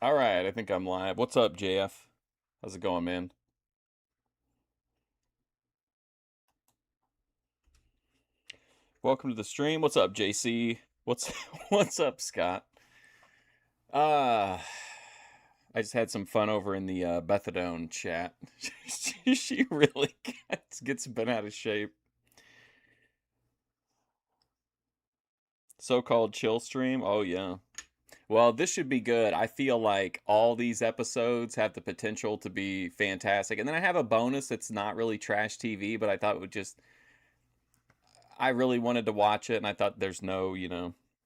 All right, I think I'm live. What's up, JF? How's it going, man? Welcome to the stream. What's up, JC? What's what's up, Scott? Uh I just had some fun over in the Bethadone chat. She really gets bent out of shape. So-called chill stream. Oh yeah. Well, this should be good. I feel like all these episodes have the potential to be fantastic. And then I have a bonus that's not really trash TV, but I thought it would just I really wanted to watch it, and I thought there's no,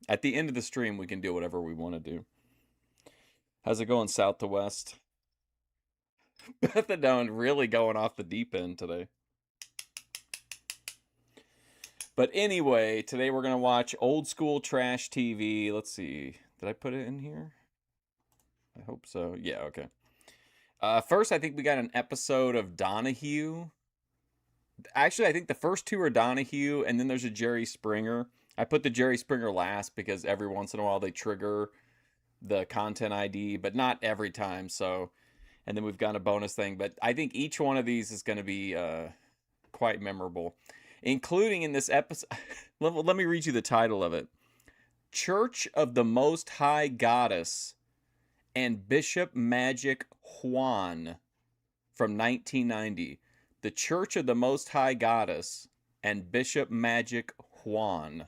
at the end of the stream, we can do whatever we want to do. How's it going, south to west? Bethadone really going off the deep end today. But anyway, today we're going to watch old school trash TV. Let's see. Did I put it in here? I hope so. Yeah, okay. First, I think we got an episode of Donahue. Actually, I think the first two are Donahue, and then there's a Jerry Springer. I put the Jerry Springer last because every once in a while they trigger the content ID, but not every time. So, and then we've got a bonus thing. But I think each one of these is going to be quite memorable, including in this episode. Let me read you the title of it: Church of the Most High Goddess and Bishop Magic Juan from 1990. The Church of the Most High Goddess and Bishop Magic Juan.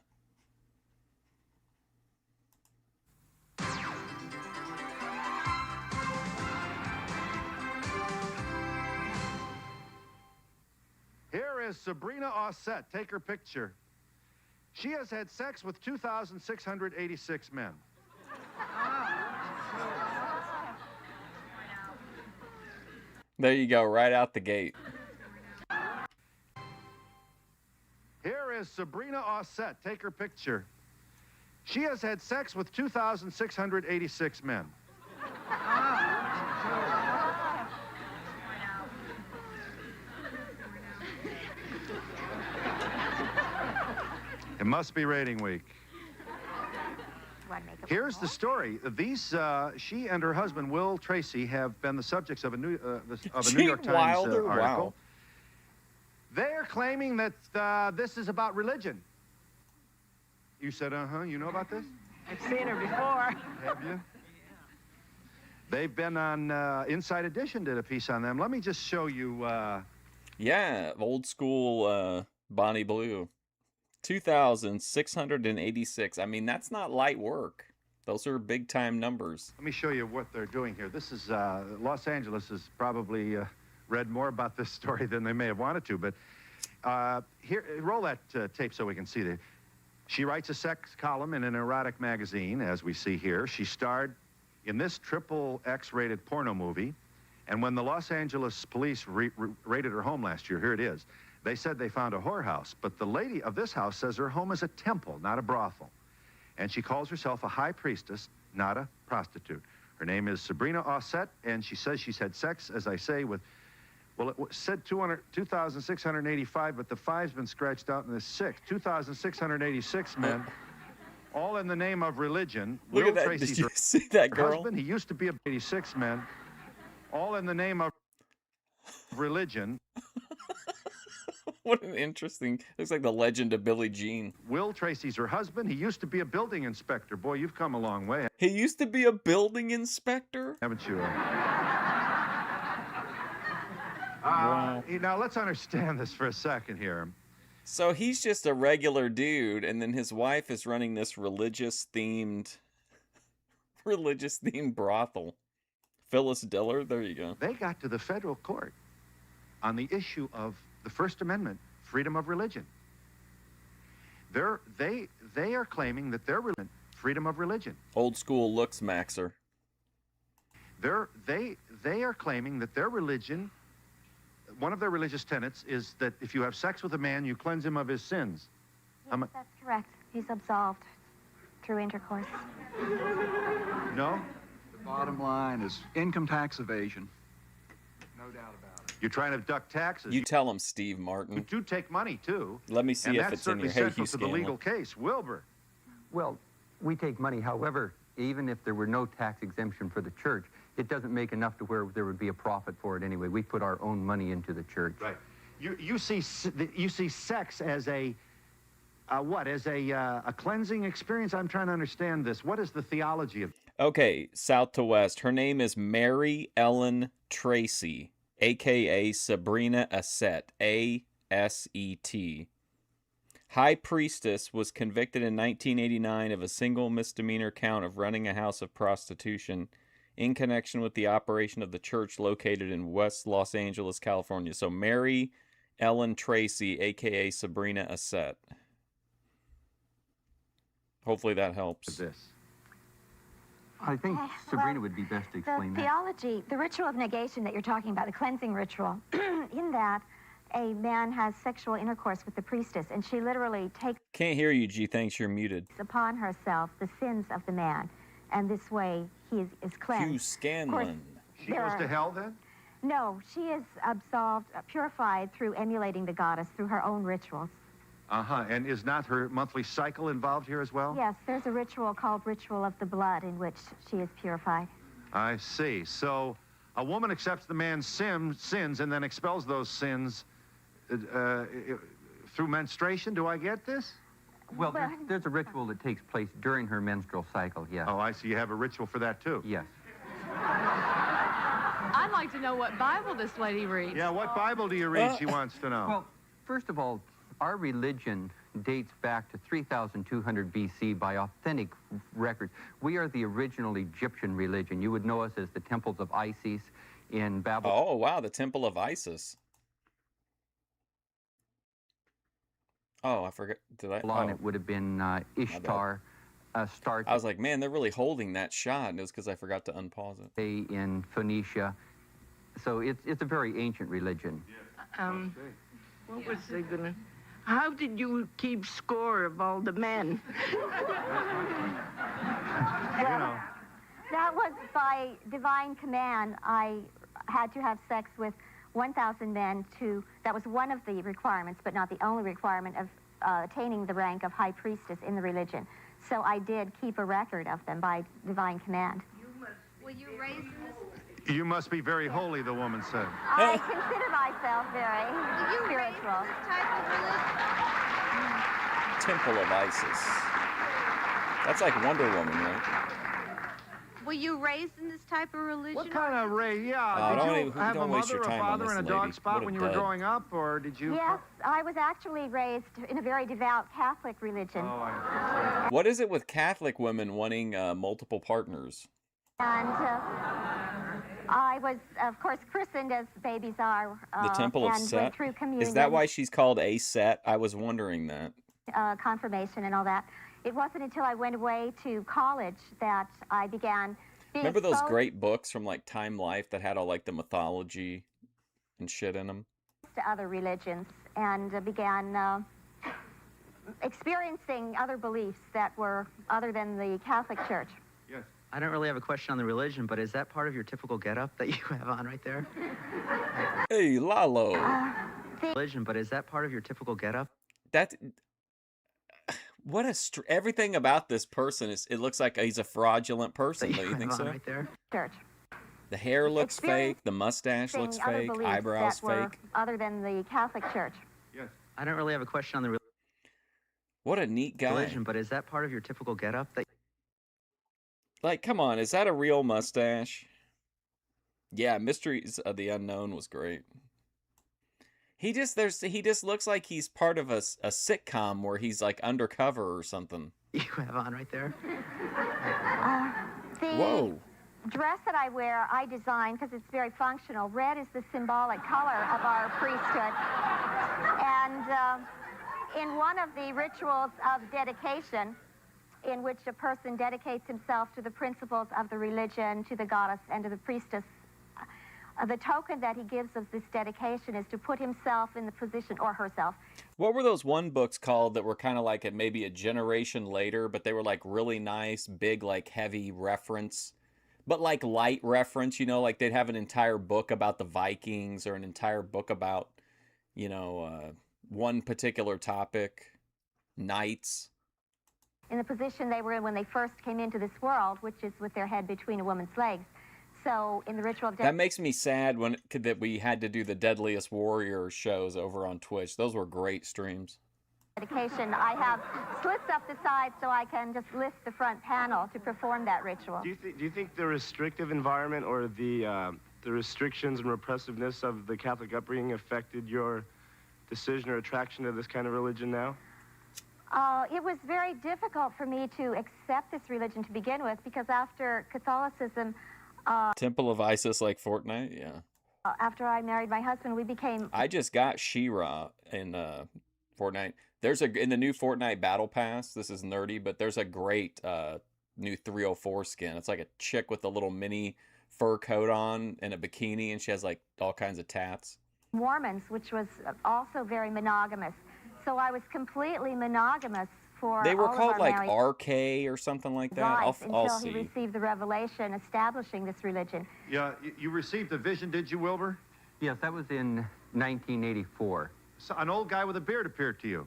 Here is Sabrina Ossett. Take her picture. She has had sex with 2,686 men. There you go, right out the gate. Here is Sabrina Ossett. Take her picture. She has had sex with 2,686 men. It must be rating week. Here's the story. She and her husband, Will Tracy, have been the subjects of a New York Times article. Wow. They're claiming that this is about religion. You said, you know about this? I've seen her before. Have you? They've been on Inside Edition, did a piece on them. Let me just show you. Yeah, old school Bonnie Blue. 2,686. I mean, that's not light work. Those are big time numbers. Let me show you what they're doing here. This is Los Angeles has probably read more about this story than they may have wanted to, but here, roll that tape so we can see it. She writes a sex column in an erotic magazine, as we see here. She starred in this triple X-rated porno movie, and when the Los Angeles police raided her home last year, here it is, they said they found a whorehouse, but the lady of this house says her home is a temple, not a brothel. And she calls herself a high priestess, not a prostitute. Her name is Sabrina Ossett, and she says she's had sex, as I say, with, well, it said 2,685, but the 5's been scratched out in the 6. 2,686 men, all in the name of religion. Look Will at that. Tracy's Did you see that girl? husband, he used to be 86 men, all in the name of religion. What an interesting, looks like the legend of Billie Jean. Will Tracy's her husband. He used to be a building inspector. Boy, you've come a long way, He used to be a building inspector? haven't you? Wow. Now, let's understand this for a second here. So he's just a regular dude, and then his wife is running this religious themed brothel. Phyllis Diller, there you go. They got to the federal court on the issue of the First Amendment, freedom of religion. They are claiming that their religion, freedom of religion. Old school looks maxer. They are claiming that their religion, one of their religious tenets is that if you have sex with a man, you cleanse him of his sins. Yes, that's correct. He's absolved through intercourse. No? The bottom line is income tax evasion. No doubt about it. You're trying to deduct taxes. You tell him, Steve You Martin. do take money, too. Let me see And if that's it's in certainly here. Hey, central Hugh to the legal Scanlon. case. Wilbur. Well, we take money. However, even if there were no tax exemption for the church, it doesn't make enough to where there would be a profit for it anyway. We put our own money into the church. Right. You see sex as a what? As a cleansing experience? I'm trying to understand this. What is the theology of? Okay, south to west. Her name is Mary Ellen Tracy, a.k.a. Sabrina Asset, A-S-E-T. High priestess was convicted in 1989 of a single misdemeanor count of running a house of prostitution in connection with the operation of the church located in West Los Angeles, California. So Mary Ellen Tracy, a.k.a. Sabrina Asset. Hopefully that helps. This. I think Sabrina would be best to explain the that. theology, the ritual of negation that you're talking about, the cleansing ritual, in that a man has sexual intercourse with the priestess, and she literally takes Can't hear you, G. Thanks, you're muted. upon herself the sins of the man, and this way he is cleansed. Hugh Scanlon. She goes to hell then? No, she is absolved, purified through emulating the goddess through her own rituals. Uh-huh. And is not her monthly cycle involved here as well? Yes, there's a ritual called Ritual of the Blood in which she is purified. I see. So a woman accepts the man's sins and then expels those sins through menstruation. Do I get this? Well, there's a ritual that takes place during her menstrual cycle, yes. Oh, I see. You have a ritual for that, too. Yes. I'd like to know what Bible this lady reads. Yeah, what Bible do you read, she wants to know. Well, first of all, our religion dates back to 3200 BC by authentic records. We are the original Egyptian religion. You would know us as the temples of Isis in Babylon. Oh, wow, the Temple of Isis. Oh, I forgot. Did I? Oh, It would have been Ishtar. Star I was like, man, they're really holding that shot. And it was because I forgot to unpause it. in Phoenicia. So it's a very ancient religion. What was they gonna? How did you keep score of all the men? You know. That was by divine command. I had to have sex with 1,000 men that was one of the requirements, but not the only requirement of attaining the rank of high priestess in the religion. So I did keep a record of them by divine command. Were you raised in this? You must be very holy, the woman said. I consider myself very Were you raised in spiritual. this type of religion? Temple of Isis. That's like Wonder Woman, right? Were you raised in this type of religion? What kind of race? Yeah. Oh, Did you have a don't waste mother, your a time on father, this and a dog lady. spot What a when you were dud. growing up, or did you? Yes, I was actually raised in a very devout Catholic religion. Oh, I What is it with Catholic women wanting multiple partners? And I was, of course, christened as babies are. The Temple of and Set? went through communion. Is that why she's called a Set? I was wondering that. Confirmation and all that. It wasn't until I went away to college that I began being Remember those exposed great books from like Time Life that had all like the mythology and shit in them? to other religions and began experiencing other beliefs that were other than the Catholic Church. Yes. I don't really have a question on the religion, but is that part of your typical getup that you have on right there? Hey, Lalo. Religion, but is that part of your typical getup? That what everything about this person is. It looks like he's a fraudulent person. That Don't you have think on so? right there? Church. The hair looks fake. The mustache looks Other fake. beliefs Eyebrows that were fake. other than the Catholic Church. Yes. I don't really have a question on the What a neat guy. religion, but is that part of your typical getup that Like, come on, is that a real mustache? Yeah, Mysteries of the Unknown was great. He just looks like he's part of a sitcom where he's like undercover or something. you have on right there? The Whoa. dress that I wear, I designed because it's very functional. Red is the symbolic color of our priesthood. And in one of the rituals of dedication, in which a person dedicates himself to the principles of the religion, to the goddess, and to the priestess, the token that he gives of this dedication is to put himself in the position, or herself. What were those one books called that were kind of like maybe a generation later, but they were like really nice, big, like heavy reference, but like light reference, you know, like they'd have an entire book about the Vikings or an entire book about, you know, one particular topic, knights. in the position they were in when they first came into this world, which is with their head between a woman's legs. So in the ritual of That makes me sad that we had to do the Deadliest Warrior shows over on Twitch. Those were great streams. dedication, I have slits up the side so I can just lift the front panel to perform that ritual. Do you think the restrictive environment or the restrictions and repressiveness of the Catholic upbringing affected your decision or attraction to this kind of religion now? It was very difficult for me to accept this religion to begin with, because after Catholicism, Temple of Isis like Fortnite, yeah. After I married my husband, we became... I just got She-Ra in Fortnite. There's in the new Fortnite Battle Pass, this is nerdy, but there's a great new 304 skin. It's like a chick with a little mini fur coat on and a bikini, and she has like all kinds of tats. Mormons, which was also very monogamous. So I was completely monogamous for They were all called of our like married RK or something like that. lives I'll until see. he received the revelation establishing this religion. Yeah, you received a vision, did you, Wilbur? Yes, that was in 1984. So an old guy with a beard appeared to you.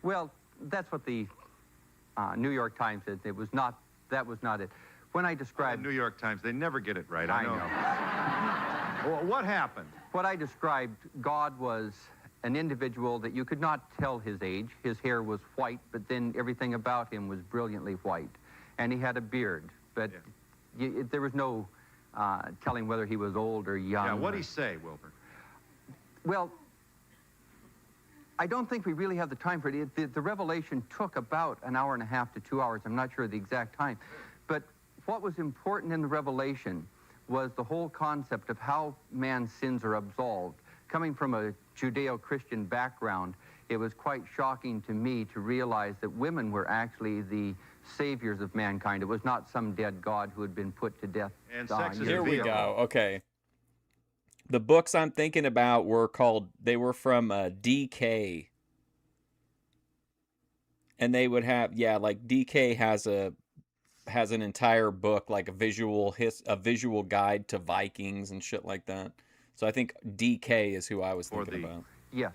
Well, that's what the New York Times said. That was not it. When I described... The New York Times, they never get it right, I know. Well, what happened? What I described, God was an individual that you could not tell his age. His hair was white, but then everything about him was brilliantly white. And he had a beard, but there was no telling whether he was old or young. Yeah, what'd he say, Wilbur? Well, I don't think we really have the time for it. The revelation took about an hour and a half to 2 hours. I'm not sure of the exact time. But what was important in the revelation was the whole concept of how man's sins are absolved. Coming from a Judeo-Christian background, it was quite shocking to me to realize that women were actually the saviors of mankind. It was not some dead god who had been put to death. And sex is Here we go. Okay. The books I'm thinking about were from DK. And they would have, like DK has an entire book, like a visual guide to Vikings and shit like that. So I think DK is who I was thinking about. Yes.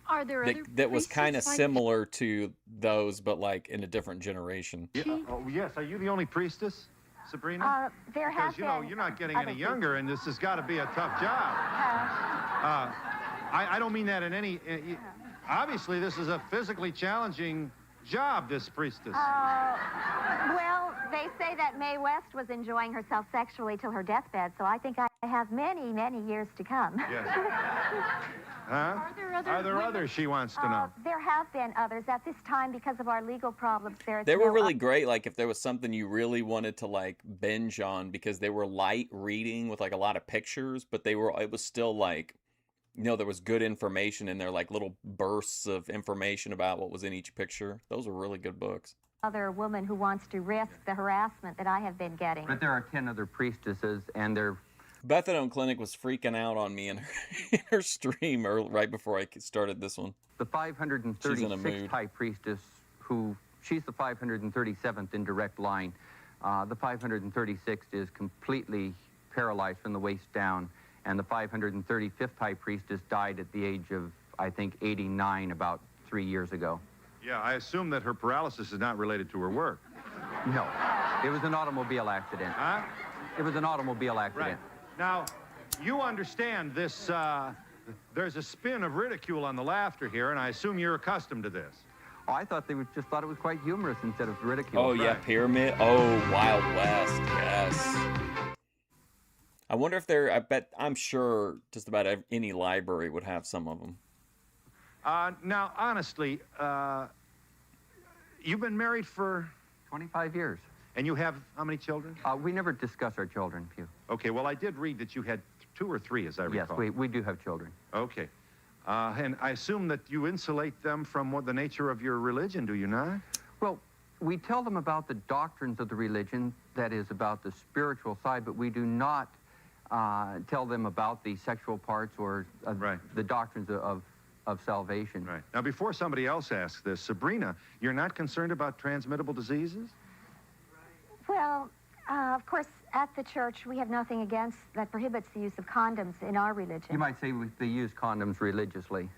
Are there other that was kind of priestess like- similar to those, but like in a different generation. Yeah, oh, yes. Are you the only priestess, Sabrina? There Because, have been you're not getting other any younger, and this has got to be a tough job. I don't mean that in any... obviously, this is a physically challenging job, this priestess. Well, they say that Mae West was enjoying herself sexually till her deathbed, so I think I have many, many years to come. Yes. Huh? Are there others she wants to know? There have been others. At this time, because of our legal problems, there is They were no really great, like if there was something you really wanted to like binge on, because they were light reading with like a lot of pictures, but it was still like, there was good information in there, like little bursts of information about what was in each picture. Those were really good books. other woman who wants to risk the harassment that I have been getting. But there are 10 other priestesses, and they're... Bethadone Clinic was freaking out on me in her stream right before I started this one. The 536th high priestess, she's the 537th in direct line. The 536th is completely paralyzed from the waist down, and the 535th high priestess died at the age of, I think, 89 about 3 years ago. Yeah, I assume that her paralysis is not related to her work. No, it was an automobile accident. Huh? It was an automobile accident. Right. Now, you understand this, there's a spin of ridicule on the laughter here, and I assume you're accustomed to this. Oh, I thought just thought it was quite humorous instead of ridicule. Oh, yeah, Pyramid. Oh, Wild West, yes. I wonder if I'm sure just about any library would have some of them. Now, honestly, you've been married for... 25 years. And you have how many children? We never discuss our children, Pew. Okay, well, I did read that you had 2 or 3, as I recall. Yes, we do have children. Okay. And I assume that you insulate them from the nature of your religion, do you not? Well, we tell them about the doctrines of the religion, that is, about the spiritual side, but we do not tell them about the sexual parts or the doctrines of salvation. Right. Now, before somebody else asks this, Sabrina, you're not concerned about transmittable diseases? Well, of course, at the church, we have nothing that prohibits the use of condoms in our religion. You might say they use condoms religiously.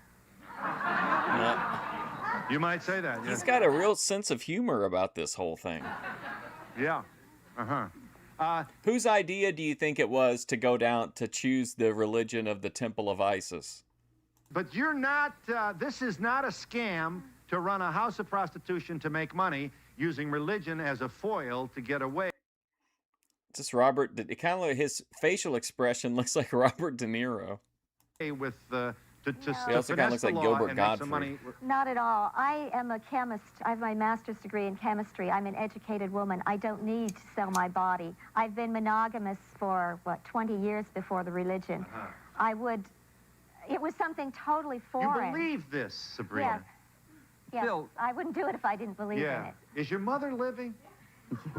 You might say that. He's Yes. got a real sense of humor about this whole thing. Yeah. Uh-huh. Whose idea do you think it was to go down to choose the religion of the Temple of Isis? But you're not, this is not a scam to run a house of prostitution to make money using religion as a foil to get away. Just Robert, it kind of his facial expression looks like Robert De Niro. With He also kind of looks like Gilbert Gottfried. Not at all. I am a chemist. I have my master's degree in chemistry. I'm an educated woman. I don't need to sell my body. I've been monogamous for, 20 years before the religion. It was something totally foreign. You believe this, Sabrina? Yes. Bill. I wouldn't do it if I didn't believe in it. Is your mother living?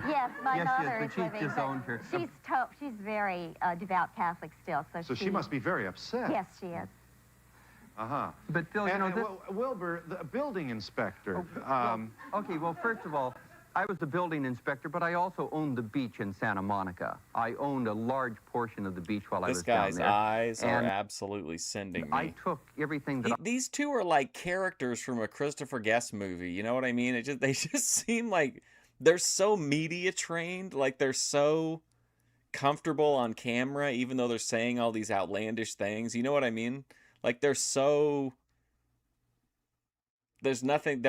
Yes, my Yes, she is, mother but is she's living. disowned her. She's very devout Catholic still, So she must be very upset. Yes, she is. Uh-huh. But Phil, you know this. Wilbur, the building inspector. Okay, well, first of all, I was the building inspector, but I also owned the beach in Santa Monica. I owned a large portion of the beach while I was down there. This guy's eyes are And absolutely sending me. I took everything that These two are like characters from a Christopher Guest movie. You know what I mean? They just seem like they're so media trained, like they're so comfortable on camera, even though they're saying all these outlandish things. You know what I mean? Like they're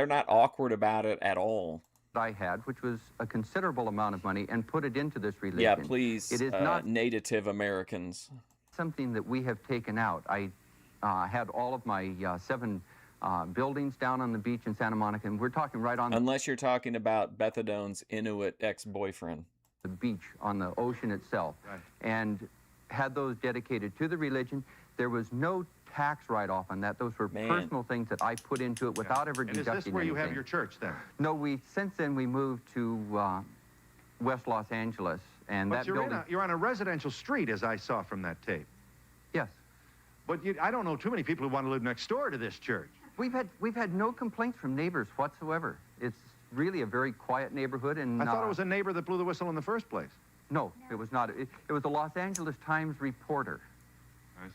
not awkward about it at all. I had, which was a considerable amount of money, and put it into this religion. Yeah, please, It is not Native Americans. something that we have taken out. I had all of my 7 buildings down on the beach in Santa Monica, and we're talking right on Unless you're talking about Beth Adone's Inuit ex-boyfriend. the beach, on the ocean itself, Right. and had those dedicated to the religion. There was no tax write-off on that. Those were personal things that I put into it without ever And deducting is this where you have anything. your church then? No, since then we moved to West Los Angeles, and But that you're, building. you're on a residential street, as I saw from that tape. Yes, But I don't know too many people who want to live next door to this church. we've had no complaints from neighbors whatsoever. It's really a very quiet neighborhood, and I thought it was a neighbor that blew the whistle in the first place. No, it was not. It was the Los Angeles Times reporter. I see.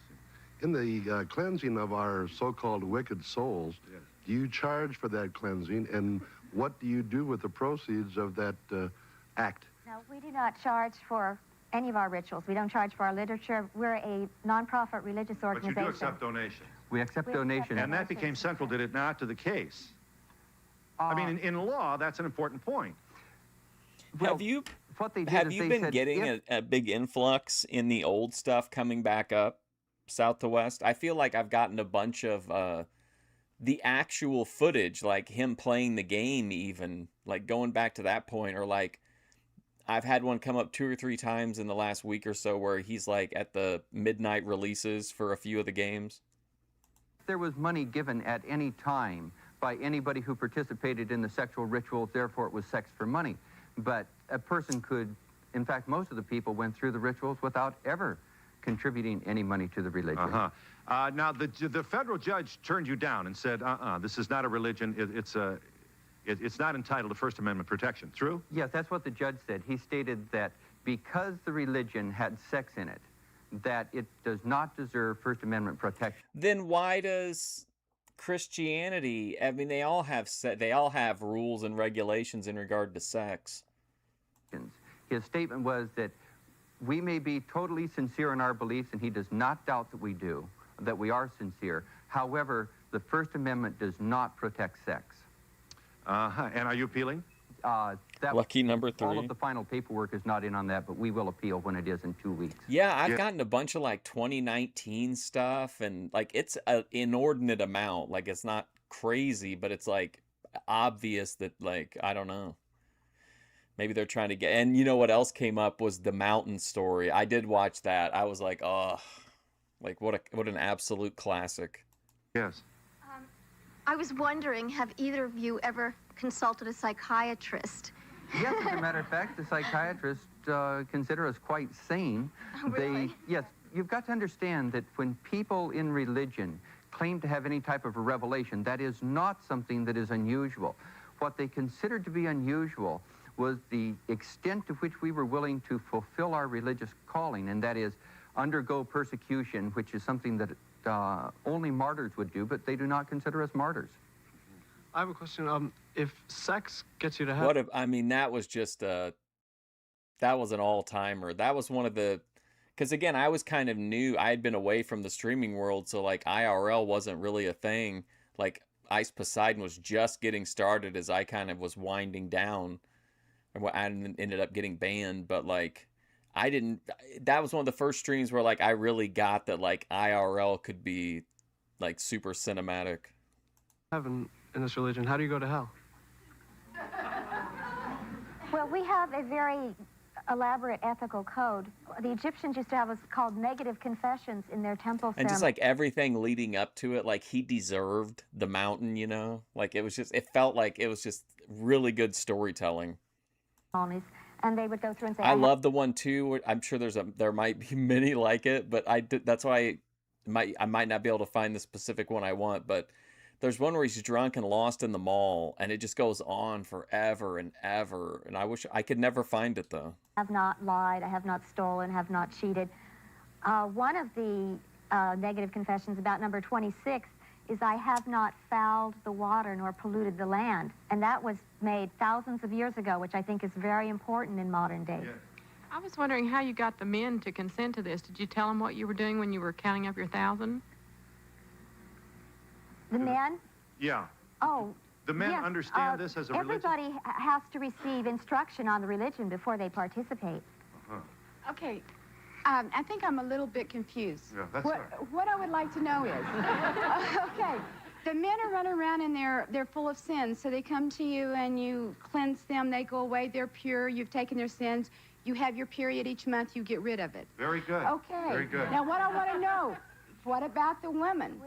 In the cleansing of our so-called wicked souls, Yes. do you charge for that cleansing, and what do you do with the proceeds of that act? No, we do not charge for any of our rituals. We don't charge for our literature. We're a nonprofit religious But you organization. do accept donations. We accept We accept donations. And that became central, did it not, to the case? I mean, in law, that's an important point. Well, Have you what they did have is you they been said, getting if- a big influx in the old stuff coming back up south to west? I feel like I've gotten a bunch of the actual footage, like him playing the game, even like going back to that point, or like I've had one come up 2 or 3 times in the last week or so where he's like at the midnight releases for a few of the games. there was money given at any time by anybody who participated in the sexual rituals, therefore it was sex for money. But a person could, in fact, most of the people went through the rituals without ever contributing any money to the religion. Now, the federal judge turned you down and said, this is not a religion. It's not entitled to First Amendment protection. True? Yes, that's what the judge said. He stated that because the religion had sex in it, that it does not deserve First Amendment protection. Then why does Christianity? I mean, they all have rules and regulations in regard to sex. His statement was that we may be totally sincere in our beliefs, and he does not doubt that we are sincere. However, the First Amendment does not protect sex. And are you appealing? Lucky number All 3. of the final paperwork is not in on that, but we will appeal when it is in 2 weeks. Yeah, I've gotten a bunch of like 2019 stuff, and like it's an inordinate amount. Like it's not crazy, but it's like obvious that, like, I don't know. Maybe they're trying to get. And you know what else came up was the mountain story. I did watch that. I was like, oh, like what an absolute classic. Yes. I was wondering, have either of you ever consulted a psychiatrist? Yes, as a matter of fact, the psychiatrists consider us quite sane. Oh, really? Yes, you've got to understand that when people in religion claim to have any type of a revelation, that is not something that is unusual. What they considered to be unusual was the extent to which we were willing to fulfill our religious calling, and that is undergo persecution, which is something that only martyrs would do, but they do not consider us martyrs. I have a question. If sex gets you to heaven, What if, I mean, that was just that was an all-timer. That was one of the, because again, I was kind of new. I had been away from the streaming world, so like IRL wasn't really a thing. Like Ice Poseidon was just getting started as I kind of was winding down, and I ended up getting banned. But like, I didn't. That was one of the first streams where like I really got that like IRL could be like super cinematic. heaven in this religion, how do you go to hell? Well, we have a very elaborate ethical code. The Egyptians used to have what's called negative confessions in their temple And just ceremony. like everything leading up to it, like he deserved the mountain, you know? Like it was just, it felt like it was just really good storytelling. And they would go through and say, I love the one too. I'm sure there might be many like it, but that's why I might not be able to find the specific one I want, but there's one where he's drunk and lost in the mall, and it just goes on forever and ever. And I wish I could never find it though. I have not lied, I have not stolen, have not cheated. One of the negative confessions, about number 26, is I have not fouled the water nor polluted the land. And that was made thousands of years ago, which I think is very important in modern days. Yeah. I was wondering how you got the men to consent to this. Did you tell them what you were doing when you were counting up your 1,000? The men? Yeah. Oh, The men yes, understand this as a religion? everybody has to receive instruction on the religion before they participate. Okay. I think I'm a little bit confused. Yeah, that's what, all right. what I would like to know is, okay, the men are running around and they're full of sins, so they come to you and you cleanse them, they go away, they're pure, you've taken their sins, you have your period each month, you get rid of it. Very good. Okay. Very good. Now, what I want to know, what about the women?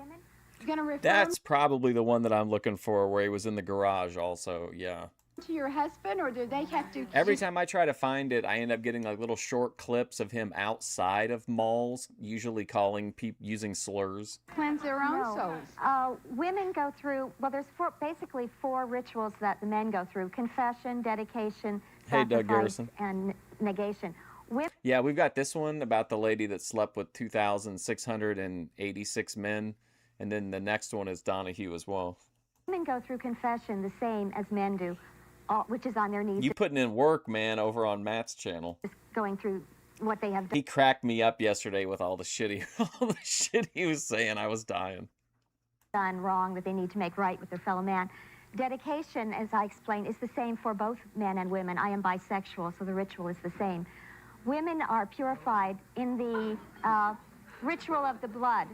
You're going to refer That's probably the one that I'm looking for, where he was in the garage also, yeah. them to your husband, or do they have to... Every time I try to find it, I end up getting like little short clips of him outside of malls, usually calling people, using slurs. cleanse their own souls? Women go through, well, there's basically four rituals that the men go through: confession, dedication, Hey, Doug sacrifice, Garrison. and negation. Yeah, we've got this one about the lady that slept with 2,686 men, and then the next one is Donahue as well. Women go through confession the same as men do, which is on their knees, You putting in work, man, over on Matt's channel. going through what they have He cracked me up yesterday with all the shit he was saying. I was dying. done wrong that they need to make right with their fellow man. Dedication, as I explained, is the same for both men and women. I am bisexual, so the ritual is the same. Women are purified in the ritual of the blood,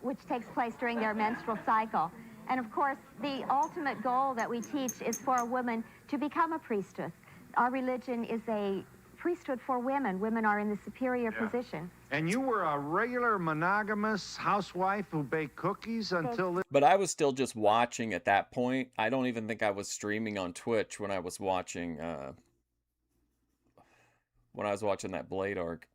which takes place during their menstrual cycle. And of course, the ultimate goal that we teach is for a woman to become a priestess. Our religion is a priesthood for women. Women are in the superior position. And you were a regular monogamous housewife who baked cookies until this... But I was still just watching at that point. I don't even think I was streaming on Twitch when I was watching that Blade arc.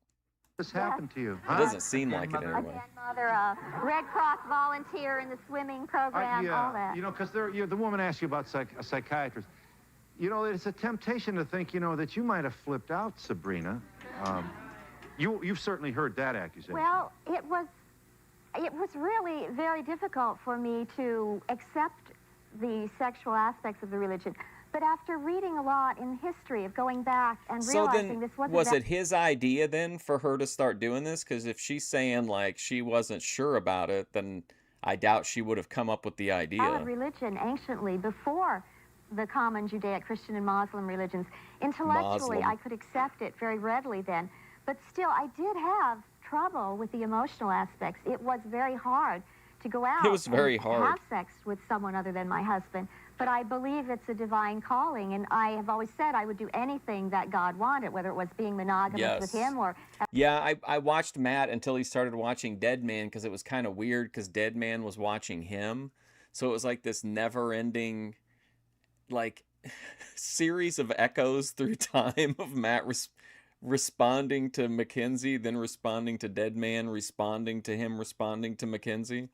This happened to you, It doesn't seem like it anyway. Grandmother, Red Cross volunteer in the swimming program, all that. You know, because the woman asked you about a psychiatrist. You know, it's a temptation to think, you know, that you might have flipped out, Sabrina. You've certainly heard that accusation. Well, it was really very difficult for me to accept the sexual aspects of the religion. But after reading a lot in history of going back and realizing this wasn't... Was it his idea then for her to start doing this? Because if she's saying like she wasn't sure about it, then I doubt she would have come up with the idea. Our religion anciently, before the common Judaic-Christian and Muslim religions, intellectually I could accept it very readily then. But still, I did have trouble with the emotional aspects. It was very hard to go out and have sex with someone other than my husband. But I believe it's a divine calling, and I have always said I would do anything that God wanted, whether it was being monogamous with him or... Yeah, I watched Matt until he started watching Dead Man, because it was kind of weird, because Dead Man was watching him. So it was like this never-ending, like, series of echoes through time of Matt responding to Mackenzie, then responding to Dead Man, responding to him, responding to Mackenzie.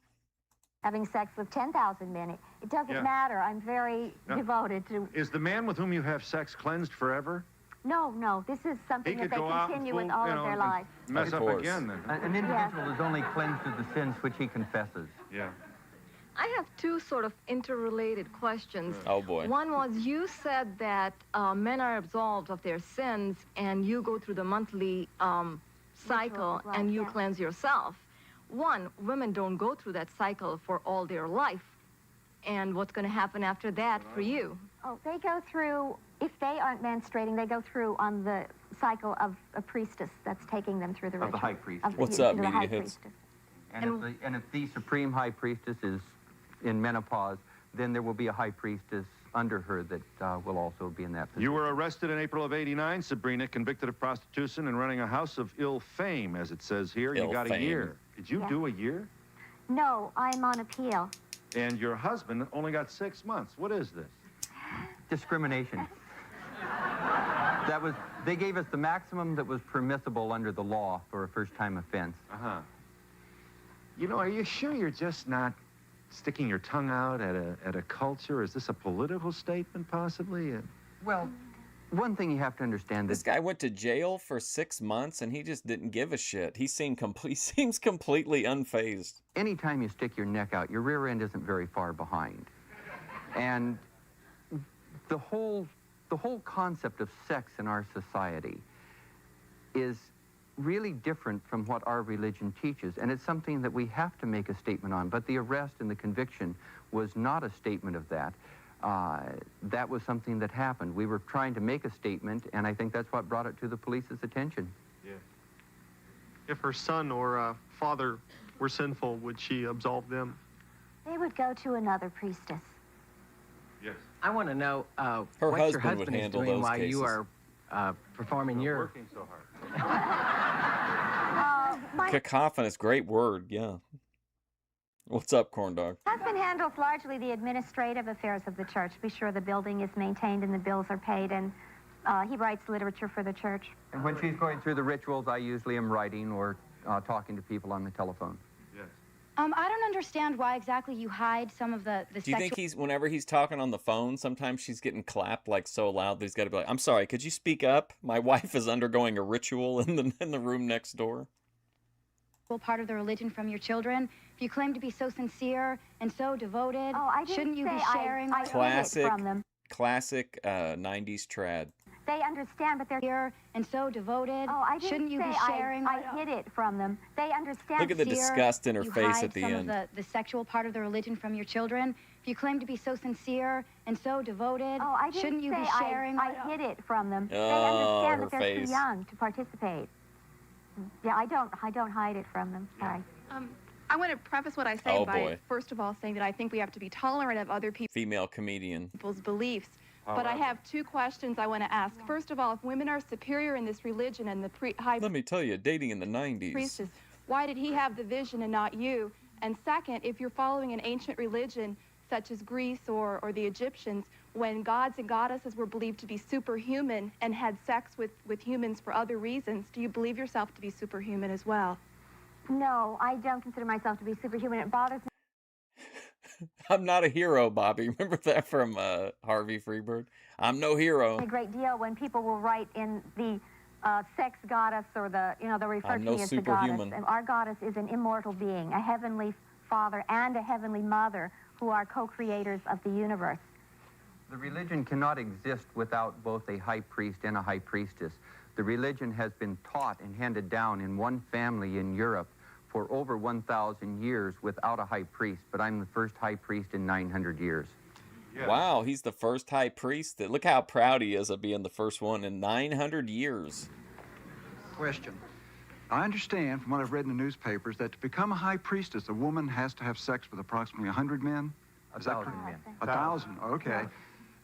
Having sex with 10,000 men. It doesn't matter. I'm very devoted to... Is the man with whom you have sex cleansed forever? No. This is something that they continue with all of their lives. Mess up again, then. An individual is only cleansed of the sins which he confesses. Yeah. I have two sort of interrelated questions. Oh, boy. One was, you said that men are absolved of their sins and you go through the monthly cycle right, and you yes. cleanse yourself. One, women don't go through that cycle for all their life. And what's going to happen after that for you? Oh, they go through, if they aren't menstruating, they go through on the cycle of a priestess that's taking them through the Of ritual. the high priestess. What's up, the Media high Hits? priestess. And if the supreme high priestess is in menopause, then there will be a high priestess under her that will also be in that position. You were arrested in April of '89, Sabrina, convicted of prostitution and running a house of ill fame, as it says here. You Ill got a fame. year. Did you Yeah. do a year? No, I'm on appeal. And your husband only got 6 months. What is this? Discrimination. They gave us the maximum that was permissible under the law for a first-time offense. Uh-huh. You know, are you sure you're just not sticking your tongue out at a culture? Is this a political statement, possibly? Well, one thing you have to understand This is guy went to jail for 6 months and he just didn't give a shit. He seemed seems completely unfazed. anytime you stick your neck out, your rear end isn't very far behind. And the whole concept of sex in our society is really different from what our religion teaches, and it's something that we have to make a statement on. But the arrest and the conviction was not a statement of that. That was something that happened. We were trying to make a statement, and I think that's what brought it to the police's attention. Yeah. If her son or father were sinful, would she absolve them? They would go to another priestess. Yes. I want to know Her what your husband would husband is handle doing those while cases. you are performing your... Working so hard. My Cacophonous, great word, yeah. What's up, corn dog? husband handles largely the administrative affairs of the church. Be sure the building is maintained and the bills are paid, and he writes literature for the church. And when she's going through the rituals, I usually am writing or talking to people on the telephone. Yes. I don't understand why exactly you hide some of the Do you think whenever he's talking on the phone, sometimes she's getting clapped like so loud that he's got to be like, I'm sorry, could you speak up? My wife is undergoing a ritual in the room next door. part of the religion from your children? If you claim to be so sincere and so devoted, Oh, I didn't shouldn't you say be sharing I what- hid it from them. Classic 90s trad. They understand, but they're here and so devoted? Oh, I didn't shouldn't you say be sharing I what- hid it from them. They understand. Look at the sincere, disgust in her you face hide at the some end. of the sexual part of the religion from your children? If you claim to be so sincere and so devoted, Oh, I didn't shouldn't you say be sharing I what- hid it from them. They Oh, understand her that they're face. too young to participate. Yeah, I don't hide it from them. Sorry. I want to preface what I say Oh, by, boy. first of all, saying that I think we have to be tolerant of other Female comedian. people's beliefs. But I have two questions I want to ask. First of all, if women are superior in this religion and the high Let me tell you, dating in the 90s. priestess, why did he have the vision and not you? And second, if you're following an ancient religion such as Greece or the Egyptians, when gods and goddesses were believed to be superhuman and had sex with humans for other reasons, do you believe yourself to be superhuman as well? No, I don't consider myself to be superhuman. It bothers me I'm not a hero, Bobby. Remember that from Harvey Freebird? I'm no hero. a great deal when people will write in the sex goddess or they'll refer I'm to no me as the goddess. superhuman. And our goddess is an immortal being, a heavenly father and a heavenly mother who are co-creators of the universe. The religion cannot exist without both a high priest and a high priestess. The religion has been taught and handed down in one family in Europe for over 1,000 years without a high priest, but I'm the first high priest in 900 years. Yeah. Wow, he's the first high priest. Look how proud he is of being the first one in 900 years. Question. I understand from what I've read in the newspapers that to become a high priestess, a woman has to have sex with approximately 100 men? Is that 1,000 correct? men. 1,000, okay.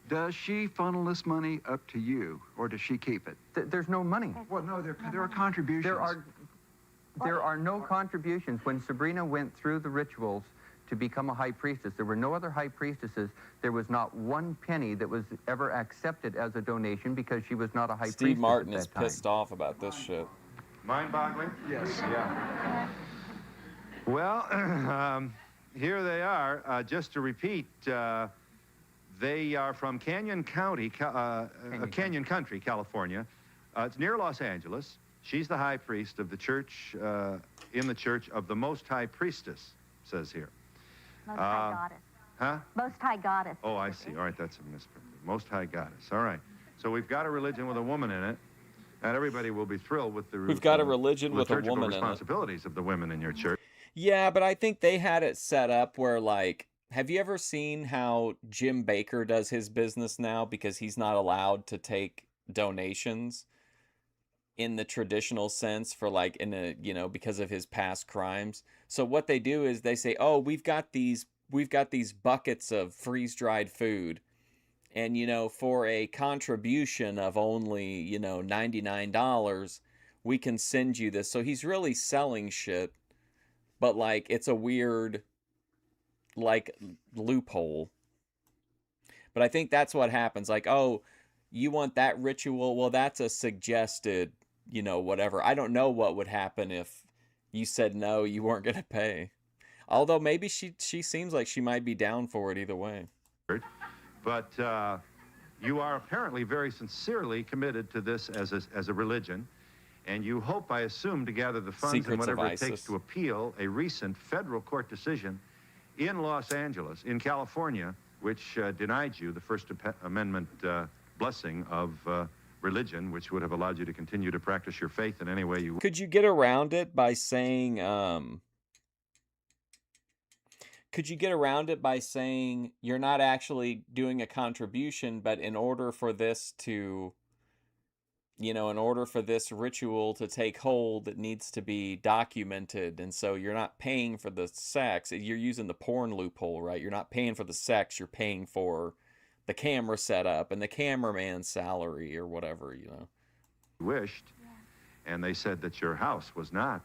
Does she funnel this money up to you, or does she keep it? There's no money. Well, no, there are contributions. There are no contributions. When Sabrina went through the rituals to become a high priestess, there were no other high priestesses. There was not one penny that was ever accepted as a donation because she was not a high priestess Steve Martin at is that time. pissed off about this shit. Mind-boggling? Yes. Yeah. Well, here they are. Just to repeat, they are from Canyon County, Canyon Country, California. It's near Los Angeles. She's the high priest of the church, in the church of the Most High Priestess, says here. Most Uh, High Goddess. Huh? Most High Goddess. Oh, I see. All right, that's a misprint. Most High Goddess. All right. So we've got a religion with a woman in it. Not everybody will be thrilled with the We've got a religion with a liturgical woman in it. responsibilities of the women in your church. Yeah, but I think they had it set up where, like, have you ever seen how Jim Baker does his business now because he's not allowed to take donations in the traditional sense for, like, in a, you know, because of his past crimes. So what they do is they say, "Oh, we've got these buckets of freeze-dried food. And, you know, for a contribution of only, you know, $99, we can send you this." So he's really selling shit, but, like, it's a weird, like, loophole. But I think that's what happens. Like, oh, you want that ritual? Well, that's a suggested, you know, whatever. I don't know what would happen if you said no, you weren't going to pay. Although maybe she seems like she might be down for it either way. But you are apparently very sincerely committed to this as a religion, and you hope, I assume, to gather the funds and whatever it takes to appeal a recent federal court decision in Los Angeles, in California, which denied you the First Amendment blessing of religion, which would have allowed you to continue to practice your faith in any way you... Could you get around it by saying, you're not actually doing a contribution, but in order for this to, you know, in order for this ritual to take hold, it needs to be documented. And so you're not paying for the sex. You're using the porn loophole, right? You're not paying for the sex. You're paying for the camera setup and the cameraman's salary or whatever, you know. Wished. And they said that your house was not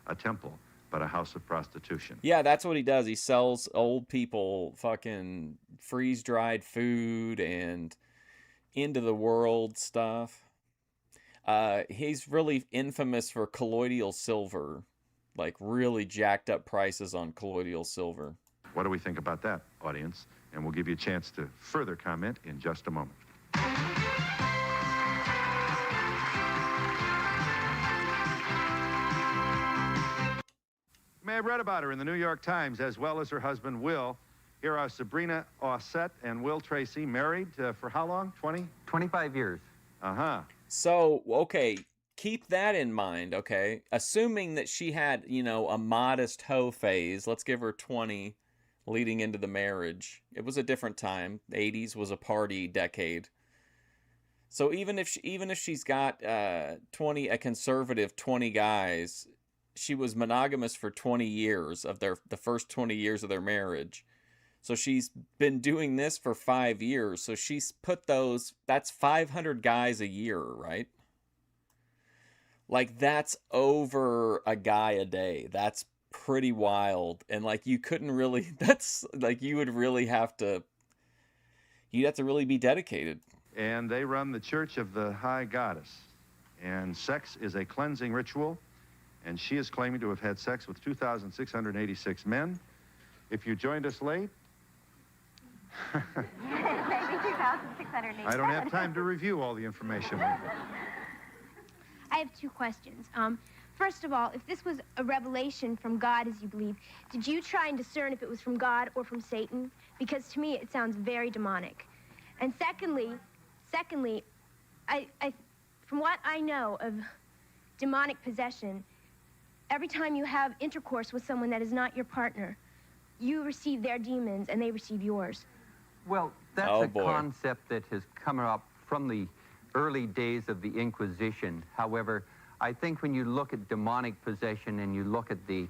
a temple, but a house of prostitution. Yeah, that's what he does. He sells old people fucking freeze-dried food and into the world stuff. He's really infamous for colloidal silver, like really jacked up prices on colloidal silver. What do we think about that, audience? And we'll give you a chance to further comment in just a moment. You may have read about her in the New York Times, as well as her husband, Will. Here are Sabrina Ossett and Will Tracy, married for how long? 25 years. Uh-huh. So, okay, keep that in mind, okay? Assuming that she had, you know, a modest hoe phase, let's give her 20 leading into the marriage. It was a different time. The 80s was a party decade. So even if she's got a conservative 20 guys, she was monogamous for 20 years of the first 20 years of their marriage. So she's been doing this for 5 years. So she's put that's 500 guys a year, right? Like, that's over a guy a day. That's pretty wild. And, like, you couldn't really, that's like, you'd have to really be dedicated. And they run the Church of the High Goddess. And sex is a cleansing ritual. And she is claiming to have had sex with 2,686 men. If you joined us late, Maybe 2,687. I don't have time to review all the information. I have two questions. First of all, if this was a revelation from God, as you believe, did you try and discern if it was from God or from Satan? Because to me, it sounds very demonic. And secondly, I from what I know of demonic possession, every time you have intercourse with someone that is not your partner, you receive their demons and they receive yours. Well, that's concept that has come up from the early days of the Inquisition. However, I think when you look at demonic possession and you look at the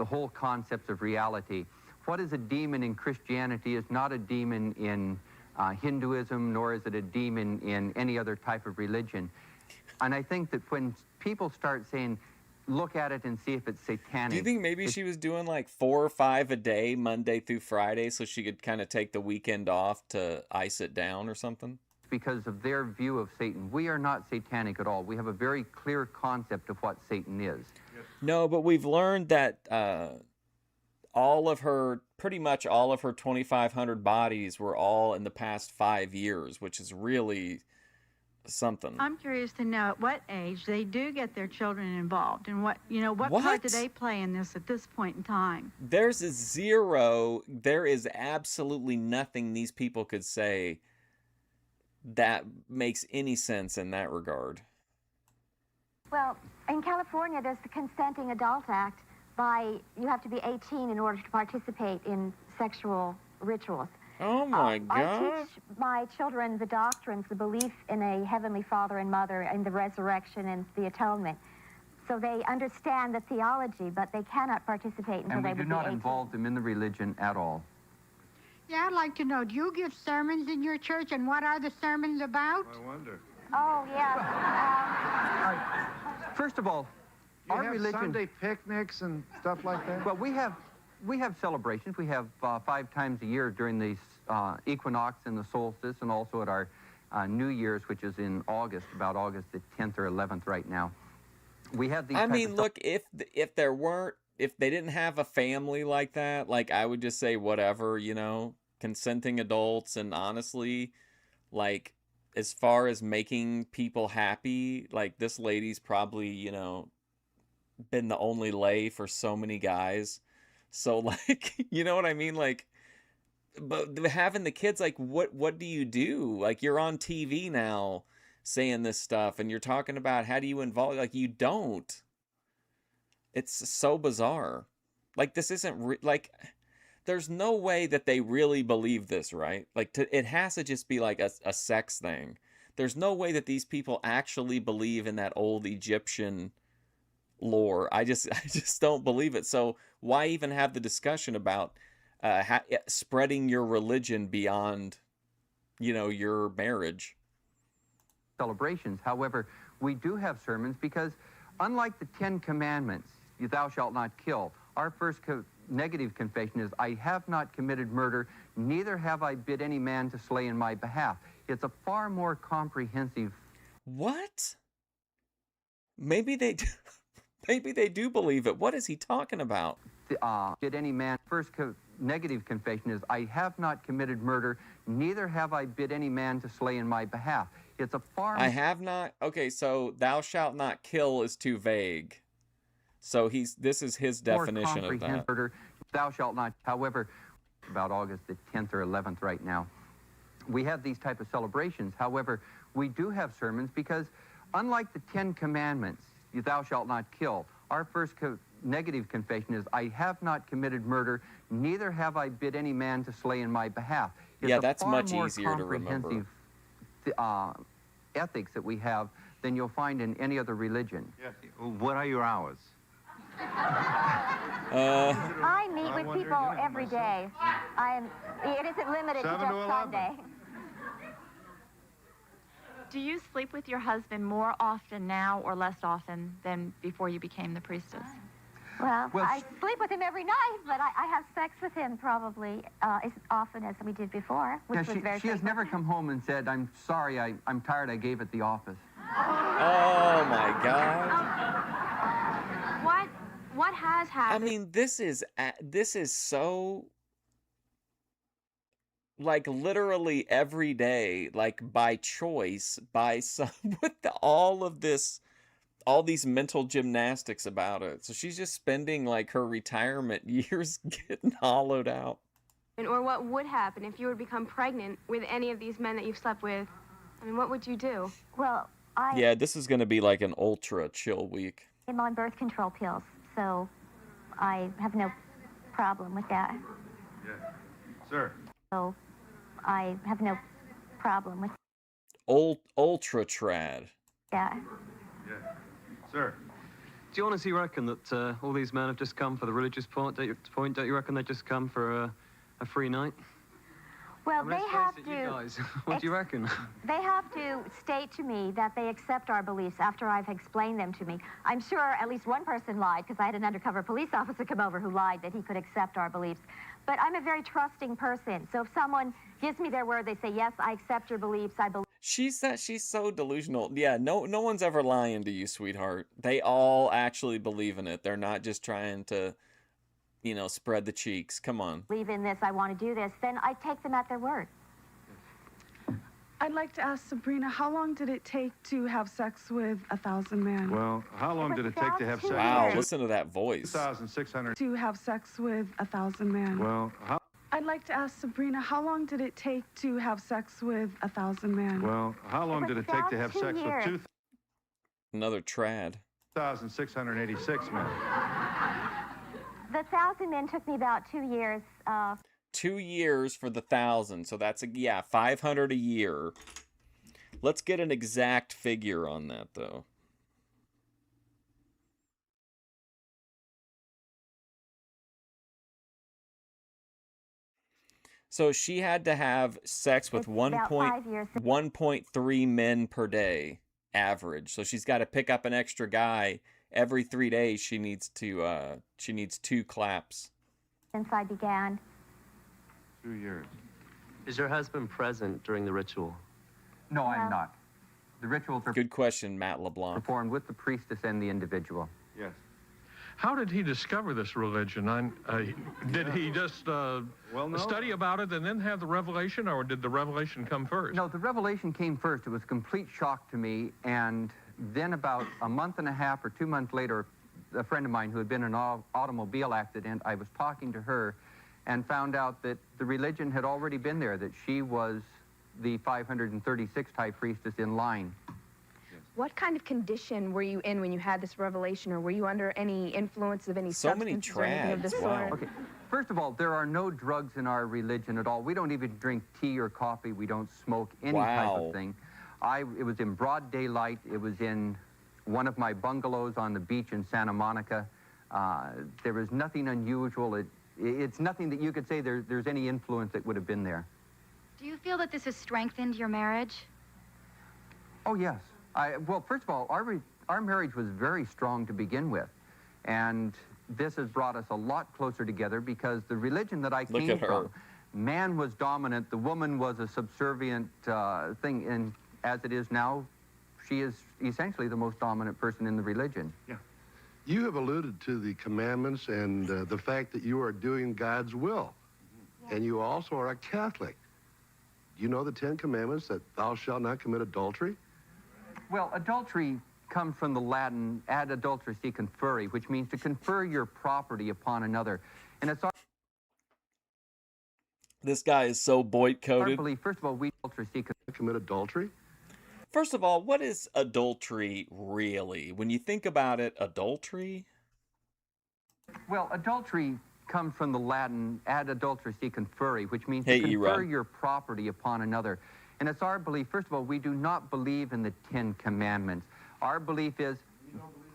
whole concept of reality, what is a demon in Christianity is not a demon in Hinduism, nor is it a demon in any other type of religion. And I think that when people start saying, look at it and see if it's satanic. Do you think maybe she was doing like 4 or 5 a day, Monday through Friday, so she could kind of take the weekend off to ice it down or something? Because of their view of Satan. We are not satanic at all. We have a very clear concept of what Satan is. No, but we've learned that pretty much all of her 2,500 bodies were all in the past 5 years, which is really something. I'm curious to know at what age they do get their children involved, and what part do What? they play in this at this point in time? There is absolutely nothing these people could say that makes any sense in that regard. Well, in California, there's the Consenting Adult Act. You have to be 18 in order to participate in sexual rituals. Oh my I God. teach my children the doctrines, the belief in a heavenly Father and Mother, and the resurrection and the atonement. So they understand the theology, but they cannot participate until And they we would do be not 18. involve them in the religion at all. Yeah, I'd like to know, do you give sermons in your church, and what are the sermons about? I wonder. Oh, yes. First of all, You our have religion... Sunday picnics and stuff like that? Well, we have celebrations. We have 5 times a year during the equinox and the solstice, and also at our New Year's, which is in August, about August the 10th or 11th right now. We have these. I mean, look, if they didn't have a family like that, like I would just say whatever, you know, consenting adults, and honestly, like as far as making people happy, like this lady's probably, you know, been the only lay for so many guys. So like, you know what I mean? Like, but having the kids, like, what do you do? Like, you're on TV now saying this stuff, and you're talking about how do you involve, like, you don't. It's so bizarre. Like, this isn't like, there's no way that they really believe this, right? Like, it has to just be like a sex thing. There's no way that these people actually believe in that old Egyptian lore. I just don't believe it. So why even have the discussion about spreading your religion beyond, you know, your marriage? Celebrations. However, we do have sermons because, unlike the 10 Commandments, thou shalt not kill, our first negative confession is, I have not committed murder, neither have I bid any man to slay in my behalf. It's a far more comprehensive... What? Maybe they do. Maybe they do believe it. What is he talking about? Did any man... First negative confession is, I have not committed murder, neither have I bid any man to slay in my behalf. It's a far... I have not... Okay, so thou shalt not kill is too vague. So this is his definition of that. Murder, thou shalt not... However, about August the 10th or 11th right now, we have these type of celebrations. However, we do have sermons because, unlike the 10 Commandments, thou shalt not kill, our first negative confession is, I have not committed murder, neither have I bid any man to slay in my behalf. It's yeah, that's far much more easier to remember. Ethics that we have than you'll find in any other religion. Yeah. What are your hours? I meet with people every day. It isn't limited to 7 just to 11. Sunday. Do you sleep with your husband more often now or less often than before you became the priestess? Well, I sleep with him every night, but I have sex with him probably as often as we did before, which was very she has never come home and said, I'm sorry, I'm tired, I gave it the office. Oh, my God. What has happened? I mean, this is so, like, literally every day, like, by choice, by some, with all these mental gymnastics about it. So she's just spending, like, her retirement years getting hollowed out. Or what would happen if you were to become pregnant with any of these men that you've slept with? I mean, what would you do? Well, Yeah, this is going to be like an ultra chill week. I'm on birth control pills, so I have no problem with that. Yeah. Sir. So I have no problem with Ultra trad. that. Yeah. Sir. Do you honestly reckon that all these men have just come for the religious point? Don't you reckon they just come for a free night? Well, I mean, they let's have face to... it, you guys, what do you reckon? They have to state to me that they accept our beliefs after I've explained them to me. I'm sure at least one person lied, because I had an undercover police officer come over who lied that he could accept our beliefs. But I'm a very trusting person, so if someone gives me their word, they say, yes, I accept your beliefs, I believe... She's so delusional. Yeah, no one's ever lying to you, sweetheart. They all actually believe in it. They're not just trying to, you know, spread the cheeks. Come on. Believe in this, I want to do this, then I take them at their word. I'd like to ask Sabrina, how long did it take to have sex with 1,000 men? Well, how long did it take to have sex? Wow, listen to that voice. 2,600. To have sex with 1,000 men. Well, how? I'd like to ask Sabrina, how long did it take to have sex with 1,000 men? Well, how long did it take to have sex with 2,000? Another trad. 2,686 men. The 1,000 men took me about 2 years. 2 years for the 1,000, so that's, yeah, 500 a year. Let's get an exact figure on that, though. So she had to have sex with 1.3 men per day, average. So she's got to pick up an extra guy every 3 days. She needs 2 claps. Since I began. 2 years. Is your husband present during the ritual? No, I'm not. The rituals are good question, Matt LeBlanc. Performed with the priestess and the individual. Yes. How did he discover this religion? Did he just study about it and then have the revelation, or did the revelation come first? No, the revelation came first. It was a complete shock to me, and then about a month and a half or 2 months later, a friend of mine who had been in an automobile accident, I was talking to her and found out that the religion had already been there, that she was the 536th high priestess in line. What kind of condition were you in when you had this revelation, or were you under any influence of any substances or anything of the sort? Okay. First of all, there are no drugs in our religion at all. We don't even drink tea or coffee. We don't smoke any type of thing. It was in broad daylight. It was in one of my bungalows on the beach in Santa Monica. There was nothing unusual. It's nothing that you could say there's any influence that would have been there. Do you feel that this has strengthened your marriage? Oh, yes. Well, first of all, our marriage was very strong to begin with. And this has brought us a lot closer together because the religion that I came from, man was dominant, the woman was a subservient thing. And as it is now, she is essentially the most dominant person in the religion. Yeah. You have alluded to the commandments and the fact that you are doing God's will. Yeah. And you also are a Catholic. Do you know the 10 Commandments, that thou shalt not commit adultery? Well, adultery comes from the Latin ad adulterus conferri, which means to confer your property upon another. And it's our... This guy is so Boyd-coded. Our belief, first of all, we commit adultery. First of all, what is adultery really? When you think about it, adultery? Well, adultery comes from the Latin ad adulterus conferri, which means to confer your property upon another. And it's our belief, first of all, we do not believe in the 10 Commandments. Our belief is... You don't believe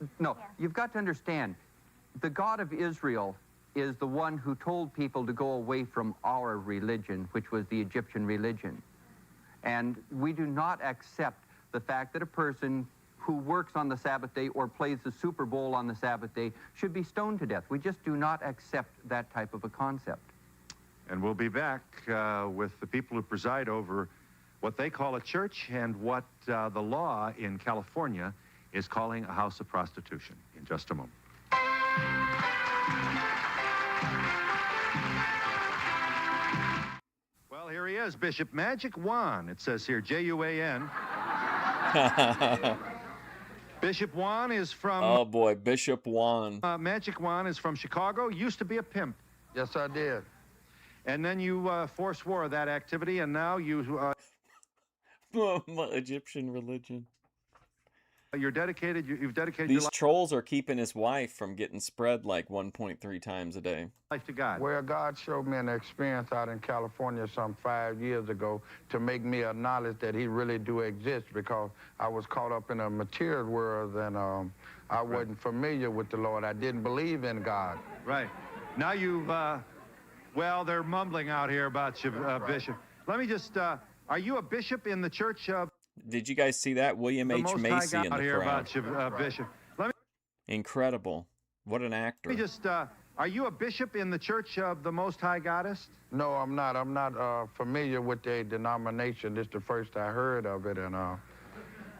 in God? No, you've got to understand, the God of Israel is the one who told people to go away from our religion, which was the Egyptian religion. And we do not accept the fact that a person who works on the Sabbath day or plays the Super Bowl on the Sabbath day should be stoned to death. We just do not accept that type of a concept. And we'll be back with the people who preside over what they call a church and what the law in California is calling a house of prostitution in just a moment. Well, here he is, Bishop Magic Juan. It says here, J-U-A-N. Bishop Juan is from... Oh, boy, Bishop Juan. Magic Juan is from Chicago, used to be a pimp. Yes, I did. And then you forswore that activity, and now you... Egyptian religion. You've dedicated These your life... trolls are keeping his wife from getting spread like 1.3 times a day. Life to God. Well, God showed me an experience out in California some 5 years ago to make me acknowledge that he really do exist, because I was caught up in a material world and I wasn't familiar with the Lord. I didn't believe in God. Right. Now you've... well, they're mumbling out here about you, Bishop. Let me just... are you a bishop in the church of... Did you guys see that? William H. Macy in the crowd. About you, Bishop. Incredible. What an actor. Let me just... are you a bishop in the church of the Most High Goddess? No, I'm not. I'm not familiar with their denomination. This is the first I heard of it, and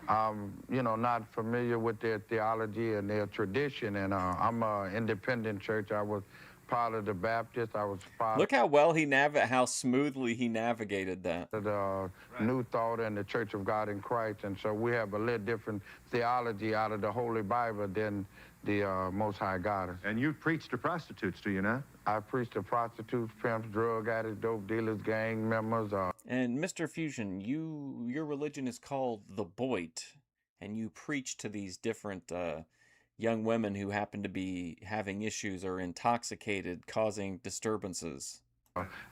I'm, you know, not familiar with their theology and their tradition. And I'm an independent church. I was part of the Baptist. I was part Look how well how smoothly he navigated that. of the New Thought and the Church of God in Christ. And so we have a little different theology out of the Holy Bible than the Most High God. And you preach to prostitutes, do you not? I preach to prostitutes, pimps, drug addicts, dope dealers, gang members. And Mr. Fusion, your religion is called the Boit, and you preach to these different young women who happen to be having issues or intoxicated, causing disturbances.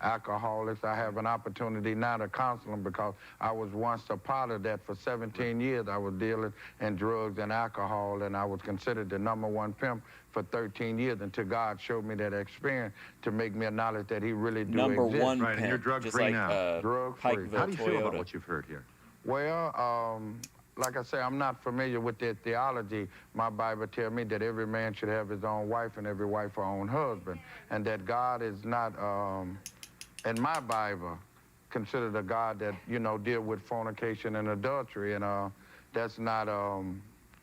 Alcoholics. I have an opportunity now to counsel them because I was once a part of that. For 17 years, I was dealing in drugs and alcohol, and I was considered the #1 pimp for 13 years until God showed me that experience to make me acknowledge that he really do exist. #1 Right, pimp, and you're drug-free like, now. Drug-free. Pikeville, How do you feel about Toyota. what you've heard here? Well, like I say, I'm not familiar with their theology. My Bible tells me that every man should have his own wife and every wife her own husband, and that God is not, in my Bible, considered a God that, you know, deal with fornication and adultery, and that's not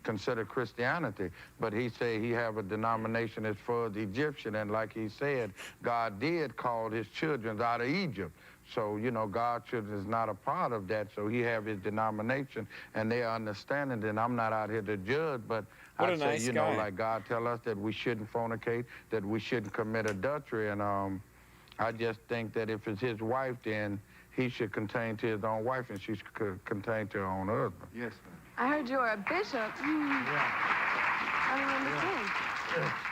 considered Christianity. But he said he have a denomination as far as Egyptian, and like he said, God did call his children out of Egypt. So, you know, God's children is not a part of that, so he have his denomination, and they are understanding that I'm not out here to judge, but What I a say, nice you guy. know, like God tell us that we shouldn't fornicate, that we shouldn't commit adultery, and I just think that if it's his wife, then he should contain to his own wife, and she should contain to her own husband. Yes, I heard you were a bishop. I don't understand.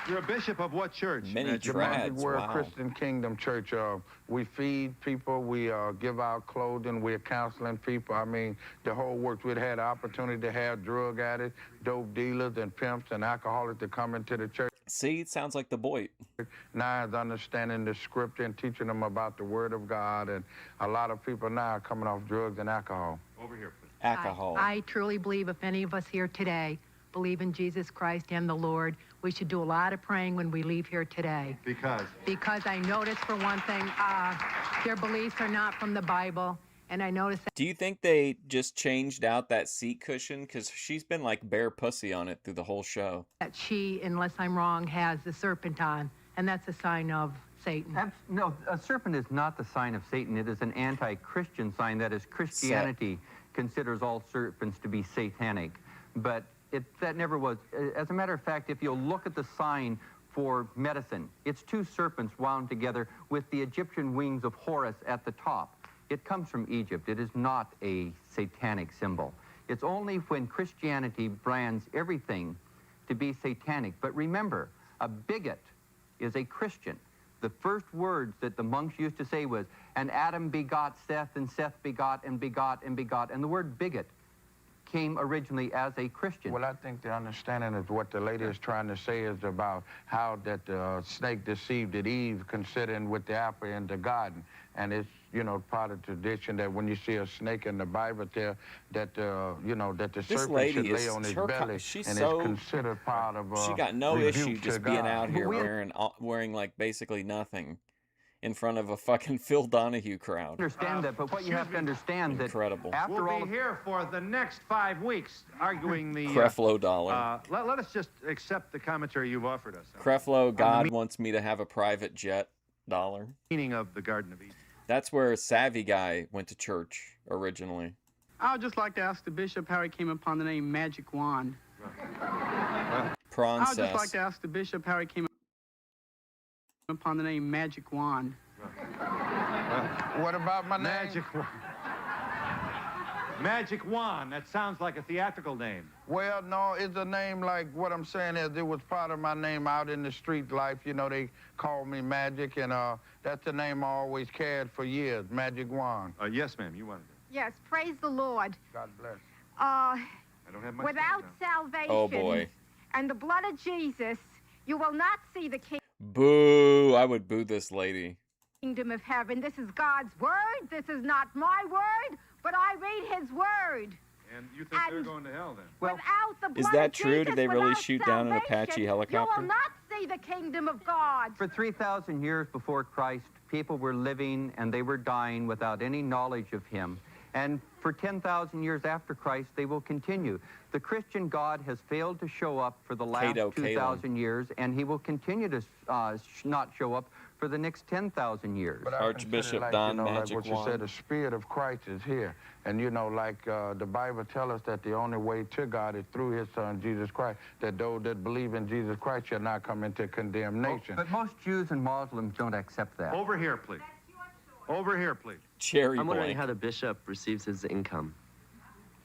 You're a bishop of what church? Many The trads, Magic Word wow. Christian Kingdom Church. We feed people, we give out clothing, we're counseling people. I mean, the whole works. We'd had the opportunity to have drug addicts, dope dealers, and pimps and alcoholics to come into the church. See, it sounds like the Boit. Now is understanding the scripture and teaching them about the Word of God, and a lot of people now are coming off drugs and alcohol. Over here, please. Alcohol. I truly believe if any of us here today believe in Jesus Christ and the Lord, we should do a lot of praying when we leave here today. Because? Because I noticed, for one thing, their beliefs are not from the Bible, and I noticed Do you think they just changed out that seat cushion? Because she's been like bare pussy on it through the whole show. that she, unless I'm wrong, has the serpent on, and that's a sign of Satan. No, a serpent is not the sign of Satan. It is an anti-Christian sign. That is, Christianity considers all serpents to be satanic. But that never was. As a matter of fact, if you'll look at the sign for medicine, it's two serpents wound together with the Egyptian wings of Horus at the top. It comes from Egypt. It is not a satanic symbol. It's only when Christianity brands everything to be satanic. But remember, a bigot is a Christian. The first words that the monks used to say was, and Adam begot Seth, and Seth begot, and begot, and begot. And the word bigot came originally as a Christian. Well, I think the understanding of what the lady is trying to say is about how that the snake deceived Eve, considering with the apple in the garden. And it's, you know, part of tradition that when you see a snake in the Bible there, that, you know, that the This serpent lady should is lay on his belly, she's and so, it's considered part of she got no rebuke issue to just being God. out here wearing like basically nothing in front of a fucking Phil Donahue crowd. Understand that, but what you have to understand that Incredible. after We'll all be here for the next 5 weeks arguing the... Creflo Dollar. Let us just accept the commentary you've offered us. Creflo, God wants me to have a private jet dollar. Meaning of the Garden of Eden. That's where Savvy Guy went to church originally. I would just like to ask the bishop how he came upon the name Magic Wand. I would just like to ask the bishop how he came upon the name Magic Wand. What about my name? Magic Wand. Magic Wand. That sounds like a theatrical name. Well, no, it's a name like what I'm saying is it was part of my name out in the street life. You know, they called me Magic, and that's the name I always carried for years, Magic Wand. Yes, ma'am, you wanted it. Yes, praise the Lord. God bless. I don't have much Without time now. salvation Oh, boy. and the blood of Jesus, you will not see the Boo! I would boo this lady. kingdom of heaven. This is God's word. This is not my word, but I read his word. And you think they're going to hell then? Without the blood Is that of true? Jesus, Did they really without shoot down an salvation, Apache You helicopter? will not see the kingdom of God. For 3,000 years before Christ, people were living and they were dying without any knowledge of him. And for 10,000 years after Christ, they will continue. The Christian God has failed to show up for the last 2,000 years, and he will continue to not show up for the next 10,000 years. But Archbishop like, Don like Magic what you Wand. said, the Spirit of Christ is here. And, like the Bible tells us that the only way to God is through his Son, Jesus Christ, that those that believe in Jesus Christ shall not come into condemnation. But most Jews and Muslims don't accept that. Over here, please. Over here, please. Cherry I'm wondering blank. how the bishop receives his income.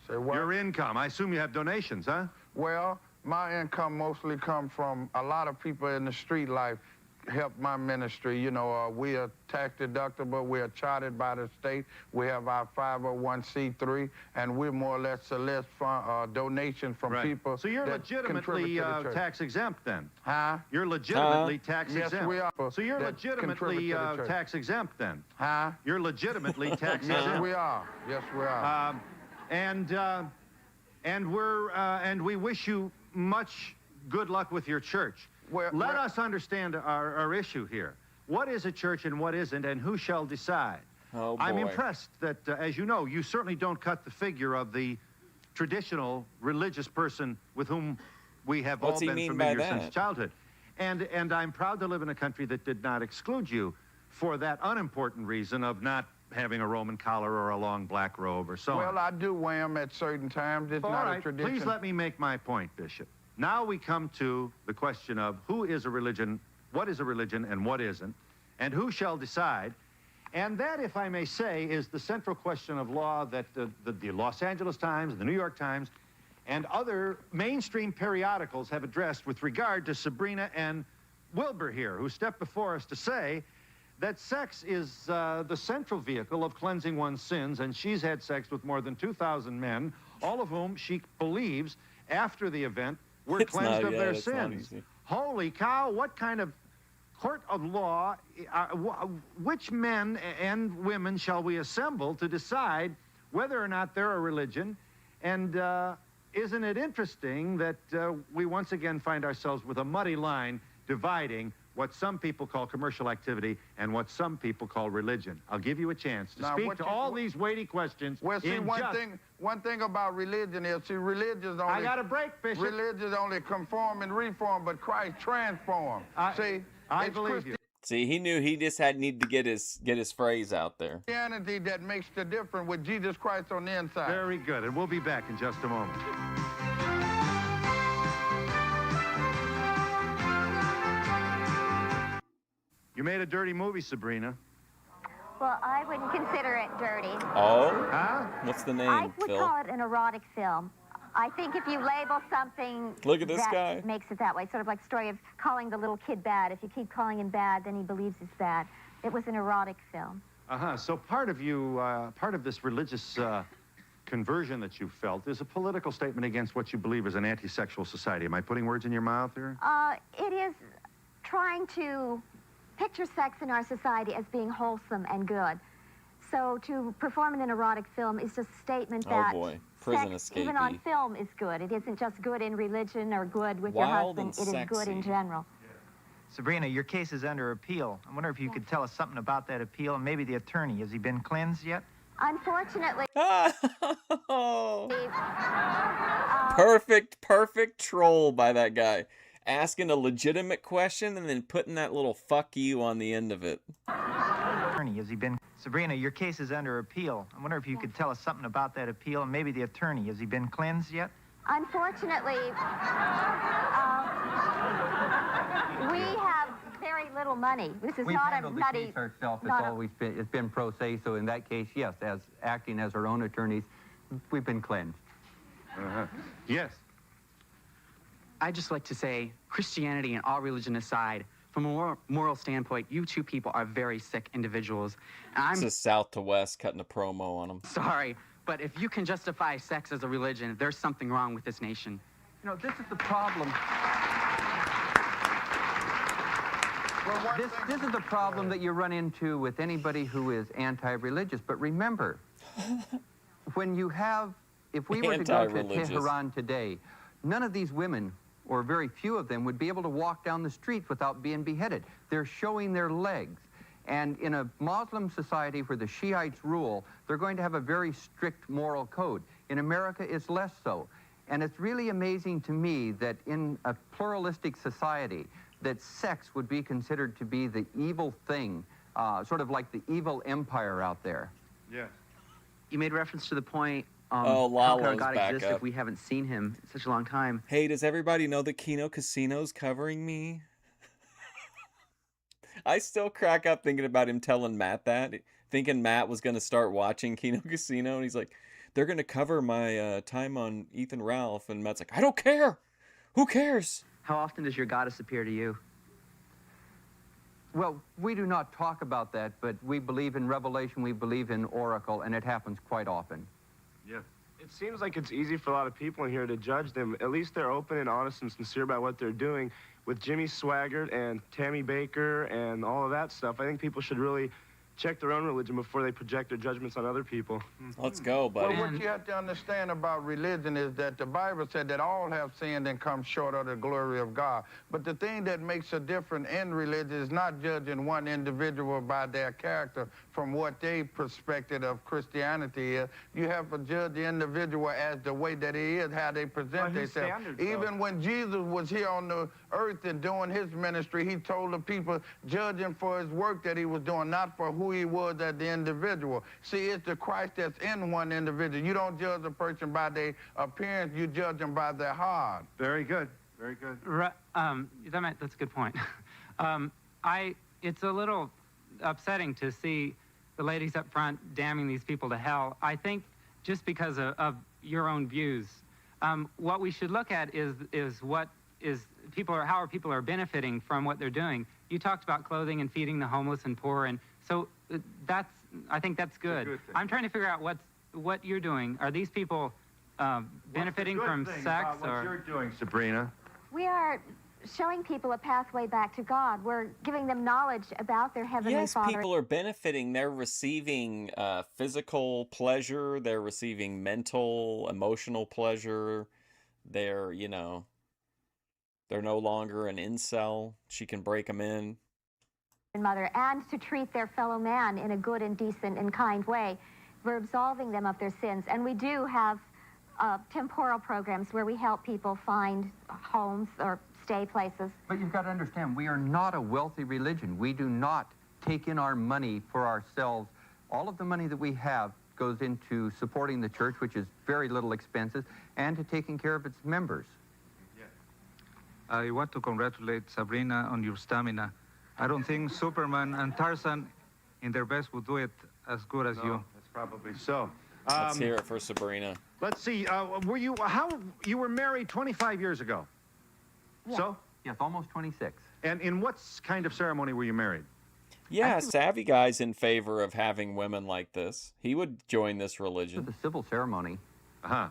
Say what? Your income. I assume you have donations, huh? Well, my income mostly comes from a lot of people in the street life help my ministry. We are tax deductible. We are chartered by the state. We have our 501c3, and we're more or less solicit donation from people. So you're that legitimately contribute to the church. tax exempt then? Huh? You're legitimately tax Yes, exempt. we are. So you're That legitimately contribute to the church. tax exempt then? Huh? You're legitimately tax Yes, exempt. we are. Yes, we are. And we wish you much good luck with your church. Let us understand our issue here. What is a church and what isn't, and who shall decide? Oh, I'm boy. impressed that, as you know, you certainly don't cut the figure of the traditional religious person with whom we have What's all he been mean by familiar since that? childhood. And I'm proud to live in a country that did not exclude you for that unimportant reason of not having a Roman collar or a long black robe or so on. Well, I do wear them at certain times. It's All not right, a tradition. please let me make my point, Bishop. Now we come to the question of who is a religion, what is a religion, and what isn't, and who shall decide. And that, if I may say, is the central question of law that the Los Angeles Times, the New York Times, and other mainstream periodicals have addressed with regard to Sabrina and Wilbur here, who stepped before us to say that sex is the central vehicle of cleansing one's sins, and she's had sex with more than 2,000 men, all of whom she believes, after the event, were cleansed of their sins. Holy cow, what kind of court of law, which men and women shall we assemble to decide whether or not they're a religion? And isn't it interesting that we once again find ourselves with a muddy line dividing what some people call commercial activity and what some people call religion? I'll give you a chance to speak to all these weighty questions. Well, see, one thing about religion is, religions only... I got a break, Bishop. Religions only conform and reform, but Christ transform. I believe you. See, he knew he just needed to get his phrase out there. Christianity that makes the difference with Jesus Christ on the inside. Very good, and we'll be back in just a moment. You made a dirty movie, Sabrina. Well, I wouldn't consider it dirty. Oh? Huh? What's the name, I would Phil? call it an erotic film. I think if you label something Look at this that guy. makes it that way, sort of like the story of calling the little kid bad. If you keep calling him bad, then he believes it's bad. It was an erotic film. So part of this religious conversion that you felt is a political statement against what you believe is an anti-sexual society. Am I putting words in your mouth here? It is trying to picture sex in our society as being wholesome and good. So to perform in an erotic film is just a statement that prison sex, escapee. even on film, is good. It isn't just good in religion or good with your Wild husband. and It is good in sexy. general. Sabrina, your case is under appeal. I wonder if you could tell us something about that appeal, and maybe the attorney. Has he been cleansed yet? Unfortunately... Perfect troll by that guy. Asking a legitimate question and then putting that little fuck you on the end of it. Attorney, has he been... Sabrina, your case is under appeal. I wonder if you could tell us something about that appeal, and maybe the attorney. Has he been cleansed yet? Unfortunately, we have very little money. This is We've not a handled the nutty... case ourselves. not a- Always been, it's been pro se, so in that case, yes, as acting as our own attorneys, we've been cleansed. Yes. I'd just like to say, Christianity and all religion aside, from a moral standpoint, you two people are very sick individuals. And This is South to West cutting a promo on him. sorry, but if you can justify sex as a religion, there's something wrong with this nation. You know, this is the problem. This is the problem that you run into with anybody who is anti-religious. But remember, when you have, if we were to go to Anti-religious. Tehran today, none of these women, or very few of them, would be able to walk down the streets without being beheaded. They're showing their legs. And in a Muslim society where the Shiites rule, they're going to have a very strict moral code. In America, it's less so. And it's really amazing to me that in a pluralistic society, that sex would be considered to be the evil thing, sort of like the evil empire out there. Yes. You made reference to the point, Oh, how can Lalo's God back exist up. if we haven't seen him in such a long time? Hey, does everybody know that Kino Casino's covering me? I still crack up thinking about him telling Matt that, thinking Matt was going to start watching Kino Casino, and he's like, they're going to cover my time on Ethan Ralph, and Matt's like, I don't care. Who cares? How often does your goddess appear to you? Well, we do not talk about that, but we believe in revelation, we believe in oracle, and it happens quite often. Yeah. It seems like it's easy for a lot of people in here to judge them. At least they're open and honest and sincere about what they're doing. With Jimmy Swaggart and Tammy Baker and all of that stuff, I think people should really check their own religion before they project their judgments on other people. Let's go, buddy. Well, what you have to understand about religion is that the Bible said that all have sinned and come short of the glory of God. But the thing that makes a difference in religion is not judging one individual by their character from what their perspective of Christianity is. You have to judge the individual as the way that he is, how they present themselves. Even when Jesus was here on the earth and doing his ministry, he told the people, judge him for his work that he was doing, not for who he was as the individual. See, it's the Christ that's in one individual. You don't judge a person by their appearance, you judge them by their heart. Very good. Very good. That's a good point. It's a little upsetting to see the ladies up front damning these people to hell. I think just because of your own views. What we should look at is how people are benefiting from what they're doing. You talked about clothing and feeding the homeless and poor, and so I think that's good. I'm trying to figure out what you're doing. Are these people benefiting from sex, what you're doing, Sabrina? We are showing people a pathway back to God. We're giving them knowledge about their Heavenly Father. Yes, people are benefiting. They're receiving physical pleasure. They're receiving mental, emotional pleasure. They're no longer an incel. She can break them in. Mother, and to treat their fellow man in a good and decent and kind way. We're absolving them of their sins. And we do have temporal programs where we help people find homes or stay places. But you've got to understand, we are not a wealthy religion. We do not take in our money for ourselves. All of the money that we have goes into supporting the church, which is very little expenses, and to taking care of its members. I want to congratulate Sabrina on your stamina. I don't think Superman and Tarzan in their best would do it as good as you. That's probably so. Let's hear it for Sabrina. Let's see. You were married 25 years ago? Yes. So? Yes, almost 26. And in what kind of ceremony were you married? Yeah, Savvy Guy's in favor of having women like this. He would join this religion. The civil ceremony. Uh-huh.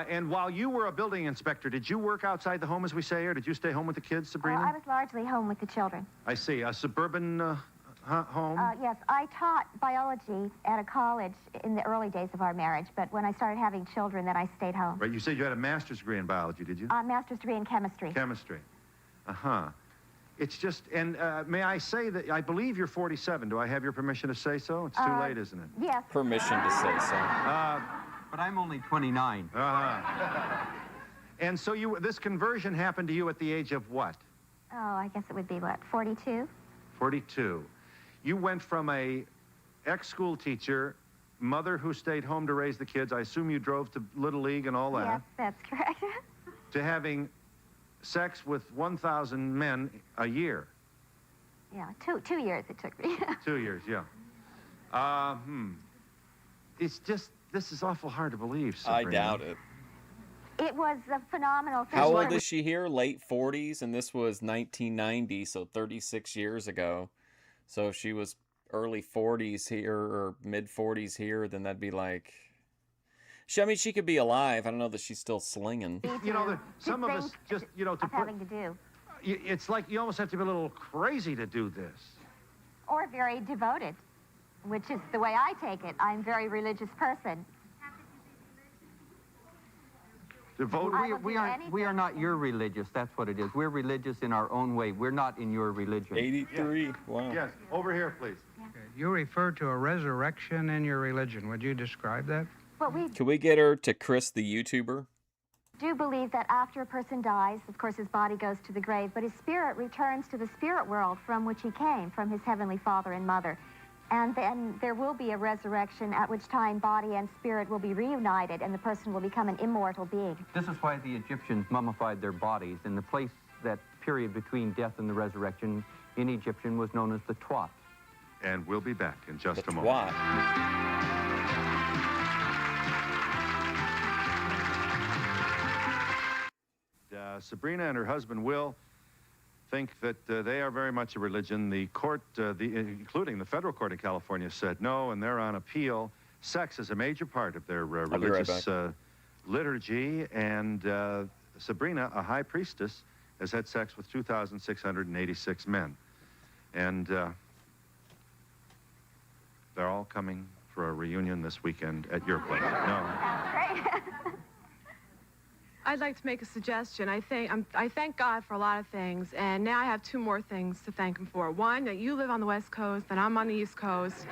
And while you were a building inspector, did you work outside the home, as we say, or did you stay home with the kids, Sabrina? I was largely home with the children. I see. A suburban home? Yes, I taught biology at a college in the early days of our marriage, but when I started having children, then I stayed home. Right, you said you had a master's degree in biology, did you? Master's degree in chemistry. Chemistry. Uh-huh. It's just, and may I say that I believe you're 47. Do I have your permission to say so? It's too late, isn't it? Yes. Permission to say so. But I'm only 29. And so this conversion happened to you at the age of what? Oh, I guess it would be, what, 42? 42. You went from a ex-school teacher, mother who stayed home to raise the kids. I assume you drove to Little League and all that. Yes, that's correct. To having sex with 1,000 men a year. Yeah, 2 years it took me. 2 years, yeah. It's just, this is awful hard to believe, Sabrina. I doubt it. It was a phenomenal thing. How old is she here? Late 40s, and this was 1990, so 36 years ago. So if she was early 40s here or mid 40s here, then that'd be like... I mean, she could be alive. I don't know that she's still slinging. You know, some of us just, to having to do. It's like you almost have to be a little crazy to do this. Or very devoted, which is the way I take it. I'm a very religious person. to vote? We are not your religious. That's what it is. We're religious in our own way. We're not in your religion. 83. Yes. Wow. Yes, over here, please. You refer to a resurrection in your religion. Would you describe that? Well, we Can we get her to Chris the YouTuber? do believe that after a person dies, of course, his body goes to the grave, but his spirit returns to the spirit world from which he came, from his heavenly father and mother. And then there will be a resurrection, at which time body and spirit will be reunited and the person will become an immortal being. This is why the Egyptians mummified their bodies. In the place, that period between death and the resurrection in Egyptian was known as the Twat. And we'll be back in just a moment. Why? Sabrina and her husband Will think that they are very much a religion. The court, including the federal court in California, said no, and they're on appeal. Sex is a major part of their religious liturgy, and Sabrina, a high priestess, has had sex with 2,686 men. And they're all coming for a reunion this weekend at your place. No. I'd like to make a suggestion. I thank God for a lot of things, and now I have two more things to thank him for. One, that you live on the West Coast and I'm on the East Coast.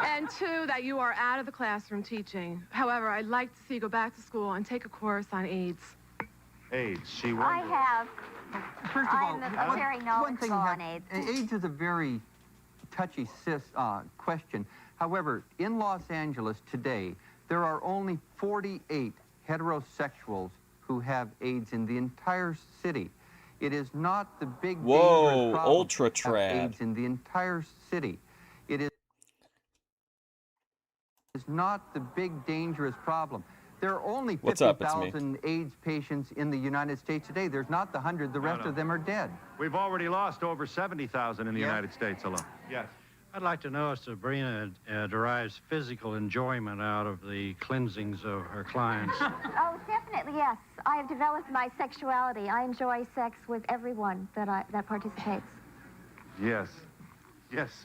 And two, that you are out of the classroom teaching. However, I'd like to see you go back to school and take a course on AIDS. AIDS, she wondered. I have. First of all, I'm very knowledgeable on AIDS. AIDS is a very touchy question. However, in Los Angeles today, there are only 48 heterosexuals who have AIDS in the entire city. It is not the big dangerous problem ultra of trad. AIDS in the entire city. It is not the big dangerous problem. There are only What's up? It's me. 50,000 AIDS patients in the United States today. There's not the 100. The rest of them are dead. We've already lost over 70,000 in the United States alone. Yes. I'd like to know if Sabrina derives physical enjoyment out of the cleansings of her clients. Oh, definitely, yes. I have developed my sexuality. I enjoy sex with everyone that participates. Yes. Yes.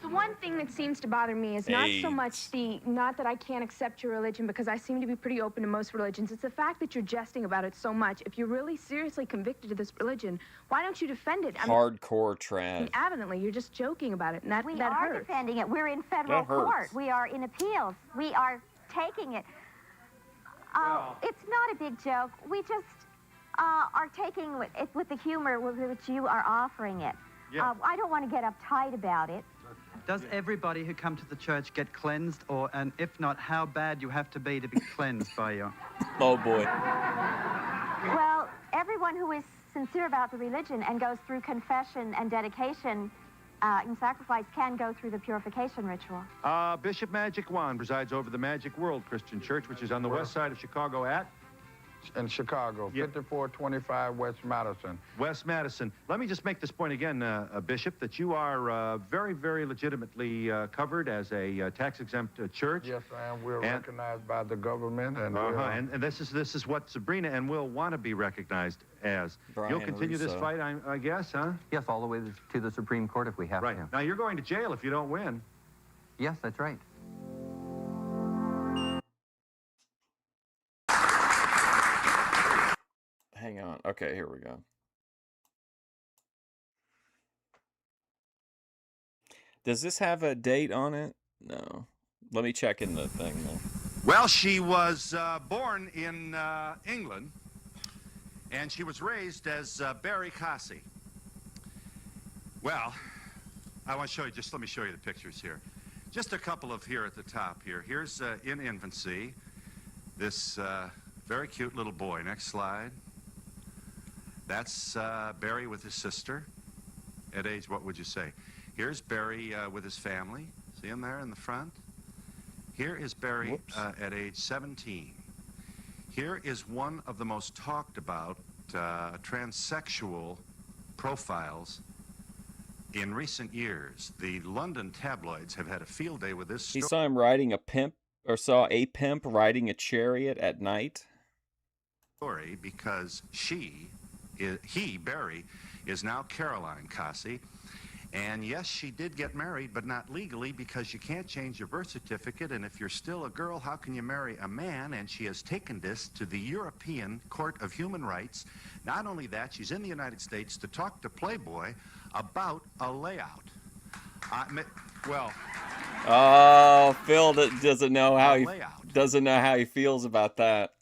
The one thing that seems to bother me is not so much not that I can't accept your religion, because I seem to be pretty open to most religions. It's the fact that you're jesting about it so much. If you're really seriously convicted of this religion, why don't you defend it? Hardcore trad. Evidently, you're just joking about it, and that We that are hurts. defending it. We're in federal That hurts. court. We are in appeals. We are taking it. It's not a big joke. We just are taking it with the humor with which you are offering it. Yeah. I don't want to get uptight about it. Does everybody who come to the church get cleansed, and if not, how bad you have to be cleansed by you? Oh, boy. Well, everyone who is sincere about the religion and goes through confession and dedication and sacrifice can go through the purification ritual. Bishop Magic Wand presides over the Magic World Christian Church, which is on the west side of Chicago at? In Chicago, 5425 West Madison. West Madison. Let me just make this point again, Bishop, that you are very, very legitimately covered as a tax-exempt church. Yes, I am. We're recognized by the government. And, and this is what Sabrina and Will want to be recognized as. Brian You'll continue this Russo. fight, I guess, huh? Yes, all the way to the Supreme Court if we have to. Now, you're going to jail if you don't win. Yes, that's right. Hang on. Okay, here we go. Does this have a date on it? No. Let me check in the thing, though. Well, she was born in England, and she was raised as Barry Cassie. Well, I want to show you, let me show you the pictures here. Just a couple of here at the top here. Here's in infancy, this very cute little boy. Next slide. That's Barry with his sister at age, what would you say? Here's Barry with his family. See him there in the front? Here is Barry at age 17. Here is one of the most talked about transsexual profiles in recent years. The London tabloids have had a field day with this He story. saw him riding a pimp, or saw a pimp riding a chariot at night. Because he, Barry, is now Caroline Cassie, And yes, she did get married, but not legally because you can't change your birth certificate. And if you're still a girl, how can you marry a man? And she has taken this to the European Court of Human Rights. Not only that, she's in the United States to talk to Playboy about a layout. Well. Oh, Phil doesn't know how he feels about that.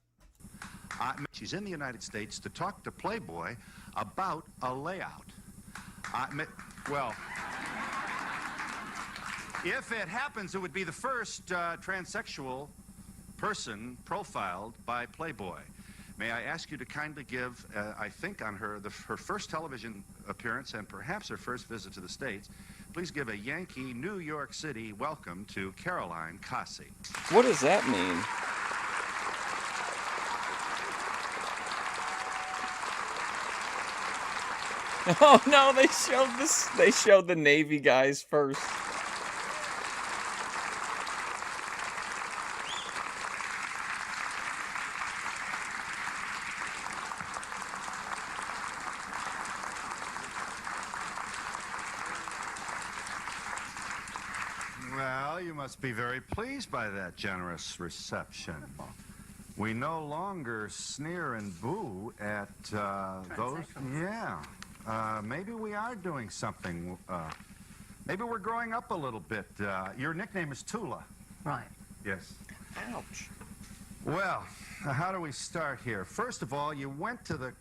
She's in the United States to talk to Playboy about a layout. Well, if it happens, it would be the first transsexual person profiled by Playboy. May I ask you to kindly give, I think on her first television appearance and perhaps her first visit to the States, please give a Yankee, New York City welcome to Caroline Cassi. What does that mean? Oh no, they showed the Navy guys first. Well, you must be very pleased by that generous reception. We no longer sneer and boo at those. Yeah. Maybe we are doing something. Maybe we're growing up a little bit. Your nickname is Tula. Right. Yes. Ouch. Well, how do we start here? First of all, you went to the...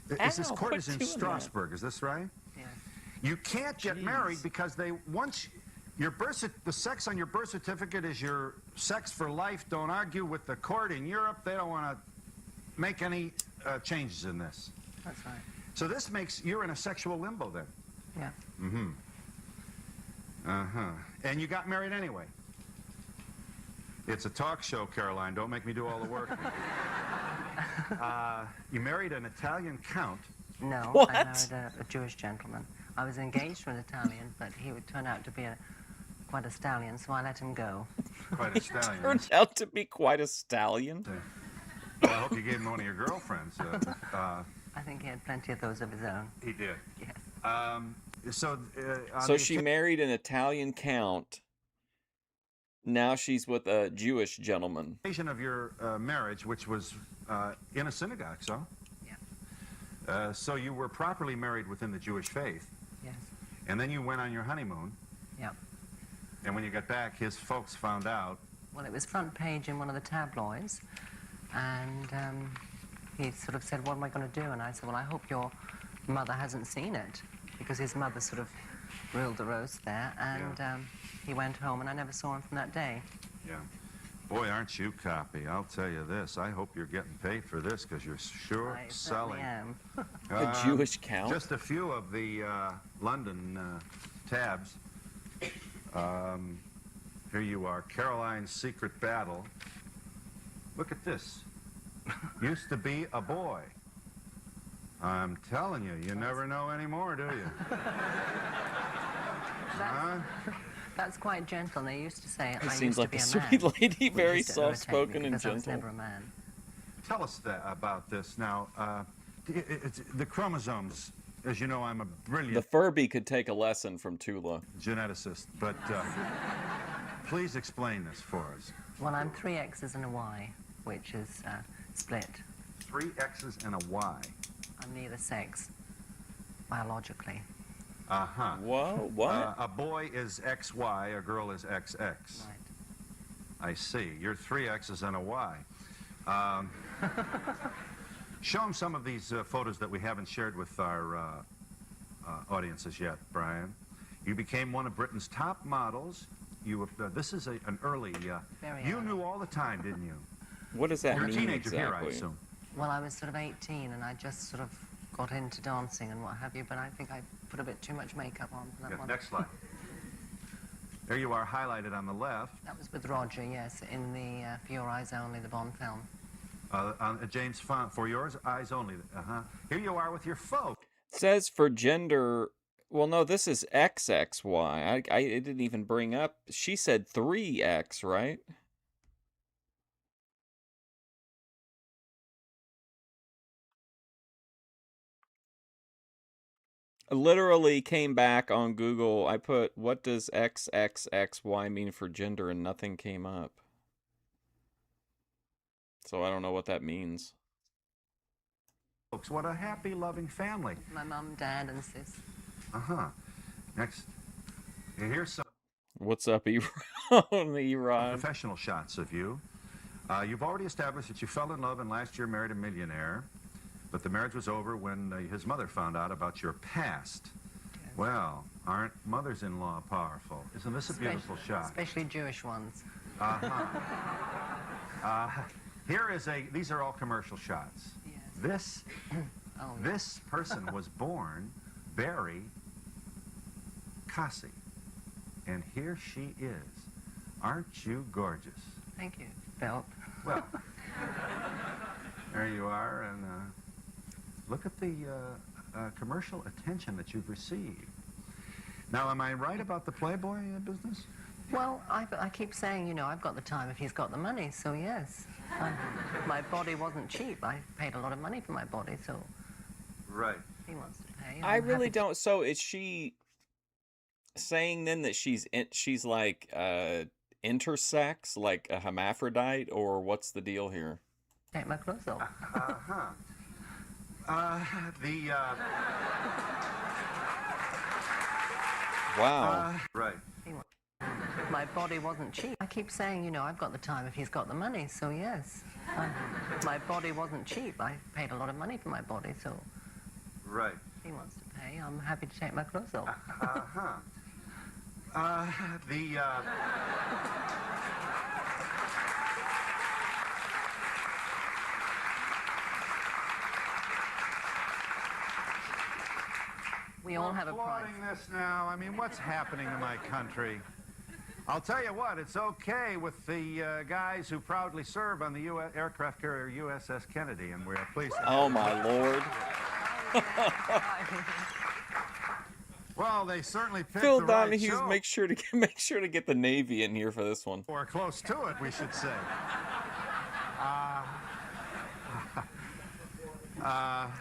This court is in Strasbourg, is this right? Yeah. You can't get married because the sex on your birth certificate is your sex for life. Don't argue with the court in Europe. They don't want to make any changes in this. That's right. So this makes you're in a sexual limbo then. Yeah. Mm-hmm. Uh-huh. And you got married anyway. It's a talk show, Caroline. Don't make me do all the work. You married an Italian count. No, What? I married a Jewish gentleman. I was engaged to an Italian, but he would turn out to be quite a stallion, so I let him go. Quite a stallion. Turned out to be quite a stallion. Well, I hope you gave him one of your girlfriends. I think he had plenty of those of his own. He did. Yes. So she married an Italian count. Now she's with a Jewish gentleman. Occasion of your marriage, which was in a synagogue, so? Yeah. So you were properly married within the Jewish faith. Yes. And then you went on your honeymoon. Yep. And when you got back, his folks found out. Well, it was front page in one of the tabloids, and he sort of said, what am I going to do? And I said, well, I hope your mother hasn't seen it, because his mother sort of ruled the roast there, and he went home, and I never saw him from that day. Yeah. Boy, aren't you copy. I'll tell you this. I hope you're getting paid for this, because you're sure I selling. am. A Jewish count? Just a few of the London tabs. Here you are, Caroline's Secret Battle. Look at this. Used to be a boy. I'm telling you, you never know anymore, do you? That's quite gentle. They used to say, He I seems used to like be a a sweet man. lady, which very used to irritate me soft-spoken and because I was gentle. never a man. Tell us about this. Now, it's the chromosomes, as you know, I'm a brilliant... The Furby could take a lesson from Tula. ...geneticist, but please explain this for us. Well, I'm 3 X's and a Y, which is split. 3 X's and a Y. I'm neither sex, biologically. Uh-huh. Whoa, what? A boy is XY, a girl is XX. Right. I see. You're 3 X's and a Y. Show them some of these photos that we haven't shared with our audiences yet, Brian. You became one of Britain's top models. This is an early... you early. knew all the time, didn't you? What does that You're mean a teenager here, I exactly? assume. Well, I was sort of 18, and I just sort of got into dancing and what have you, but I think I put a bit too much makeup on for that one. Next slide. There you are, highlighted on the left. That was with Roger, yes, in the For Your Eyes Only, the Bond film. On James Font, For Your Eyes Only. Here you are with your folks. Says for gender, well, no, this is XXY. I didn't even bring up, she said 3X, right? literally came back on Google. I put, what does XXXY mean for gender, and nothing came up. So I don't know what that means. Folks, what a happy, loving family. My mum, dad, and sis. Uh-huh. Next, here's some... What's up, Erod? Professional shots of you. You've already established that you fell in love and last year married a millionaire, but the marriage was over when his mother found out about your past. Yes. Well, aren't mothers-in-law powerful? Isn't this a beautiful shot? Especially Jewish ones. Uh-huh. These are all commercial shots. Yes. This person was born Barry Cassie, and here she is. Aren't you gorgeous? Thank you, Bill. Well, there you are, and look at the commercial attention that you've received. Now, am I right about the Playboy business? Well, I keep saying, you know, I've got the time if he's got the money, so yes. My body wasn't cheap. I paid a lot of money for my body, so... Right. He wants to pay. I really don't... So is she saying then that she's like intersex, like a hermaphrodite, or what's the deal here? Take my clothes off. Wow. Right. My body wasn't cheap. I keep saying, you know, I've got the time if he's got the money, so yes. My body wasn't cheap. I paid a lot of money for my body, so... Right. He wants to pay. I'm happy to take my clothes off. We all have a price. This now. I mean, what's happening to my country? I'll tell you what, it's okay with the guys who proudly serve on the aircraft carrier USS Kennedy, and we're pleased. Oh, my Lord. Well, they certainly picked Phil the Donahue's right show. make sure to get the Navy in here for this one. Or close to it, we should say.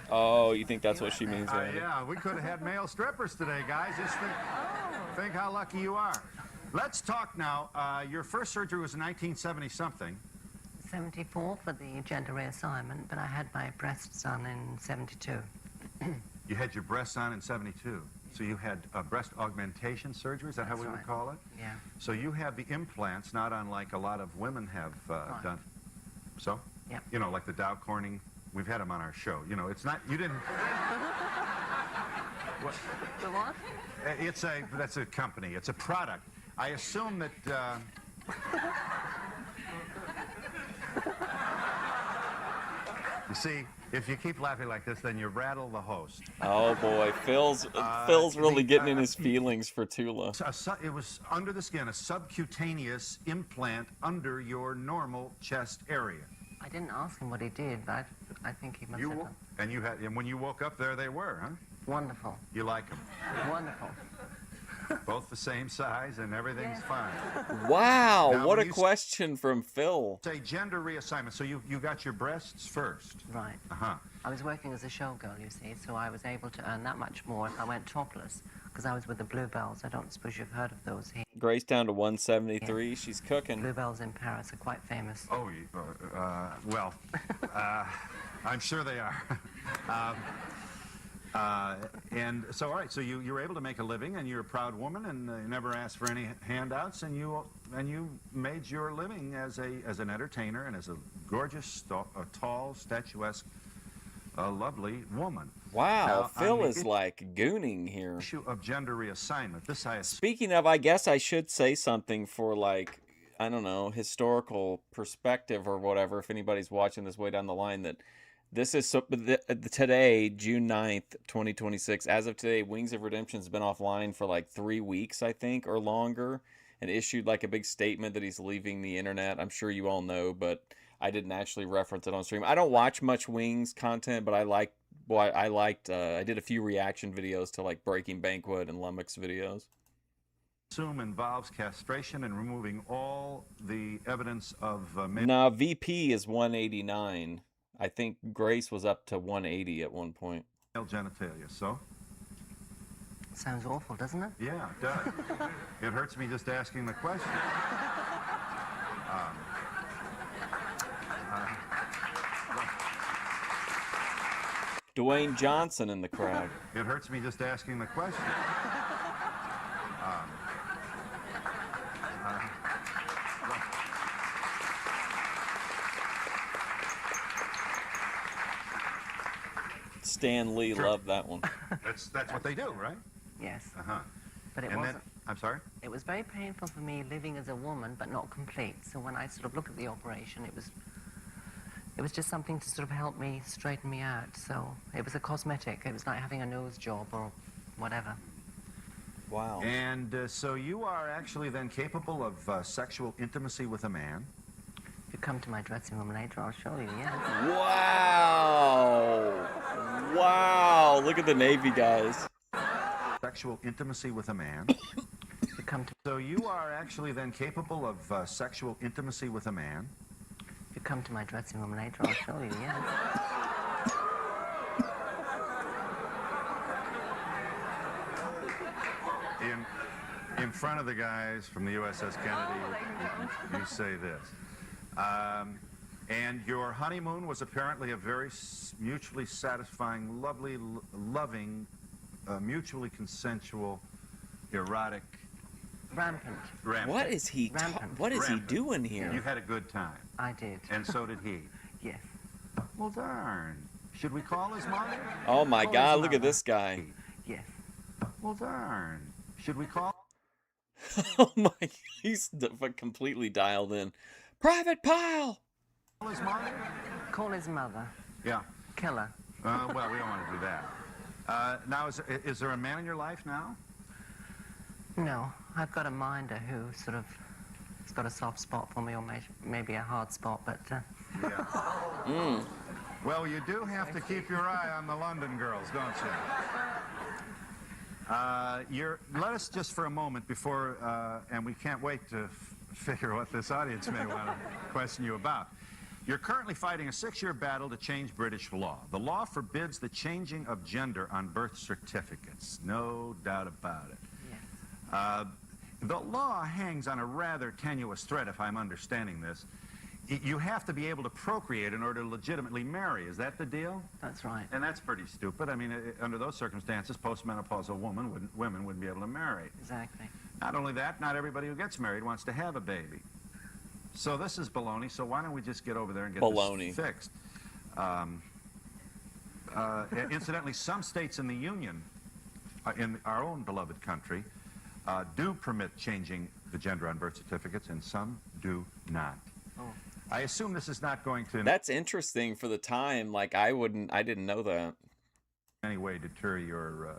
Oh, you think that's what she means, right? Yeah, we could have had male strippers today, guys. Just think how lucky you are. Let's talk now. Your first surgery was in 1970-something. 74 for the gender reassignment, but I had my breasts done in 72. You had your breasts on in 72. So you had breast augmentation surgery, is that how we would call it? Yeah. So you have the implants, not unlike a lot of women have done. So? Yeah. You know, like the Dow Corning, we've had them on our show. You know, it's not, you didn't... What? The what? That's a company, it's a product. I assume that... You see, if you keep laughing like this, then you rattle the host. Oh boy, Phil's really getting in his feelings for Tula. It was under the skin, a subcutaneous implant under your normal chest area. I didn't ask him what he did, but I think he must have done. And when you woke up, there they were, huh? Wonderful. You like them? Wonderful. Both the same size and everything's fine. Wow, Now, what a question from Phil. Say gender reassignment. So you got your breasts first. Right. Uh-huh. I was working as a showgirl, you see, so I was able to earn that much more if I went topless, because I was with the Bluebells. I don't suppose you've heard of those here. Grace down to 173. Yeah. She's cooking. Bluebells in Paris are quite famous. Oh, well, I'm sure they are. And so, all right, so you were able to make a living, and you're a proud woman, and you never asked for any handouts, and you made your living as an entertainer and as a gorgeous, tall, statuesque, lovely woman. Wow, now, Phil is like gooning here. Issue of gender reassignment. Speaking of, I guess I should say something for, like, I don't know, historical perspective or whatever, if anybody's watching this way down the line, that this is today, June 9th, 2026. As of today, Wings of Redemption has been offline for like 3 weeks, I think, or longer, and issued like a big statement that he's leaving the internet. I'm sure you all know, but I didn't actually reference it on stream. I don't watch much Wings content, but I did a few reaction videos to like Breaking Banquet and Lummox videos. Assume involves castration and removing all the evidence of Nah, VP is 189. I think Grace was up to 180 at one point. Male genitalia. So Sounds awful, doesn't it? Yeah, it does. It hurts me just asking the question. Dwayne Johnson in the crowd. It hurts me just asking the question. Stan Lee loved that one. That's what they do, right? Yes. Uh-huh. But it And wasn't. then, I'm sorry? It was very painful for me living as a woman, but not complete. So when I sort of looked at the operation, it was just something to sort of help me straighten me out. So it was a cosmetic. It was like having a nose job or whatever. Wow. And so you are actually then capable of sexual intimacy with a man? If you come to my dressing room later, I'll show you, yeah. Wow. Wow. Look at the Navy guys. Sexual intimacy with a man? You come to So you are actually then capable of sexual intimacy with a man? If you come to my dressing room later, I'll show you, yeah. In front of the guys from the USS Kennedy, you say this. And your honeymoon was apparently a very mutually satisfying, lovely, loving, mutually consensual, erotic... Rampant. What is he? What is he doing here? You had a good time. I did. And so did he. Yes. Well, darn. Should we call his mother? Oh my God! Look at this guy. Yes. Well, darn. Should we call? Oh my! He's completely dialed in. Private Pile. Call his mother? Call his mother. Yeah. Kill her. Well, we don't want to do that. Now, is there a man in your life now? No, I've got a minder who sort of has got a soft spot for me, or maybe a hard spot, but... Yeah. Well, you do have to keep your eye on the London girls, don't you? Let us just for a moment before, and we can't wait to figure what this audience may want to question you about. You're currently fighting a 6-year battle to change British law. The law forbids the changing of gender on birth certificates. No doubt about it. The law hangs on a rather tenuous thread, if I'm understanding this. You have to be able to procreate in order to legitimately marry. Is that the deal? That's right. And that's pretty stupid. I mean, under those circumstances, postmenopausal women wouldn't be able to marry. Exactly. Not only that, not everybody who gets married wants to have a baby. So this is baloney, so why don't we just get over there and get this fixed? Incidentally, some states in the Union, in our own beloved country, do permit changing the gender on birth certificates, and some do not. Oh. I assume this is not going to... That's interesting for the time. Like, I didn't know that. ...in any way deter your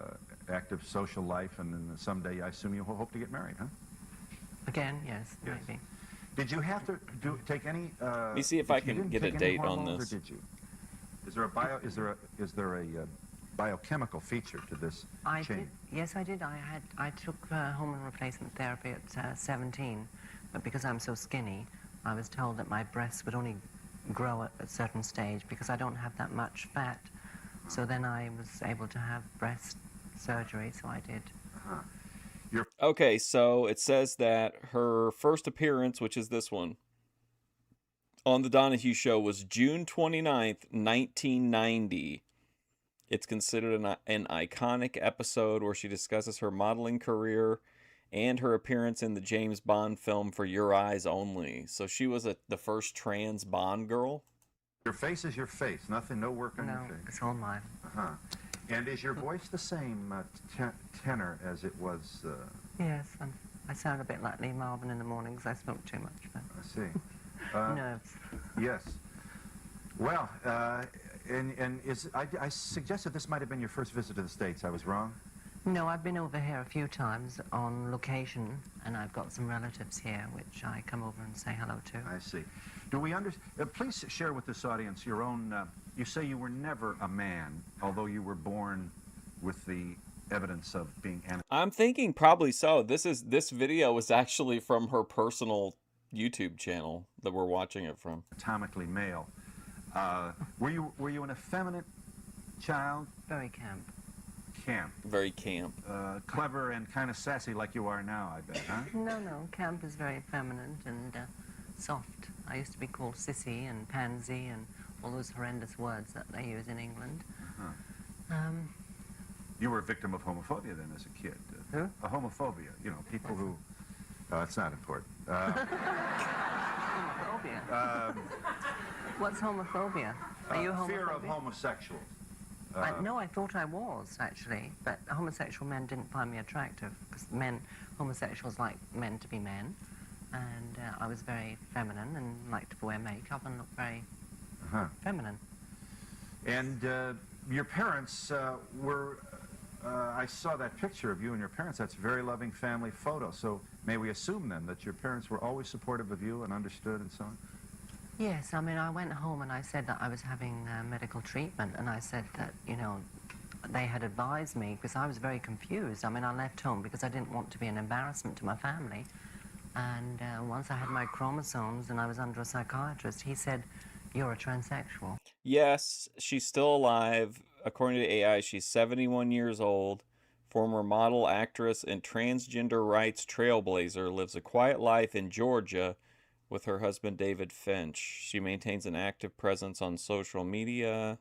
active social life, and then someday I assume you hope to get married, huh? Again, yes, maybe. Did you have to take any... Let me see if I can get a date on this. Or did you? Is there a biochemical feature to this change? Yes, I did. I took hormone replacement therapy at 17, but because I'm so skinny, I was told that my breasts would only grow at a certain stage because I don't have that much fat. So then I was able to have breast surgery, so I did. Okay, so it says that her first appearance, which is this one, on The Donahue Show was June 29th, 1990. It's considered an iconic episode where she discusses her modeling career and her appearance in the James Bond film For Your Eyes Only. So she was the first trans Bond girl? Your face is your face. Nothing, no work on your face. No, it's all mine. And is your voice the same tenor as it was? Yes, I sound a bit like Lee Marvin in the mornings. I smoke too much. But... I see. Nerves. Yes. Well, I suggested this might have been your first visit to the States. I was wrong? No, I've been over here a few times on location, and I've got some relatives here, which I come over and say hello to. I see. Do we understand? Please share with this audience your own. You say you were never a man, although you were born with the evidence of being. I'm thinking probably so. This video was actually from her personal YouTube channel that we're watching it from. Atomically male. Were you an effeminate child? Very camp. camp. Very camp. Clever and kind of sassy like you are now, I bet, huh? No. Camp is very feminine and soft. I used to be called sissy and pansy and all those horrendous words that they use in England. You were a victim of homophobia then as a kid. Who? A homophobia. You know, people who... it's not important. Homophobia? What's homophobia? Are you homophobic? Fear of homosexuals. No, I thought I was, actually. But homosexual men didn't find me attractive because homosexuals like men to be men. And I was very feminine and liked to wear makeup and look very feminine. And your parents were... I saw that picture of you and your parents. That's a very loving family photo. So may we assume then that your parents were always supportive of you and understood and so on? Yes, I mean, I went home and I said that I was having medical treatment, and I said that, you know, they had advised me because I was very confused. I mean, I left home because I didn't want to be an embarrassment to my family. And once I had my chromosomes and I was under a psychiatrist, he said, "You're a transsexual." Yes, she's still alive. According to AI, she's 71 years old, former model, actress, and transgender rights trailblazer, lives a quiet life in Georgia with her husband, David Finch. She maintains an active presence on social media.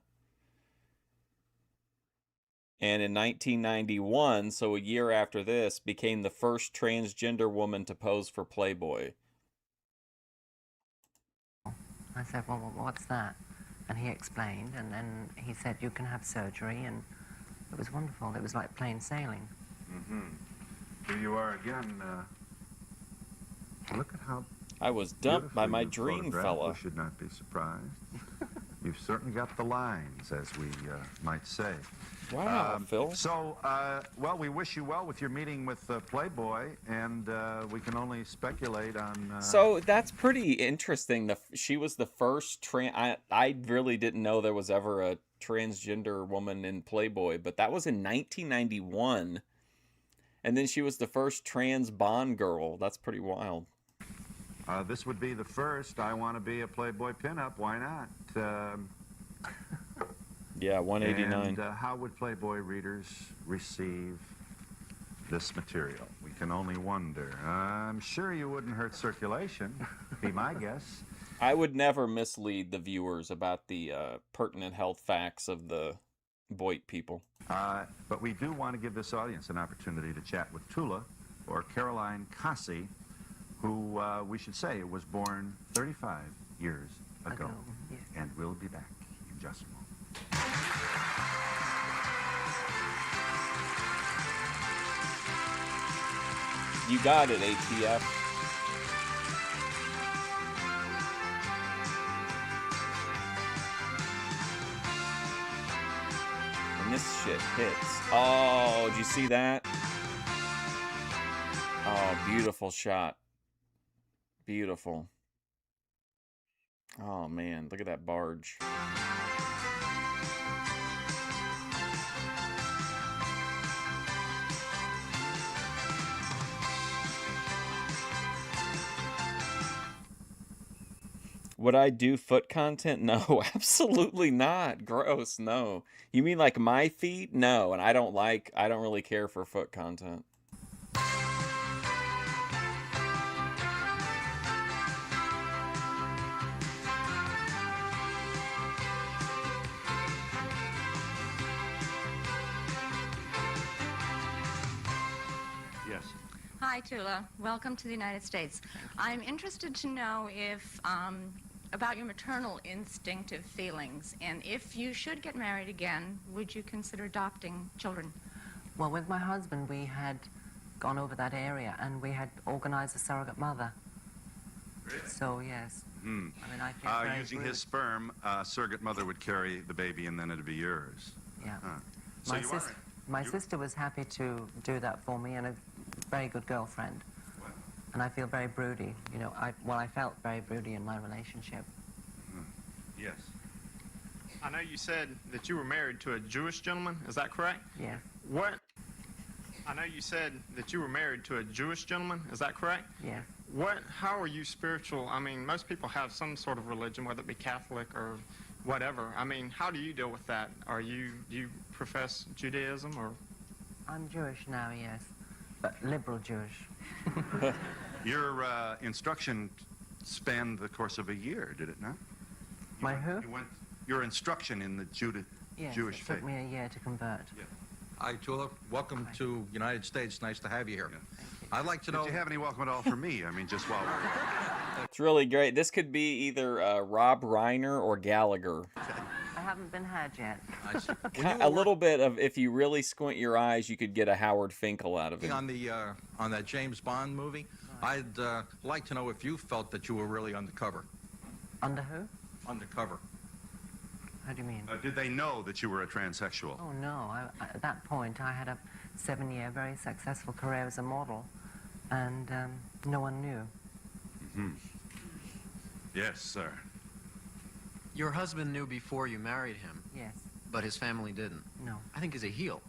And in 1991, so a year after this, became the first transgender woman to pose for Playboy. I said, well, what's that? And he explained, and then he said, you can have surgery, and it was wonderful. It was like plain sailing. Here you are again. Look at how I was dumped by my beautifully dream photographed. fella. You should not be surprised. You've certainly got the lines, as we might say. Wow, Phil. So, well, we wish you well with your meeting with Playboy, and we can only speculate on... So that's pretty interesting. She was the first I really didn't know there was ever a transgender woman in Playboy, but that was in 1991. And then she was the first trans Bond girl. That's pretty wild. This would be the first. I want to be a Playboy pinup. Why not? Yeah, 189. And how would Playboy readers receive this material? We can only wonder. I'm sure you wouldn't hurt circulation, be my guess. I would never mislead the viewers about the pertinent health facts of the Boit people. But we do want to give this audience an opportunity to chat with Tula, or Caroline Cassi, who we should say was born 35 years ago. Yes. And we'll be back in just a moment. You got it, ATF. And this shit hits. Oh, did you see that? Oh, beautiful shot. Beautiful. Oh, man, look at that barge. Would I do foot content? No, absolutely not. Gross, no. You mean like my feet? No, and I don't really care for foot content. Yes. Hi, Tula. Welcome to the United States. I'm interested to know if about your maternal instinctive feelings, and if you should get married again, would you consider adopting children? Well, with my husband, we had gone over that area, and we had organized a surrogate mother. So, yes. I mean, I feel very using bruised. his sperm, surrogate mother would carry the baby, and then it'd be yours. Yeah. So My sister was happy to do that for me, and a very good girlfriend. And I feel very broody. You know, I felt very broody in my relationship. Yes. I know you said that you were married to a Jewish gentleman. Is that correct? Yeah. I know you said that you were married to a Jewish gentleman. Is that correct? Yeah. How are you spiritual? I mean, most people have some sort of religion, whether it be Catholic or whatever. I mean, how do you deal with that? Do you profess Judaism or I'm Jewish now, yes, but liberal Jewish. Your instruction spanned the course of a year, did it not? My who? Your instruction in the Yes, Jewish it faith. took me a year to convert. Yeah. Hi, Tula. Welcome to United States. Nice to have you here. I'd like to know... Did you have any welcome at all for me? I mean, just while we're... It's really great. This could be either Rob Reiner or Gallagher. I haven't been had yet. A little bit of, if you really squint your eyes, you could get a Howard Finkel out of it. On that James Bond movie, I'd like to know if you felt that you were really undercover. Under who? Undercover. How do you mean? Did they know that you were a transsexual? Oh, no. At that point, I had a 7-year, very successful career as a model, and no one knew. Mm-hmm. Yes, sir. Your husband knew before you married him. Yes. But his family didn't. No. I think he's a heel.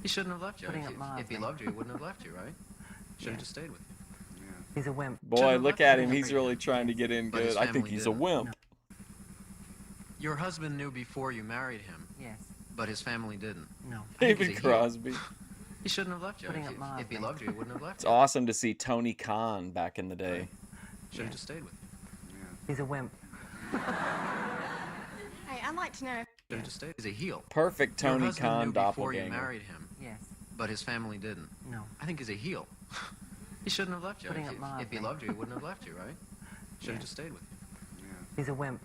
He shouldn't have left you. Putting it If mildly. he loved you, he wouldn't have left you, right? Should have just stayed with you. He's a wimp. Boy, look at him. He's really trying to get in But his good. I think family he's a didn't. wimp. Your husband knew before you married him. Yes. But his family didn't. No. I think he's David a heel. Crosby. He shouldn't have left you. Putting it If he mildly. loved you, he wouldn't have left It's you. awesome to see Tony Khan back in the day. Should have just stayed with you. He's a wimp. Hey, I'd like to know if... Should have just stayed. He's a heel. Perfect Your Tony husband Khan knew before you doppelganger. married him. Yes. But his family didn't. No. I think he's a heel. He shouldn't have left you. Putting If it he mildly. loved you, he wouldn't have left you, right? Should have just stayed with you. He's a wimp.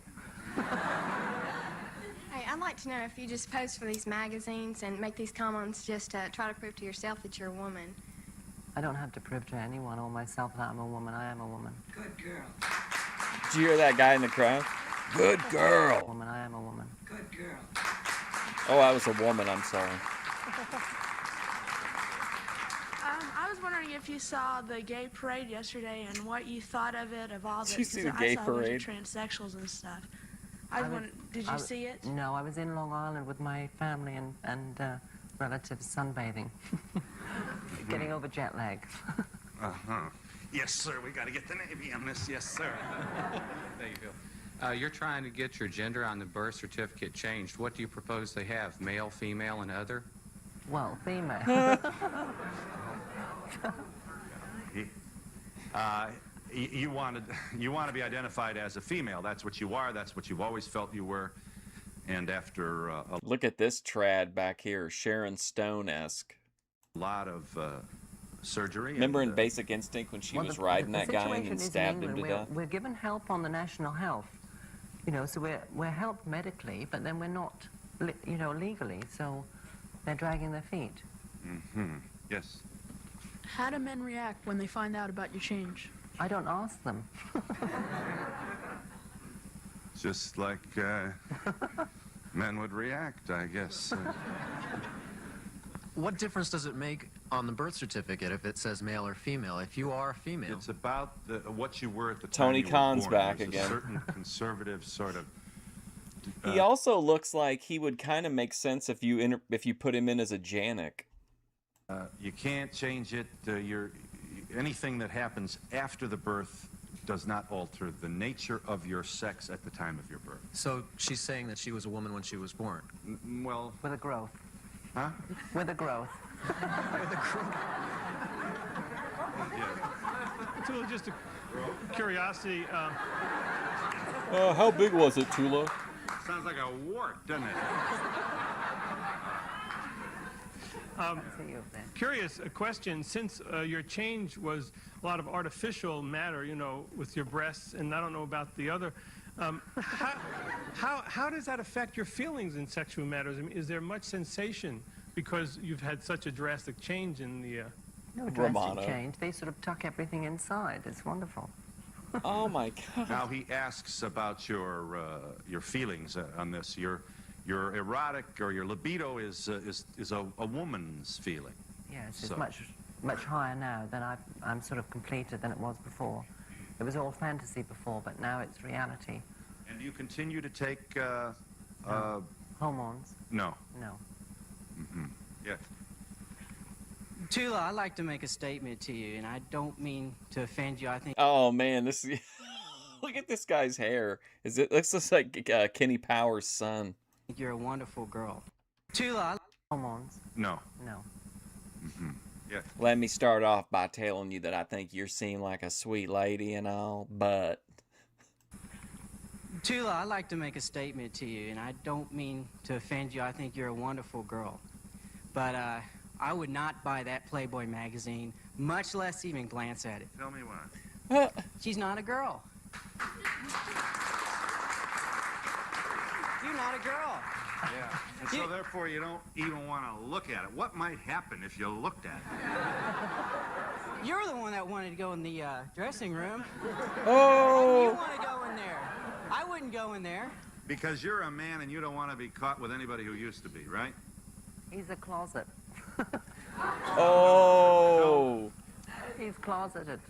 Hey, I'd like to know if you just post for these magazines and make these comments just to try to prove to yourself that you're a woman. I don't have to prove to anyone or myself that I'm a woman. I am a woman. Good girl. Did you hear that guy in the crowd? Good girl. Woman, I am a woman. Good girl. Oh, I was a woman. I'm sorry. I was wondering if you saw the gay parade yesterday and what you thought of it, of all the... Did you see the 'cause gay I saw a bunch parade? of transsexuals and stuff. Did I you was- see it? No, I was in Long Island with my family and relatives sunbathing. Getting over jet lag. Uh-huh. Yes, sir. We got to get the Navy on this. Yes, sir. There you go. You're trying to get your gender on the birth certificate changed. What do you propose they have? Male, female, and other? Well, female. You want to be identified as a female. That's what you are. That's what you've always felt you were. And after Look at this trad back here, Sharon Stone-esque. a lot of surgery. Remember in Basic Instinct when she Well, was riding the that guy situation and is in stabbed him England, to death? We're given help on the national health, you know, so we're helped medically, but then we're not, legally. So they're dragging their feet. Mm-hmm. Yes. How do men react when they find out about your change? I don't ask them. Just like men would react, I guess. What difference does it make on the birth certificate if it says male or female? If you are female, It's about what you were at the Tony time you were Khan's born. back There's again. A certain conservative sort of. He also looks like he would kind of make sense if you put him in as a Janek. You can't change it. Anything that happens after the birth does not alter the nature of your sex at the time of your birth. So she's saying that she was a woman when she was born. Well, with a growth. Huh? With a growth. Tula, just a curiosity. How big was it, Tula? Sounds like a wart, doesn't it? Curious, a question. Since your change was a lot of artificial matter, with your breasts, and I don't know about the other, how does that affect your feelings in sexual matters? I mean, is there much sensation because you've had such a drastic change in the... No drastic change. They sort of tuck everything inside. It's wonderful. Oh my God! Now he asks about your feelings on this. Your erotic or your libido is a woman's feeling. Yes, So- it's much higher now than I'm sort of completed than it was before. It was all fantasy before, but now it's reality. And you continue to take Hormones? No. No. Mm-hmm. Yes. Tula, I'd like to make a statement to you, and I don't mean to offend you. I think... Oh man, this look at this guy's hair. Looks just like Kenny Powers' son. You're a wonderful girl. Tula, Hormones? No. No. Yeah. Let me start off by telling you that I think you seem like a sweet lady and all, but Tula, I'd like to make a statement to you, and I don't mean to offend you. I think you're a wonderful girl. But I would not buy that Playboy magazine, much less even glance at it. Tell me why. She's not a girl. You're not a girl. Yeah. And so therefore you don't even want to look at it. What might happen if you looked at it? You're the one that wanted to go in the dressing room. Oh! You want to go in there. I wouldn't go in there. Because you're a man and you don't want to be caught with anybody who used to be, right? He's a closet. Oh! He's closeted.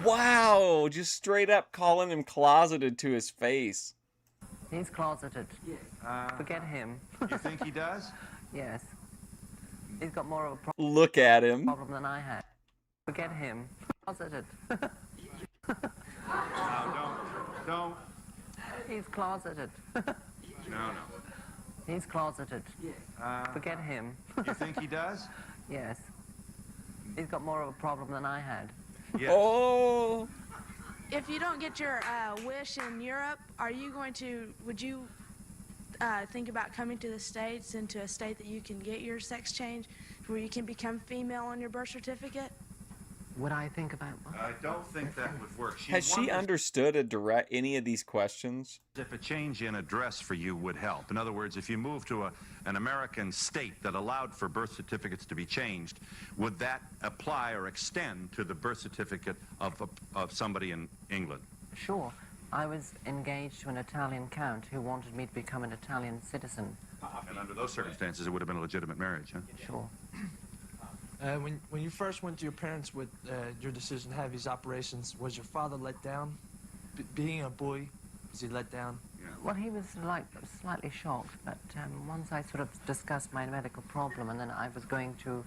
Wow! Just straight up calling him closeted to his face. He's closeted. Forget him. You think he does? Yes. He's got more of a Look at him. problem than I had. Forget him. Closeted. No, don't. He's closeted. No. He's closeted. Forget him. You think he does? Yes. He's got more of a problem than I had. Yes. Oh! If you don't get your wish in Europe, would you think about coming to the States, into a state that you can get your sex change, where you can become female on your birth certificate? Would I think about... I don't think that would work. Has she understood any of these questions? If a change in address for you would help. In other words, if you moved to an American state that allowed for birth certificates to be changed, would that apply or extend to the birth certificate of somebody in England? Sure. I was engaged to an Italian count who wanted me to become an Italian citizen. And under those circumstances, it would have been a legitimate marriage, huh? Sure. When you first went to your parents with your decision to have these operations, was your father let down? Being a boy, was he let down? Yeah. Well, he was like slightly shocked, but once I sort of discussed my medical problem and then I was going to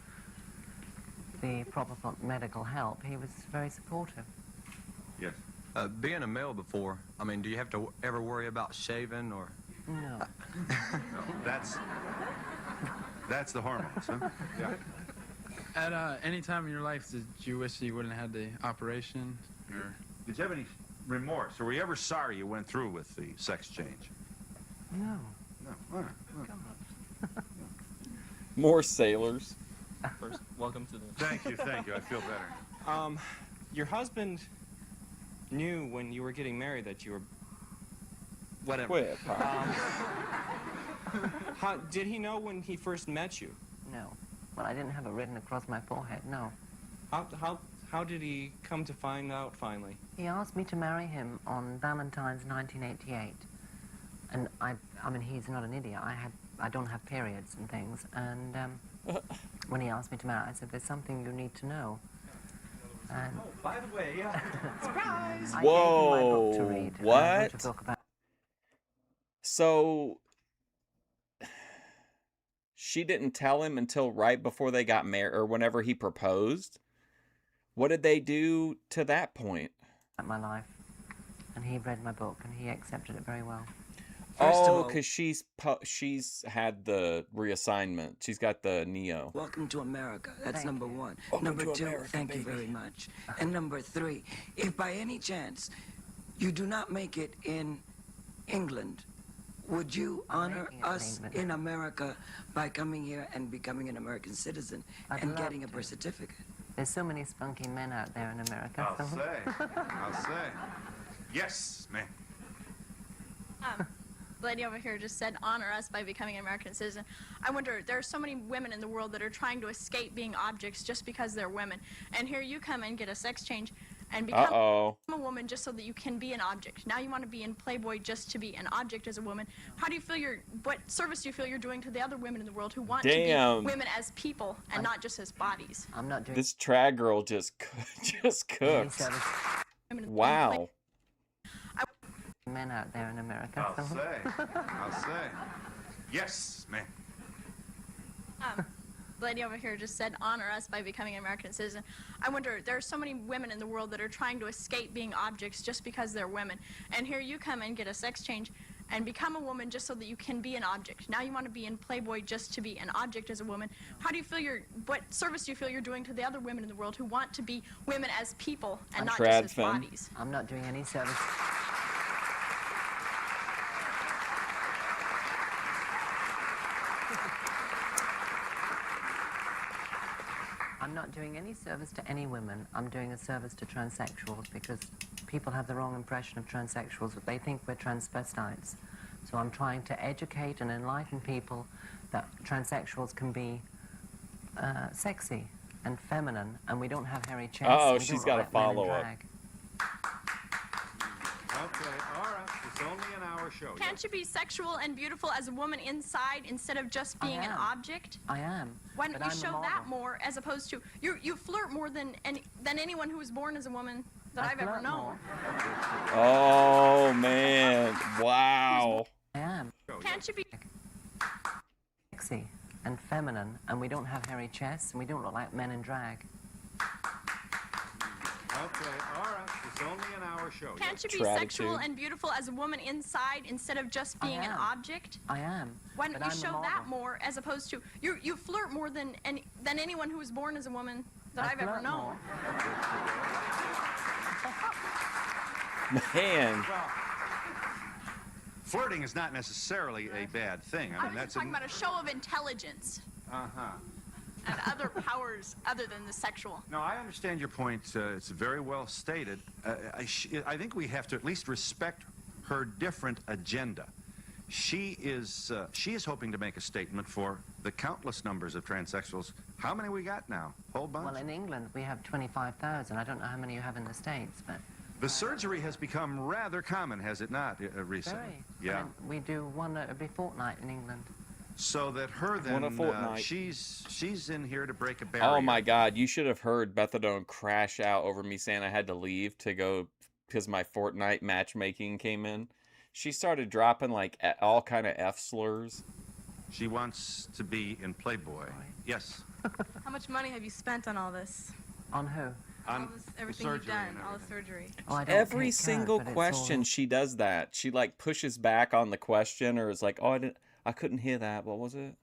the proper medical help, he was very supportive. Yes. Being a male before, I mean, do you have to ever worry about shaving or? No. No, that's the hormones, huh? Yeah. At any time in your life, did you wish you wouldn't have had the operation? Or? Did you have any remorse, or were you ever sorry you went through with the sex change? No. No. All right. Come on. More sailors. First, welcome to the... Thank you. I feel better. Your husband knew when you were getting married that you were... Whatever. Quit. Did he know when he first met you? No. Well, I didn't have it written across my forehead, no. How did he come to find out finally? He asked me to marry him on Valentine's 1988. And I mean, he's not an idiot. I don't have periods and things. And when he asked me to marry, I said, there's something you need to know. And by the way, surprise! I gave him my book to read. What? Which book about... So she didn't tell him until right before they got married, or whenever he proposed? What did they do to that point? My life. And he read my book, and he accepted it very well. Because she's had the reassignment. She's got the Neo. Welcome to America. That's Thank number you. one. Welcome Number to two, America, thank you baby. very much. And number three, if by any chance you do not make it in England, would you honor us in America by coming here and becoming an American citizen I'd and love getting a to. birth certificate? There's so many spunky men out there in America. I'll so- say. Yes, ma'am. The lady over here just said, honor us by becoming an American citizen. I wonder, there are so many women in the world that are trying to escape being objects just because they're women. And here you come and get a sex change and become a woman just so that you can be an object. Now you want to be in Playboy just to be an object as a woman. How do you feel what service do you feel you're doing to the other women in the world who want to be women as people and not just as bodies? I'm not doing... This trad girl just cooks. Wow. Men out there in America. I'll so- say. Yes, ma'am. The lady over here just said, honor us by becoming an American citizen. I wonder, there are so many women in the world that are trying to escape being objects just because they're women. And here you come and get a sex change and become a woman just so that you can be an object. Now you want to be in Playboy just to be an object as a woman. How do you feel what service do you feel you're doing to the other women in the world who want to be women as people and not just as bodies? I'm not doing any service. I'm not doing any service to any women. I'm doing a service to transsexuals because people have the wrong impression of transsexuals. They think we're transvestites. So I'm trying to educate and enlighten people that transsexuals can be sexy and feminine, and we don't have hairy chests. Oh, she's got a follow-up. Okay, all right. It's only an hour show. Can't you be sexual and beautiful as a woman inside instead of just being an object? I am. Why don't you show that more as opposed to you flirt more than anyone who was born as a woman that I've ever known. Oh man! Wow. I am. Can't you be Sexy and feminine, and we don't have hairy chests, and we don't look like men in drag. Okay, all right. It's only an hour show. Can't you be sexual and beautiful as a woman inside instead of just being an object? I am. Why don't you show that more as opposed to you flirt more than anyone who was born as a woman that I've ever known. Man. Well, flirting is not necessarily a bad thing. I mean, I was that's just talking about a show of intelligence and other powers other than the sexual. No, I understand your point. It's very well stated. I think we have to at least respect her different agenda. She is hoping to make a statement for the countless numbers of transsexuals. How many we got now? Whole bunch? Well, in England, we have 25,000. I don't know how many you have in the States, but... The surgery has become rather common, has it not, recently? Very. Yeah. I mean, we do one every fortnight in England. So that her then, One a fortnight. she's in here to break a barrier. Oh my God! You should have heard Bethadone crash out over me saying I had to leave to go because my fortnight matchmaking came in. She started dropping like all kind of F slurs. She wants to be in Playboy. Yes. How much money have you spent on all this? On who? On everything you've done, all the surgery. Oh, Every single question she does that. She like pushes back on the question or is like, oh, I couldn't hear that. What was it?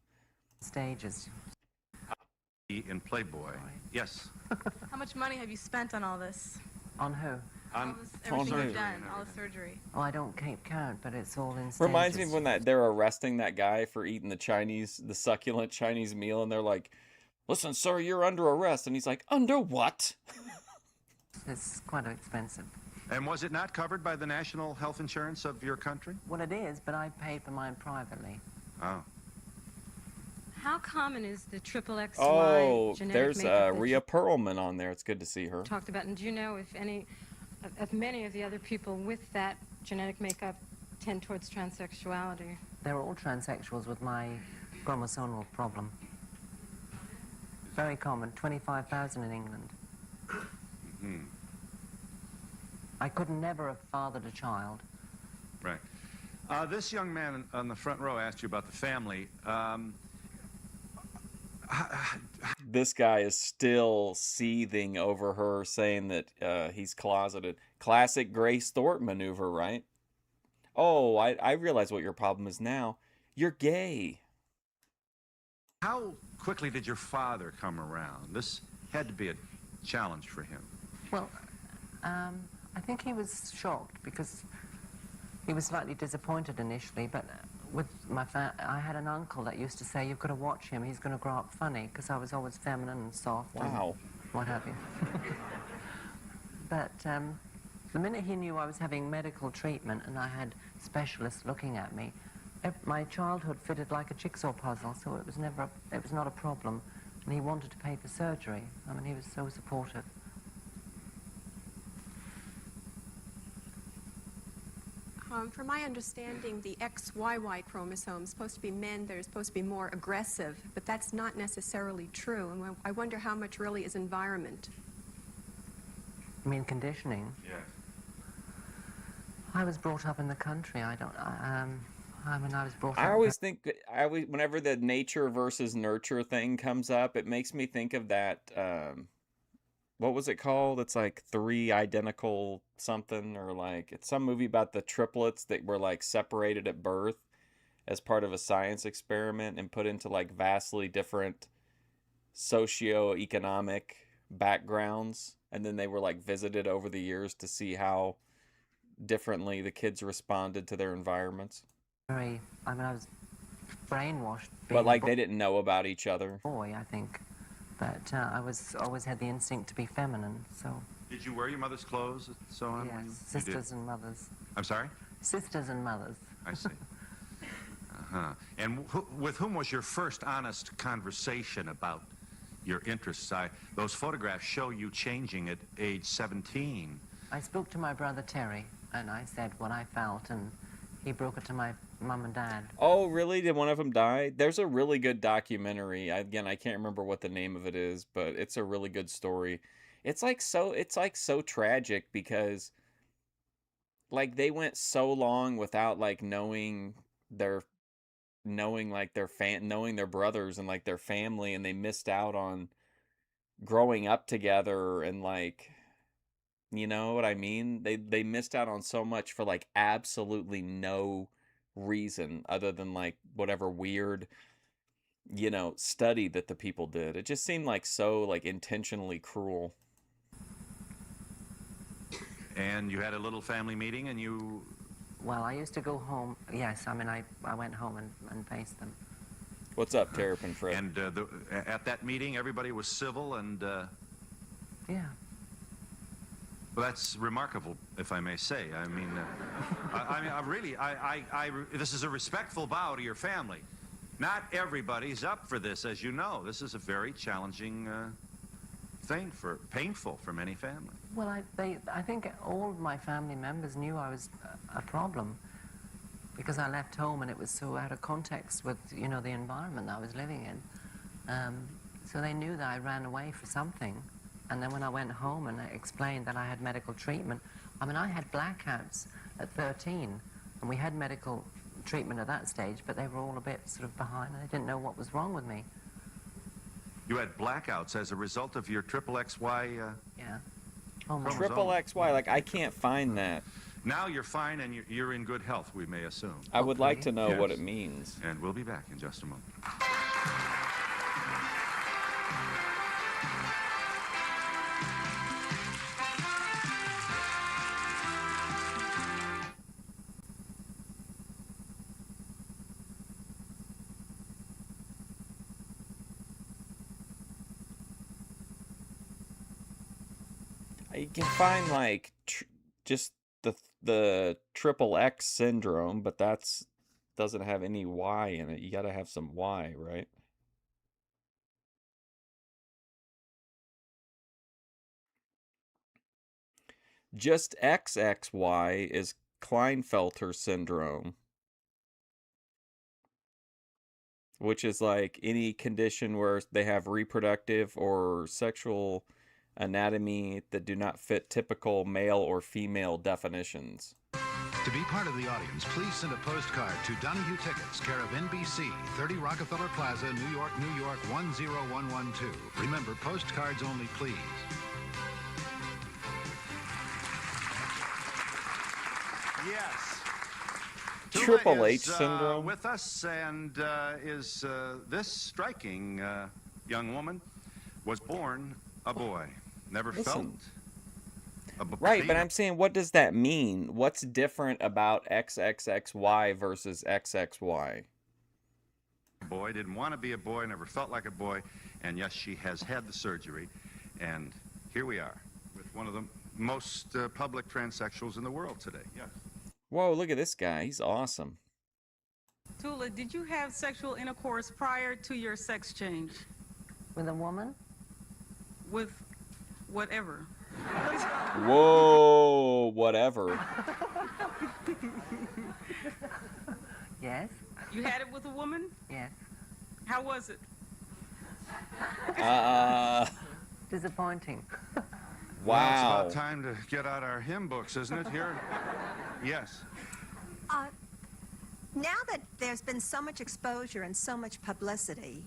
Stages. In Playboy. Yes. How much money have you spent on all this? On who? On everything you've done, all the surgery. Oh, I don't keep count, but it's all in stages. Reminds me of when they're arresting that guy for eating the succulent Chinese meal, and they're like, "Listen, sir, you're under arrest," and he's like, "Under what?" It's quite expensive. And was it not covered by the national health insurance of your country? Well, it is, but I paid for mine privately. Oh. How common is the triple XY Oh, genetic there's makeup that Rhea Perlman on there. It's good to see her. you talked about? And do you know if many of the other people with that genetic makeup tend towards transsexuality? They're all transsexuals with my chromosomal problem. Very common, 25,000 in England. I could never have fathered a child. Right. This young man on the front row asked you about the family. This guy is still seething over her saying that he's closeted. Classic Grace Thorpe maneuver, right? Oh, I realize what your problem is now. You're gay. How quickly did your father come around? This had to be a challenge for him. Well, I think he was shocked because he was slightly disappointed initially, but with I had an uncle that used to say, "You've got to watch him, he's going to grow up funny," because I was always feminine and soft and what have you. But the minute he knew I was having medical treatment and I had specialists looking at me, my childhood fitted like a jigsaw puzzle, so it was not a problem, and he wanted to pay for surgery. I mean, he was so supportive. From my understanding, the XYY chromosome is supposed to be men that are supposed to be more aggressive, but that's not necessarily true. And I wonder how much really is environment. You mean conditioning? Yes. I was brought up in the country. I mean, I was brought up... I always think, whenever the nature versus nurture thing comes up, it makes me think of that, what was it called? It's like Three Identical something, or like it's some movie about the triplets that were like separated at birth as part of a science experiment and put into like vastly different socio-economic backgrounds, and then they were like visited over the years to see how differently the kids responded to their environments. I mean, I was brainwashed. But like they didn't know about each other. Boy, I think. But I always had the instinct to be feminine, so. Did you wear your mother's clothes and so on? Yes, sisters and mothers. I'm sorry? Sisters and mothers. I see. And with whom was your first honest conversation about your interests? Those photographs show you changing at age 17. I spoke to my brother Terry, and I said what I felt, and he broke it to my mom and dad. Oh, really? Did one of them die? There's a really good documentary. Again, I can't remember what the name of it is, but it's a really good story. It's like so tragic because like they went so long without like knowing their brothers and like their family, and they missed out on growing up together, and like, you know what I mean? They missed out on so much for like absolutely no reason other than like whatever weird, you know, study that the people did. It just seemed like so like intentionally cruel. And you had a little family meeting, and you... Well, I used to go home. Yes, I mean, I went home and faced them. What's up, Terrapin Fred? And at that meeting, everybody was civil and... Yeah. Well, that's remarkable, if I may say. I mean, this is a respectful bow to your family. Not everybody's up for this, as you know. This is a very challenging thing, painful for many families. Well, I think all of my family members knew I was a problem because I left home and it was so out of context with, you know, the environment that I was living in. So they knew that I ran away for something. And then when I went home and I explained that I had medical treatment, I mean, I had blackouts at 13, and we had medical treatment at that stage, but they were all a bit sort of behind, and they didn't know what was wrong with me. You had blackouts as a result of your XXY yeah. Triple XY, like I can't find that. Now you're fine and you're in good health, we may assume. I would like to know what it means. And we'll be back in just a moment. You can find like just the triple X syndrome, but that's doesn't have any Y in it. You got to have some Y, right? Just XXY is Klinefelter syndrome, which is like any condition where they have reproductive or sexual anatomy that do not fit typical male or female definitions. To be part of the audience, please send a postcard to Donahue Tickets, care of NBC, 30 Rockefeller Plaza, New York, 10112. Remember, postcards only, please. Yes. Triple H syndrome. With us, and is this striking young woman was born a boy. Never felt right, but I'm saying, what does that mean? What's different about XXXY versus XXY? Boy, didn't want to be a boy, never felt like a boy, and yes, she has had the surgery, and here we are with one of the most public transsexuals in the world today. Yes. Whoa, look at this guy. He's awesome. Tula, did you have sexual intercourse prior to your sex change? With a woman? With whatever. Whoa, whatever. Yes. You had it with a woman? Yes. How was it? Disappointing. Wow. Well, it's about time to get out our hymn books, isn't it? Here. Yes. Now that there's been so much exposure and so much publicity,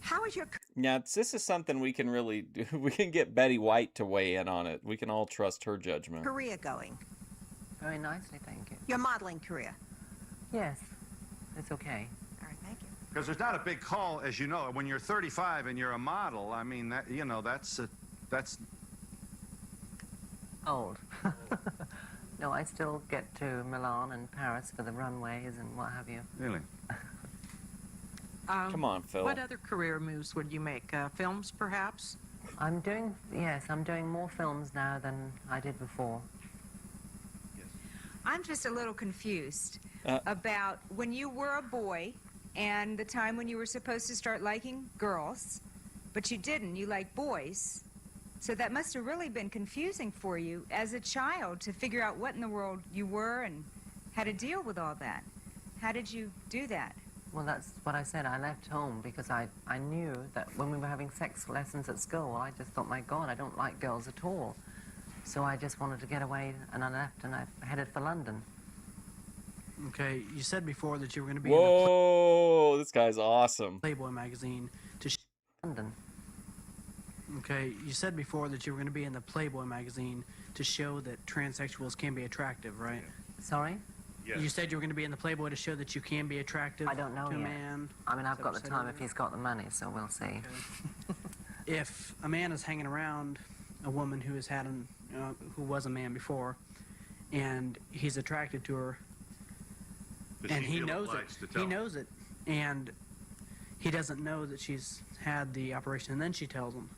How is your Yeah, this is something we can really do. We can get Betty White to weigh in on it. We can all trust her judgment. career going? Very nicely, thank you. Your modeling career? Yes, it's okay. All right, thank you. Because there's not a big call, as you know, when you're 35 and you're a model. I mean, that, you know, that's Old. No, I still get to Milan and Paris for the runways and what have you. Really? Come on, Phil. What other career moves would you make? Films, perhaps? I'm doing more films now than I did before. I'm just a little confused about when you were a boy and the time when you were supposed to start liking girls, but you didn't. You liked boys. So that must have really been confusing for you as a child to figure out what in the world you were and how to deal with all that. How did you do that? Well, that's what I said. I left home because I knew that when we were having sex lessons at school, I just thought, my God, I don't like girls at all. So I just wanted to get away, and I left, and I headed for London. Okay, you said before that you were going to be Whoa, this guy's awesome. in the Playboy magazine to London. Okay, you said before that you were going to be in the Playboy magazine to show that transsexuals can be attractive, right? Sorry? Yes. You said you were going to be in the Playboy to show that you can be attractive I don't know to a yet. man. I mean, I've Is that got what the you said time earlier? if he's got the money, so we'll see. If a man is hanging around a woman who has had who was a man before, and he's attracted to her, and he knows it, and he doesn't know that she's had the operation, and then she tells him,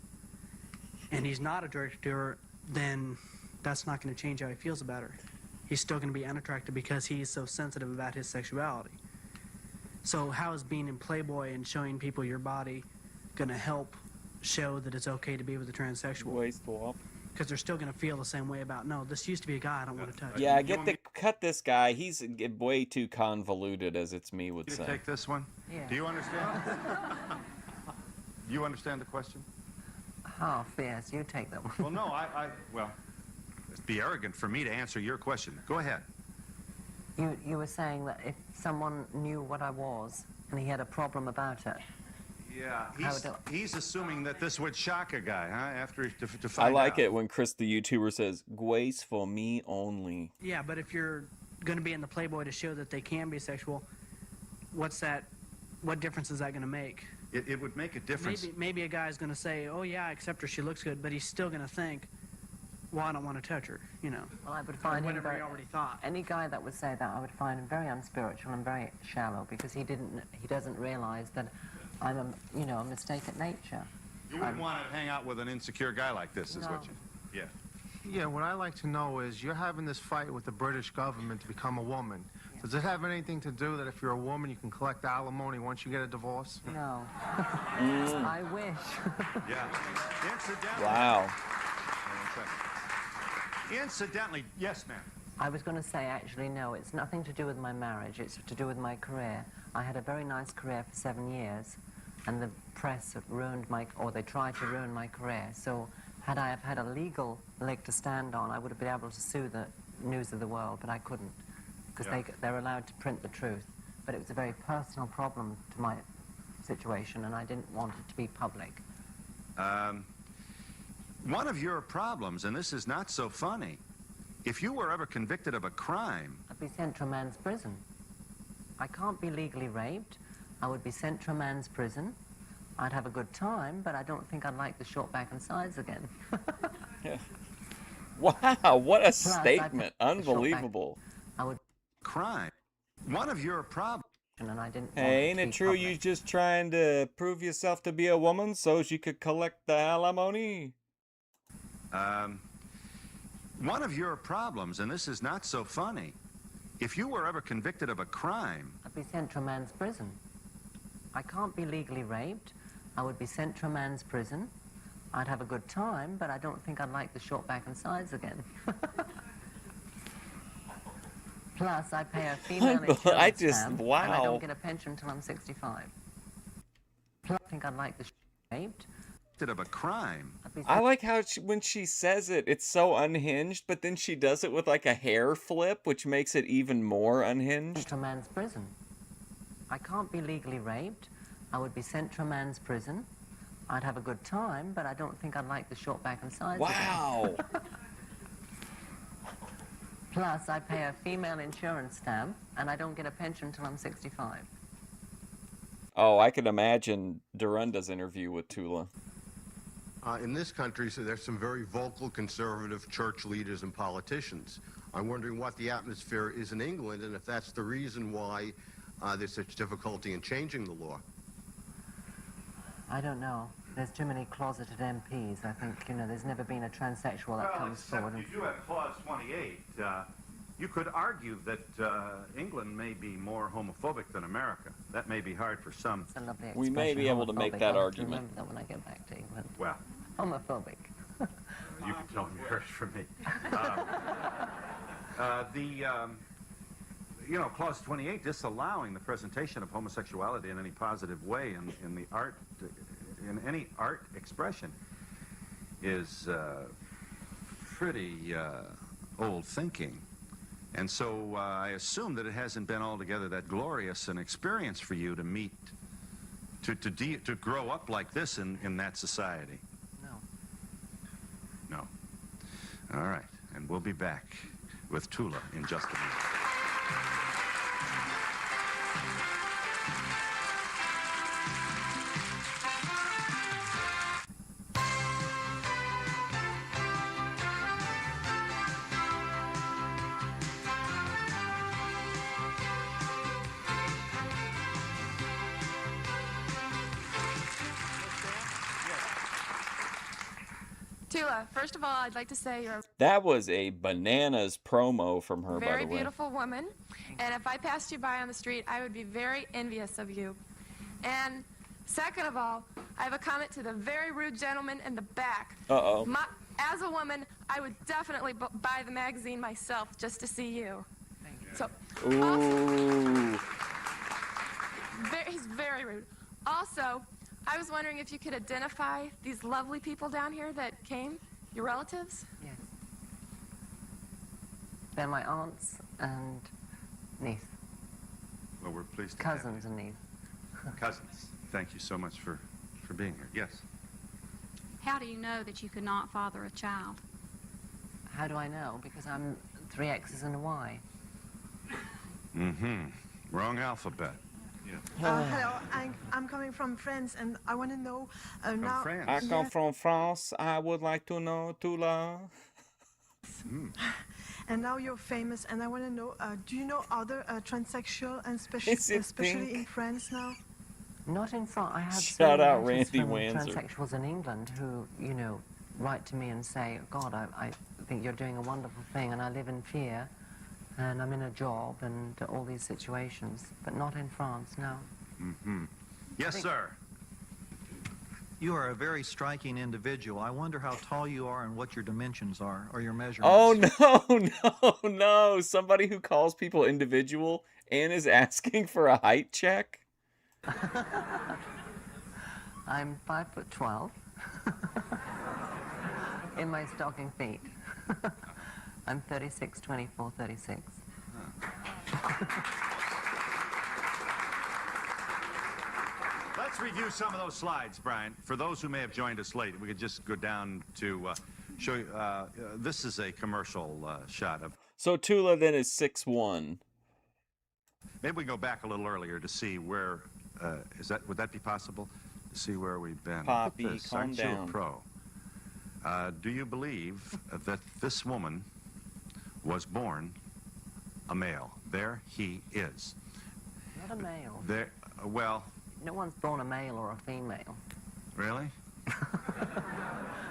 and he's not attracted to her, then that's not going to change how he feels about her. He's still going to be unattracted because he's so sensitive about his sexuality. So how is being in Playboy and showing people your body going to help show that it's okay to be with a transsexual? Because they're still going to feel the same way about, no, this used to be a guy I don't want to touch. Yeah, cut this guy. He's way too convoluted, as it's me would say. Take this one? Yeah. Do you understand? Do you understand the question? Half, yes, you take them. Well, no, well, it'd be arrogant for me to answer your question. Go ahead. You were saying that if someone knew what I was and he had a problem about it. Yeah, How would he's assuming that this would shock a guy, huh? After to I find like out. it when Chris the YouTuber says, "Grace for me only." Yeah, but if you're going to be in the Playboy to show that they can be sexual, what difference is that going to make? It would make a difference. Maybe a guy's going to say, oh yeah, I accept her, she looks good, but he's still going to think, well, I don't want to touch her, you know. Well, I would find him whatever he already thought. Any guy that would say that, I would find him very unspiritual and very shallow because he doesn't realize that I'm a mistake at nature. You wouldn't want to hang out with an insecure guy like this, is what you... Yeah. Yeah, what I'd like to know is you're having this fight with the British government to become a woman. Does it have anything to do that if you're a woman, you can collect alimony once you get a divorce? No. I wish. Yeah. Incidentally... Wow. Incidentally, yes, ma'am. I was going to say, actually, no, it's nothing to do with my marriage. It's to do with my career. I had a very nice career for 7 years, and the press have they tried to ruin my career. So had I have had a legal leg to stand on, I would have been able to sue the News of the World, but I couldn't, because they're allowed to print the truth. But it was a very personal problem to my situation, and I didn't want it to be public. One of your problems, and this is not so funny, if you were ever convicted of a crime... I'd be sent to a man's prison. I can't be legally raped. I would be sent to a man's prison. I'd have a good time, but I don't think I'd like the short back and sides again. Wow, what a Plus, statement. Unbelievable. I would... Crime. One of your problems... And I didn't Hey, ain't it true you just trying to prove yourself to be a woman so she could collect the alimony? One of your problems, and this is not so funny, if you were ever convicted of a crime... I'd be sent to a man's prison. I can't be legally raped. I would be sent to a man's prison. I'd have a good time, but I don't think I'd like the short back and sides again. Plus, I pay a female insurance stamp, and I don't get a pension until I'm 65. Plus, I think I'd like the raped. Of a crime. I like how when she says it, it's so unhinged, but then she does it with like a hair flip, which makes it even more unhinged. To a man's prison. I can't be legally raped. I would be sent to a man's prison. I'd have a good time, but I don't think I'd like the short back and sides. Wow. Plus, I pay a female insurance stamp, and I don't get a pension until I'm 65. Oh, I can imagine Dorinda's interview with Tula. In this country, so there's some very vocal conservative church leaders and politicians. I'm wondering what the atmosphere is in England, and if that's the reason why there's such difficulty in changing the law. I don't know. There's too many closeted MPs. I think, you know, there's never been a transsexual that comes forward. You do have Clause 28. You could argue that England may be more homophobic than America. That may be hard for some. It's a lovely We may be able to make that I'll argument. remember that when I get back to England. Well, Homophobic. you can tell me yours from me. You know, Clause 28 disallowing the presentation of homosexuality in any positive way in the art, in any art expression, is pretty old thinking. And so I assume that it hasn't been altogether that glorious an experience for you to meet, to grow up like this in that society. No. All right, and we'll be back with Tula in just a minute. Tula, first of all, I'd like to say you're That was a bananas promo from her, a by very the way. beautiful woman, and if I passed you by on the street, I would be very envious of you. And second of all, I have a comment to the very rude gentleman in the back. Uh-oh. As a woman, I would definitely buy the magazine myself just to see you. So, Ooh. he's very rude. Also, I was wondering if you could identify these lovely people down here that came, your relatives? Yes. They're my aunts and niece. Well, we're pleased to have you. Cousins and niece. Cousins. Thank you so much for being here. Yes. How do you know that you could not father a child? How do I know? Because I'm 3 X's and a Y. Mm-hmm. Wrong alphabet. Hello, I'm coming from France, and I want to know now. France. I come from France. I would like to know Tula. And now you're famous, and I want to know, do you know other transsexual, and Is it especially pink? in France now? Not in France. I have Shout out letters Randy from Wanzer. transsexuals in England who, you know, write to me and say, God, I think you're doing a wonderful thing, and I live in fear, and I'm in a job, and all these situations. But not in France, no. Mm-hmm. Yes, sir. You are a very striking individual. I wonder how tall you are and what your dimensions are, or your measurements. Oh, no, no. Somebody who calls people individual and is asking for a height check? I'm 5'12" in my stocking feet. I'm 36, 24, 36. Let's review some of those slides, Brian. For those who may have joined us late, we could just go down to show you. This is a commercial shot of. So Tula then is 6'1". Maybe we go back a little earlier to see where. Would that be possible? To see where we've been. Poppy, Look at this. calm Aren't you down. a pro? Do you believe that this woman was born a male? There he is. Not a male. There. Well. No one's born a male or a female. Really?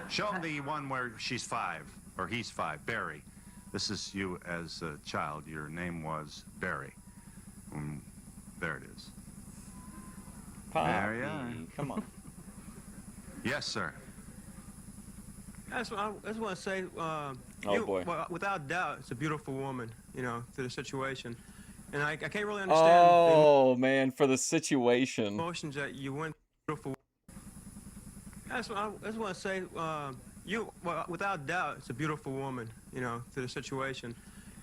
Show him the one where she's 5, or he's 5, Barry. This is you as a child. Your name was Barry. There it is. There you are. Come on. Yes, sir. I just want to say, boy. Well, without doubt, it's a beautiful woman, you know, to the situation. And I can't really understand Oh, man, for the situation. the emotions that you went through. I just want to say, well, without doubt, it's a beautiful woman, you know, to the situation.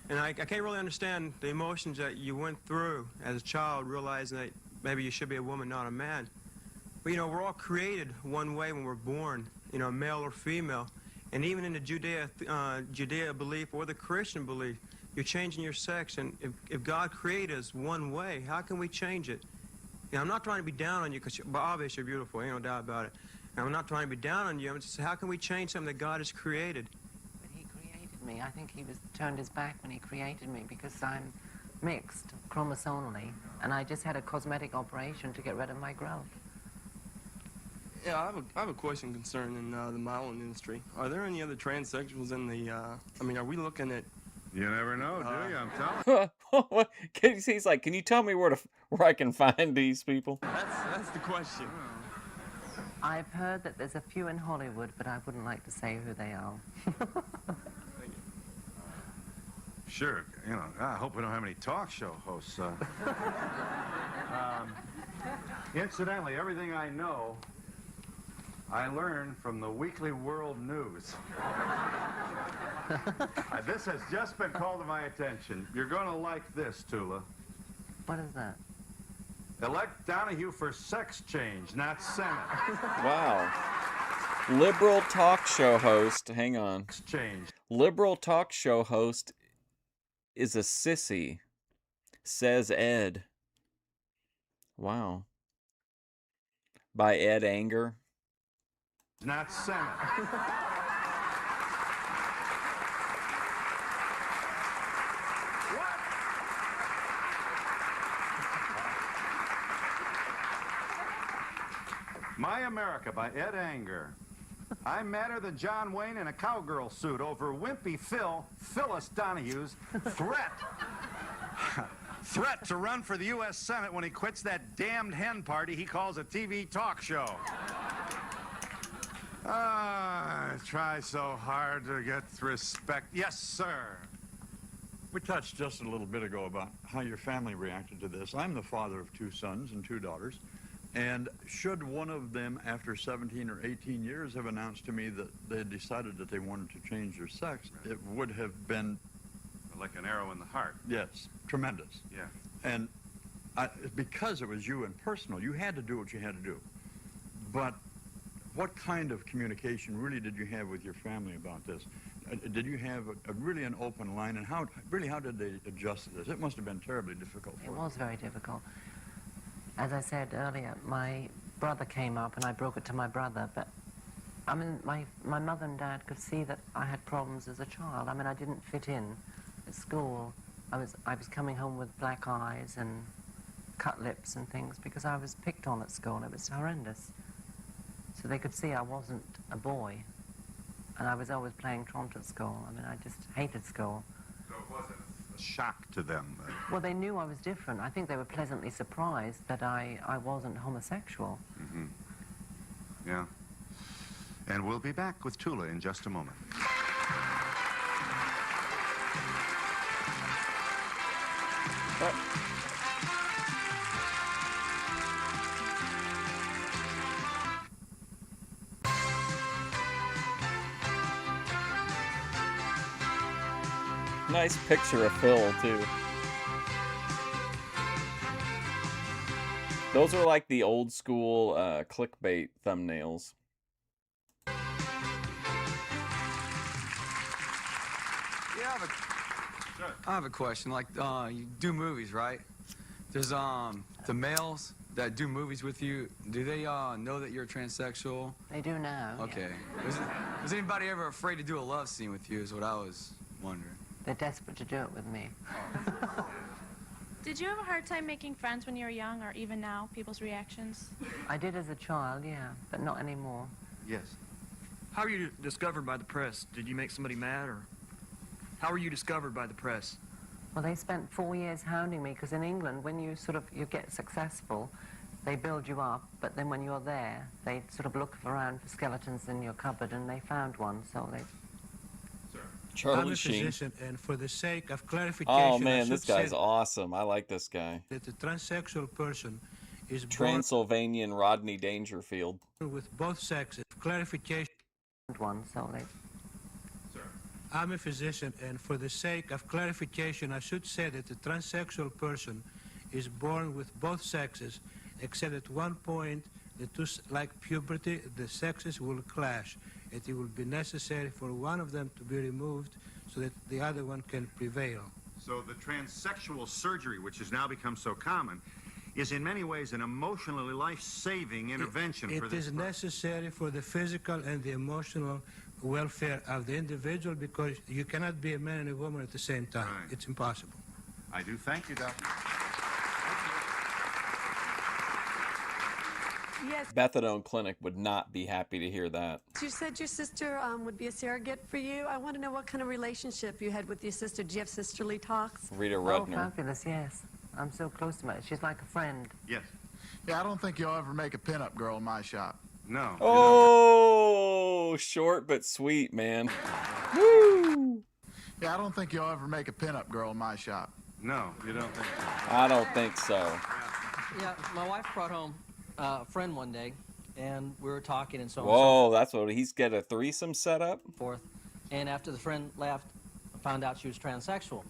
And I can't really understand the emotions that you went through as a child, realizing that maybe you should be a woman, not a man. But, you know, we're all created one way when we're born, you know, male or female. And even in the Judea belief or the Christian belief, you're changing your sex. And if God created us one way, how can we change it? You know, I'm not trying to be down on you, because obviously you're beautiful, ain't no doubt about it. And I'm not trying to be down on you. I'm just, how can we change something that God has created? But he created me. I think he turned his back when he created me, because I'm mixed chromosomally, and I just had a cosmetic operation to get rid of my growth. Yeah, I have a question concerning the modeling industry. Are there any other transsexuals in the, I mean, are we looking at... You never know, do you? I'm telling you. He's like, can you tell me where I can find these people? That's the question. I've heard that there's a few in Hollywood, but I wouldn't like to say who they are. Sure, you know, I hope we don't have any talk show hosts. Incidentally, everything I know, I learned from the Weekly World News. This has just been called to my attention. You're going to like this, Tula. What is that? Elect Donahue for sex change, not Senate. Wow. Liberal talk show host, hang on. Change. Liberal talk show host is a sissy, says Ed. Wow. By Ed Anger. Not Senate. My America by Ed Anger. I'm madder than John Wayne in a cowgirl suit over Wimpy Phyllis Donahue's threat. Threat to run for the U.S. Senate when he quits that damned hen party he calls a TV talk show. I try so hard to get respect. Yes, sir. We touched just a little bit ago about how your family reacted to this. I'm the father of 2 sons and 2 daughters. And should one of them, after 17 or 18 years, have announced to me that they had decided that they wanted to change their sex, it would have been... like an arrow in the heart. Yes, tremendous. Yeah. And because it was you and personal, you had to do what you had to do. But what kind of communication really did you have with your family about this? Did you have really an open line? And how did they adjust to this? It must have been terribly difficult for It them. was very difficult. As I said earlier, my brother came up and I broke it to my brother, but I mean, my mother and dad could see that I had problems as a child. I mean, I didn't fit in at school. I was coming home with black eyes and cut lips and things because I was picked on at school. It was horrendous. So they could see I wasn't a boy, and I was always playing truant at school. I mean, I just hated school. So it wasn't a shock to them? Well, they knew I was different. I think they were pleasantly surprised that I wasn't homosexual. Mm-hmm. Yeah. And we'll be back with Tula in just a moment. Nice picture of Phil, too. Those are like the old school clickbait thumbnails. Yeah, I have a question. Like, you do movies, right? There's the males that do movies with you. Do they know that you're transsexual? They do now. Okay. Was anybody ever afraid to do a love scene with you? Is what I was wondering. They're desperate to do it with me. Did you have a hard time making friends when you were young, or even now, people's reactions? I did as a child, yeah, but not anymore. Yes. How were you discovered by the press? Did you make somebody mad, or how were you discovered by the press? Well, they spent 4 years hounding me, because in England, when you you get successful, they build you up, but then when you're there, they sort of look around for skeletons in your cupboard, and they found one, so they... Charlie I'm a Sheen. physician, and for the sake of clarification, Oh I man, should this guy's say awesome. I like this guy. that a transsexual person is Transylvanian Rodney Dangerfield. born with both sexes. Clarification. One, so they... I'm a physician, and for the sake of clarification, I should say that a transsexual person is born with both sexes, except at one point like puberty, the sexes will clash. It will be necessary for one of them to be removed so that the other one can prevail. So the transsexual surgery, which has now become so common, is in many ways an emotionally life-saving intervention for It this is person. necessary for the physical and the emotional welfare of the individual because you cannot be a man and a woman at the same time. Right. It's impossible. I do thank you, Doctor. Yes. Methadone Clinic would not be happy to hear that. You said your sister would be a surrogate for you. I want to know what kind of relationship you had with your sister. Do you have sisterly talks? Rita Oh, Rudner. fabulous, yes. I'm so close to her. She's like a friend. Yes. Yeah, I don't think you'll ever make a pinup girl in my shop. No. Oh, short but sweet, man. Woo! Yeah, I don't think you'll ever make a pinup girl in my shop. No, you don't think so? I don't think so. Yeah, my wife brought home a friend one day, and we were talking and so on Whoa, that's what he's got a threesome set up? and so forth. And after the friend left, I found out she was transsexual.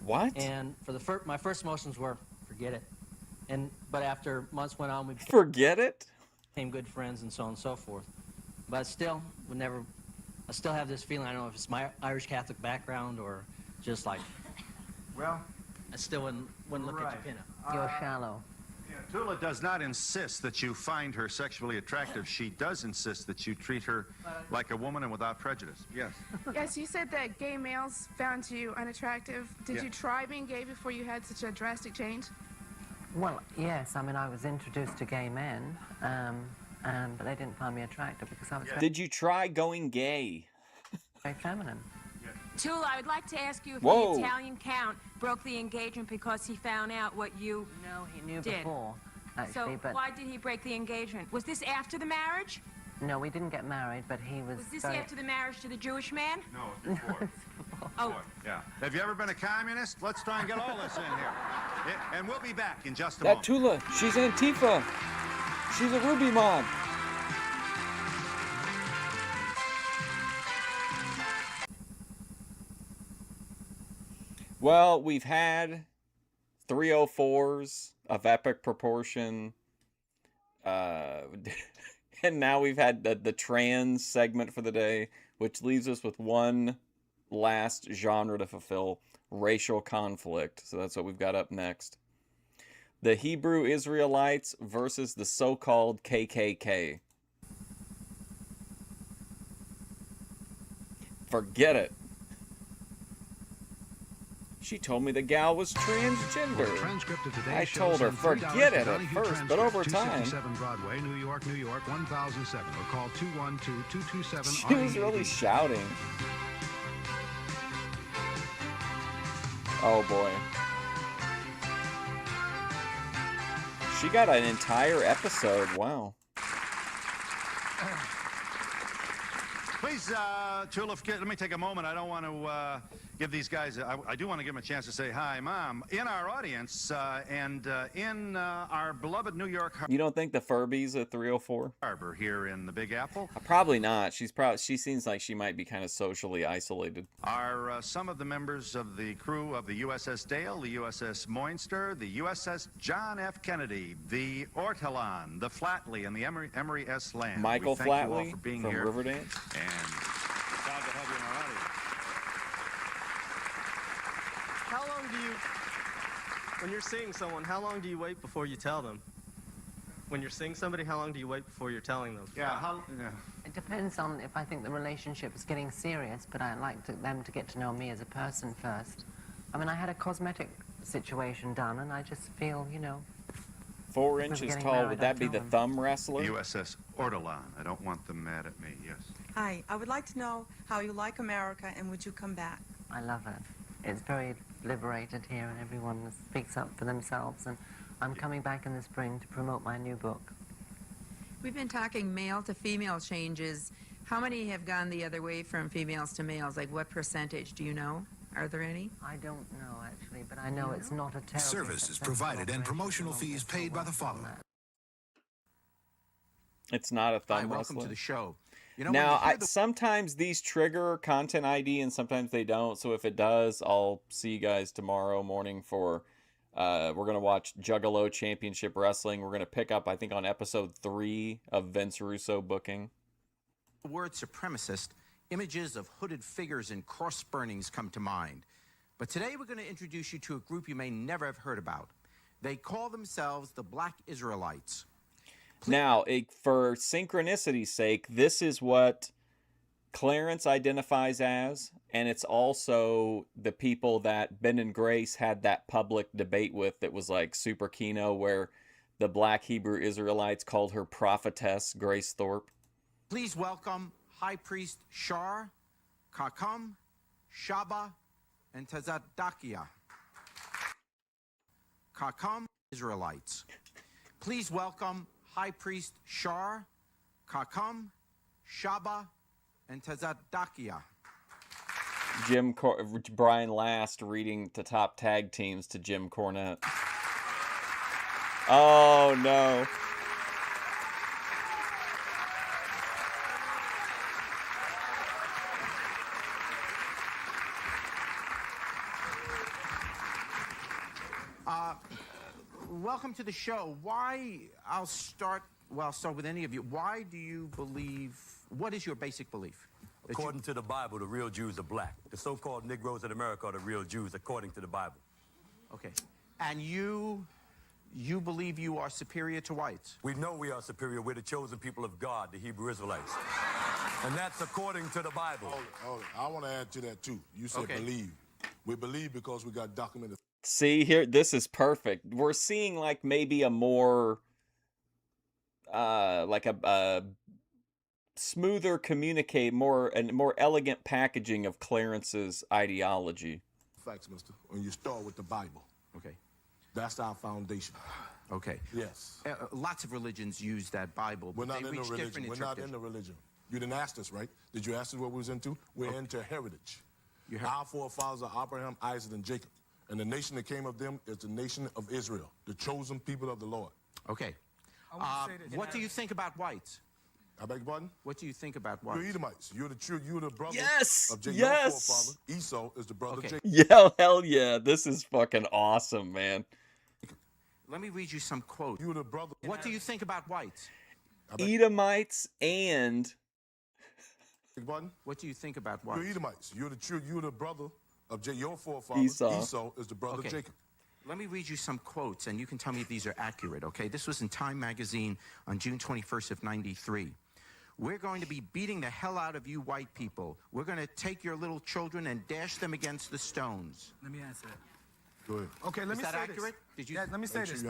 What? And for the my first emotions were, forget it. But after months went on, we Forget it? became good friends and so on and so forth. But still, I still have this feeling. I don't know if it's my Irish Catholic background or just like, well, I still wouldn't look at your pinup. You're shallow. Tula does not insist that you find her sexually attractive. She does insist that you treat her like a woman and without prejudice. Yes. Yes, you said that gay males found you unattractive. Did Yeah. you try being gay before you had such a drastic change? Well, yes. I mean, I was introduced to gay men, but they didn't find me attractive because I was Did you try going gay? very feminine. Tula, I would like to ask you if Whoa. the Italian count broke the engagement because he found out what you No, he knew did. before, actually, So but why did he break the engagement? Was this after the marriage? no, we didn't get married, but he was Was this very... after the marriage to the Jewish man? No, it's before. Oh, Yeah. Have you ever been a communist? Let's try and get all this in here. And we'll be back in just a That moment. Tula, she's Antifa. She's a Ruby mod. Well, we've had 304s of epic proportion. And now we've had the trans segment for the day, which leaves us with one last genre to fulfill, racial conflict. So that's what we've got up next. The Hebrew Israelites versus the so-called KKK. Forget it. She told me the gal was transgender. Transcript of today's I show, told her, send $3 forget to it at Donahue first, but over Transcript, time, 267 Broadway, New York, 1007, or call 212-227. she was really shouting. Oh boy. She got an entire episode. Wow. Please, Tula, let me take a moment. I don't want to give these guys, I do want to give them a chance to say hi, Mom. In our audience and in our beloved New York You don't think the Furby's a 304? Harbor here in the Big Apple Probably not. She seems like she might be kind of socially isolated. are some of the members of the crew of the USS Dale, the USS Moinster, the USS John F. Kennedy, the Ortolan, the Flatley, and the Emory S. Land. Michael We thank you all Flatley for being from here. Riverdance. And proud to have you in our audience. How long do you, when you're seeing someone, how long do you wait before you tell them? When you're seeing somebody, how long do you wait before you're telling them? Yeah, It depends on if I think the relationship is getting serious, but I like them to get to know me as a person first. I mean, I had a cosmetic situation done, and I just feel, 4 we're inches getting tall. married, Would that I'll be tell the them. thumb wrestler? USS Ortolan. I don't want them mad at me, yes. Hi, I would like to know how you like America and would you come back? I love it. It's very liberated here, and everyone speaks up for themselves, and I'm coming back in the spring to promote my new book. We've been talking male to female changes. How many have gone the other way from females to males? Like what percentage? Do you know? Are there any? I don't know, actually, but I know it's not a terrible... Services provided and promotional fees paid by the follower. It's not a thumb Hi, wrestler. welcome to the show. You know, Now, when you hear the- sometimes these trigger content ID and sometimes they don't. So if it does, I'll see you guys tomorrow morning for We're going to watch Juggalo Championship Wrestling. We're going to pick up, I think, on episode 3 of Vince Russo booking. The word supremacist, images of hooded figures and cross burnings come to mind. But today we're going to introduce you to a group you may never have heard about. They call themselves the Black Israelites. Now, for synchronicity's sake, this is what Clarence identifies as, and it's also the people that Ben and Grace had that public debate with that was like super keno, where the Black Hebrew Israelites called her prophetess Grace Thorpe. Please welcome High Priest Shar, Kakam, Shaba, and Tazadakia. Kakam Israelites. Please welcome High Priest Shar, Kakam, Shaba, and Tazadakia. Brian Last reading the top tag teams to Jim Cornette. Oh no. Welcome to the show. I'll start with any of you. Why do you believe, what is your basic belief? According to the Bible, the real Jews are black. The so-called Negroes in America are the real Jews, according to the Bible. Okay. And you believe you are superior to whites? We know we are superior. We're the chosen people of God, the Hebrew Israelites. And that's according to the Bible. Hold it. I want to add to that, too. You said believe. We believe because we got documented. See here, this is perfect. We're seeing like maybe a more like a smoother communicate, more elegant packaging of Clarence's ideology. Facts, mister. When you start with the Bible. Okay. That's our foundation. Okay. Yes. Lots of religions use that Bible. We're But not they in the reach religion. different We're not in the religion. You didn't ask us, right? Did you ask us what we was into? We're into heritage. Our forefathers are Abraham, Isaac, and Jacob. And the nation that came of them is the nation of Israel, the chosen people of the Lord. Okay. What do you think about whites? I beg your pardon? What do you think about whites? You're Edomites. You're the brother Yes! of Jacob. Yes! Your forefather, Esau, is the brother of Jacob. Yeah, hell yeah. This is fucking awesome, man. Let me read you some quotes. You're the brother. What do you think about whites? Edomites and... What do you think about whites? You're Edomites. You're the brother of your forefather. Esau is the brother of Jacob. Let me read you some quotes, and you can tell me if these are accurate, okay? This was in Time magazine on June 21st of 93. We're going to be beating the hell out of you white people. We're going to take your little children and dash them against the stones. Let me answer that. Go ahead. Okay, let Is me that say accurate? this. Did you? Let me say this.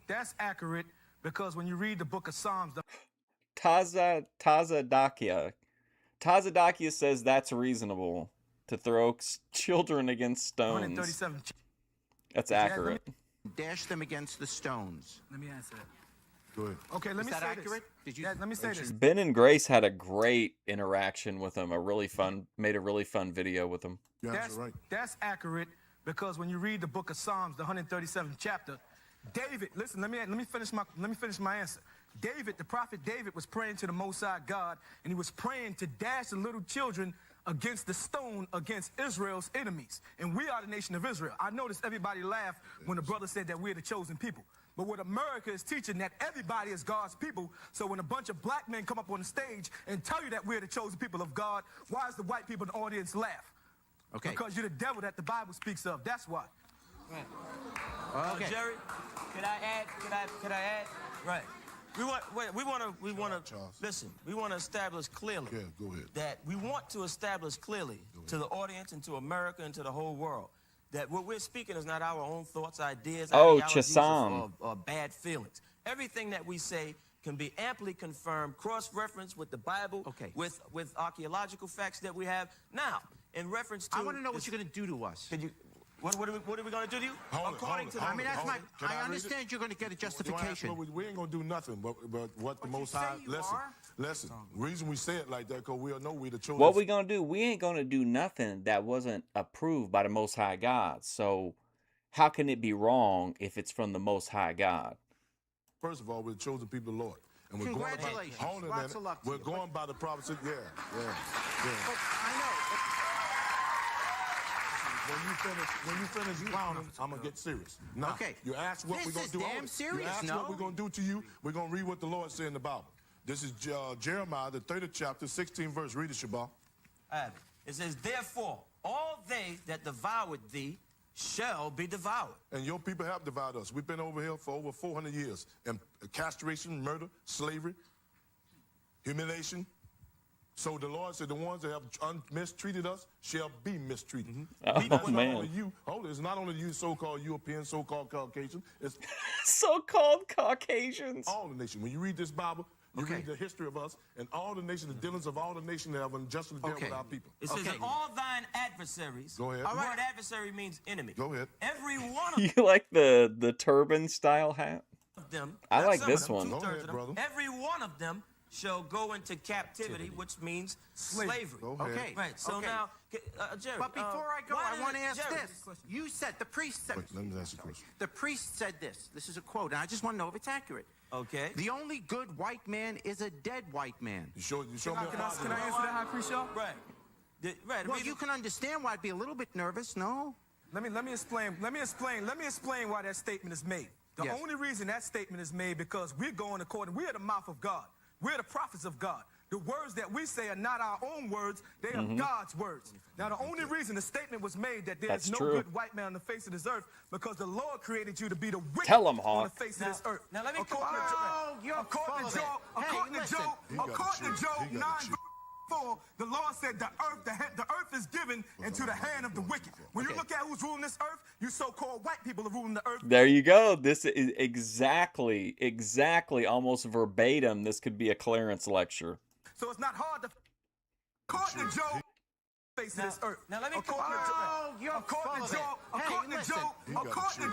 That's accurate because when you read the book of Psalms, Tazadakia says that's reasonable to throw children against stones. 137. That's accurate. Dash them against the stones. Let me answer that. Go ahead. Okay, let me Is that say accurate? this. Did you? Let me say this. Ben and Grace had a great interaction with him. Made a really fun video with him. That's accurate because when you read the book of Psalms, the 137th chapter, David, listen, let me finish my answer. David, the prophet David, was praying to the Most High God, and he was praying to dash the little children against the stone against Israel's enemies. And we are the nation of Israel. I noticed everybody laughed when the brother said that we're the chosen people. But what America is teaching, that everybody is God's people. So when a bunch of black men come up on the stage and tell you that we're the chosen people of God, why does the white people in the audience laugh? Okay. Because you're the devil that the Bible speaks of. That's why. Okay. Jerry, can I add? Right. We want to listen. We want to establish clearly. Yeah, go ahead. That we want to establish clearly to the audience and to America and to the whole world that what we're speaking is not our own thoughts, ideas, ideologies, or bad feelings. Everything that we say can be amply confirmed, cross-referenced with the Bible, with archaeological facts that we have. Now, in reference to, I want to know what you're going to do to us. Could you? What are we going to do to you? I understand you're going to get a justification. We ain't going to do nothing, but what the Most High, listen, the reason we say it like that, because we know we the chosen. What we going to do? We ain't going to do nothing that wasn't approved by the Most High God. So how can it be wrong if it's from the Most High God? First of all, we're the chosen people of the Lord. And we're Congratulations. Lots of luck to We're you. going by the prophecy. Yeah. I know. when you finish clowning, I'm gonna get serious. Now, Okay. you ask what we're gonna do. Damn serious. You ask no. what we're gonna do to you. We're gonna read what the Lord said in the Bible. This is Jeremiah, the 30th chapter, 16th verse. Read it, Shabbat. It says, therefore, all they that devoured thee shall be devoured. And your people have devoured us. We've been over here for over 400 years. And castration, murder, slavery, humiliation. So the Lord said the ones that have mistreated us shall be mistreated. Oh, man. It's not only you so-called Europeans, so-called Caucasians. It's so-called Caucasians. all the nations. When you read this Bible, you read the history of us and all the nations, the dealings of all the nations that have unjustly dealt with our people. It says, and all thine adversaries. Go ahead. The word adversary means enemy. Go ahead. Every one of You like the turban style hat? them. I like some of this them, one. two-thirds Go ahead, of them, brother. Every one of them shall go into captivity, which means slavery. Go ahead. Okay. Right. So Okay. now, Jerry. But before I go, why I want to ask Jerry, this. You said, the priest said, Wait, let me ask you a question. the priest said this. This is a quote, and I just want to know if it's accurate. Okay. The only good white man is a dead white man. You show me Can I answer that, High Priest, y'all? Right. Right. Well, you can understand why I'd be a little bit nervous, no? Let me explain why that statement is made. The only reason that statement is made because we're going according, we're the mouth of God. We're the prophets of God. The words that we say are not our own words, they are God's words. Now, the only reason the statement was made that there's That's no true. good white man on the face of this earth because the Lord created you to be the wicked Tell 'em, on the Hawk. face of this earth. Now, let me according to Job 9:4, the Lord said the earth is given into the hand of the wicked. When you look at who's ruling this earth, you so-called white people are ruling the earth. There you go. This is exactly, almost verbatim. This could be a clearance lecture. So it's not hard to according to Job face of this earth. Now let me according to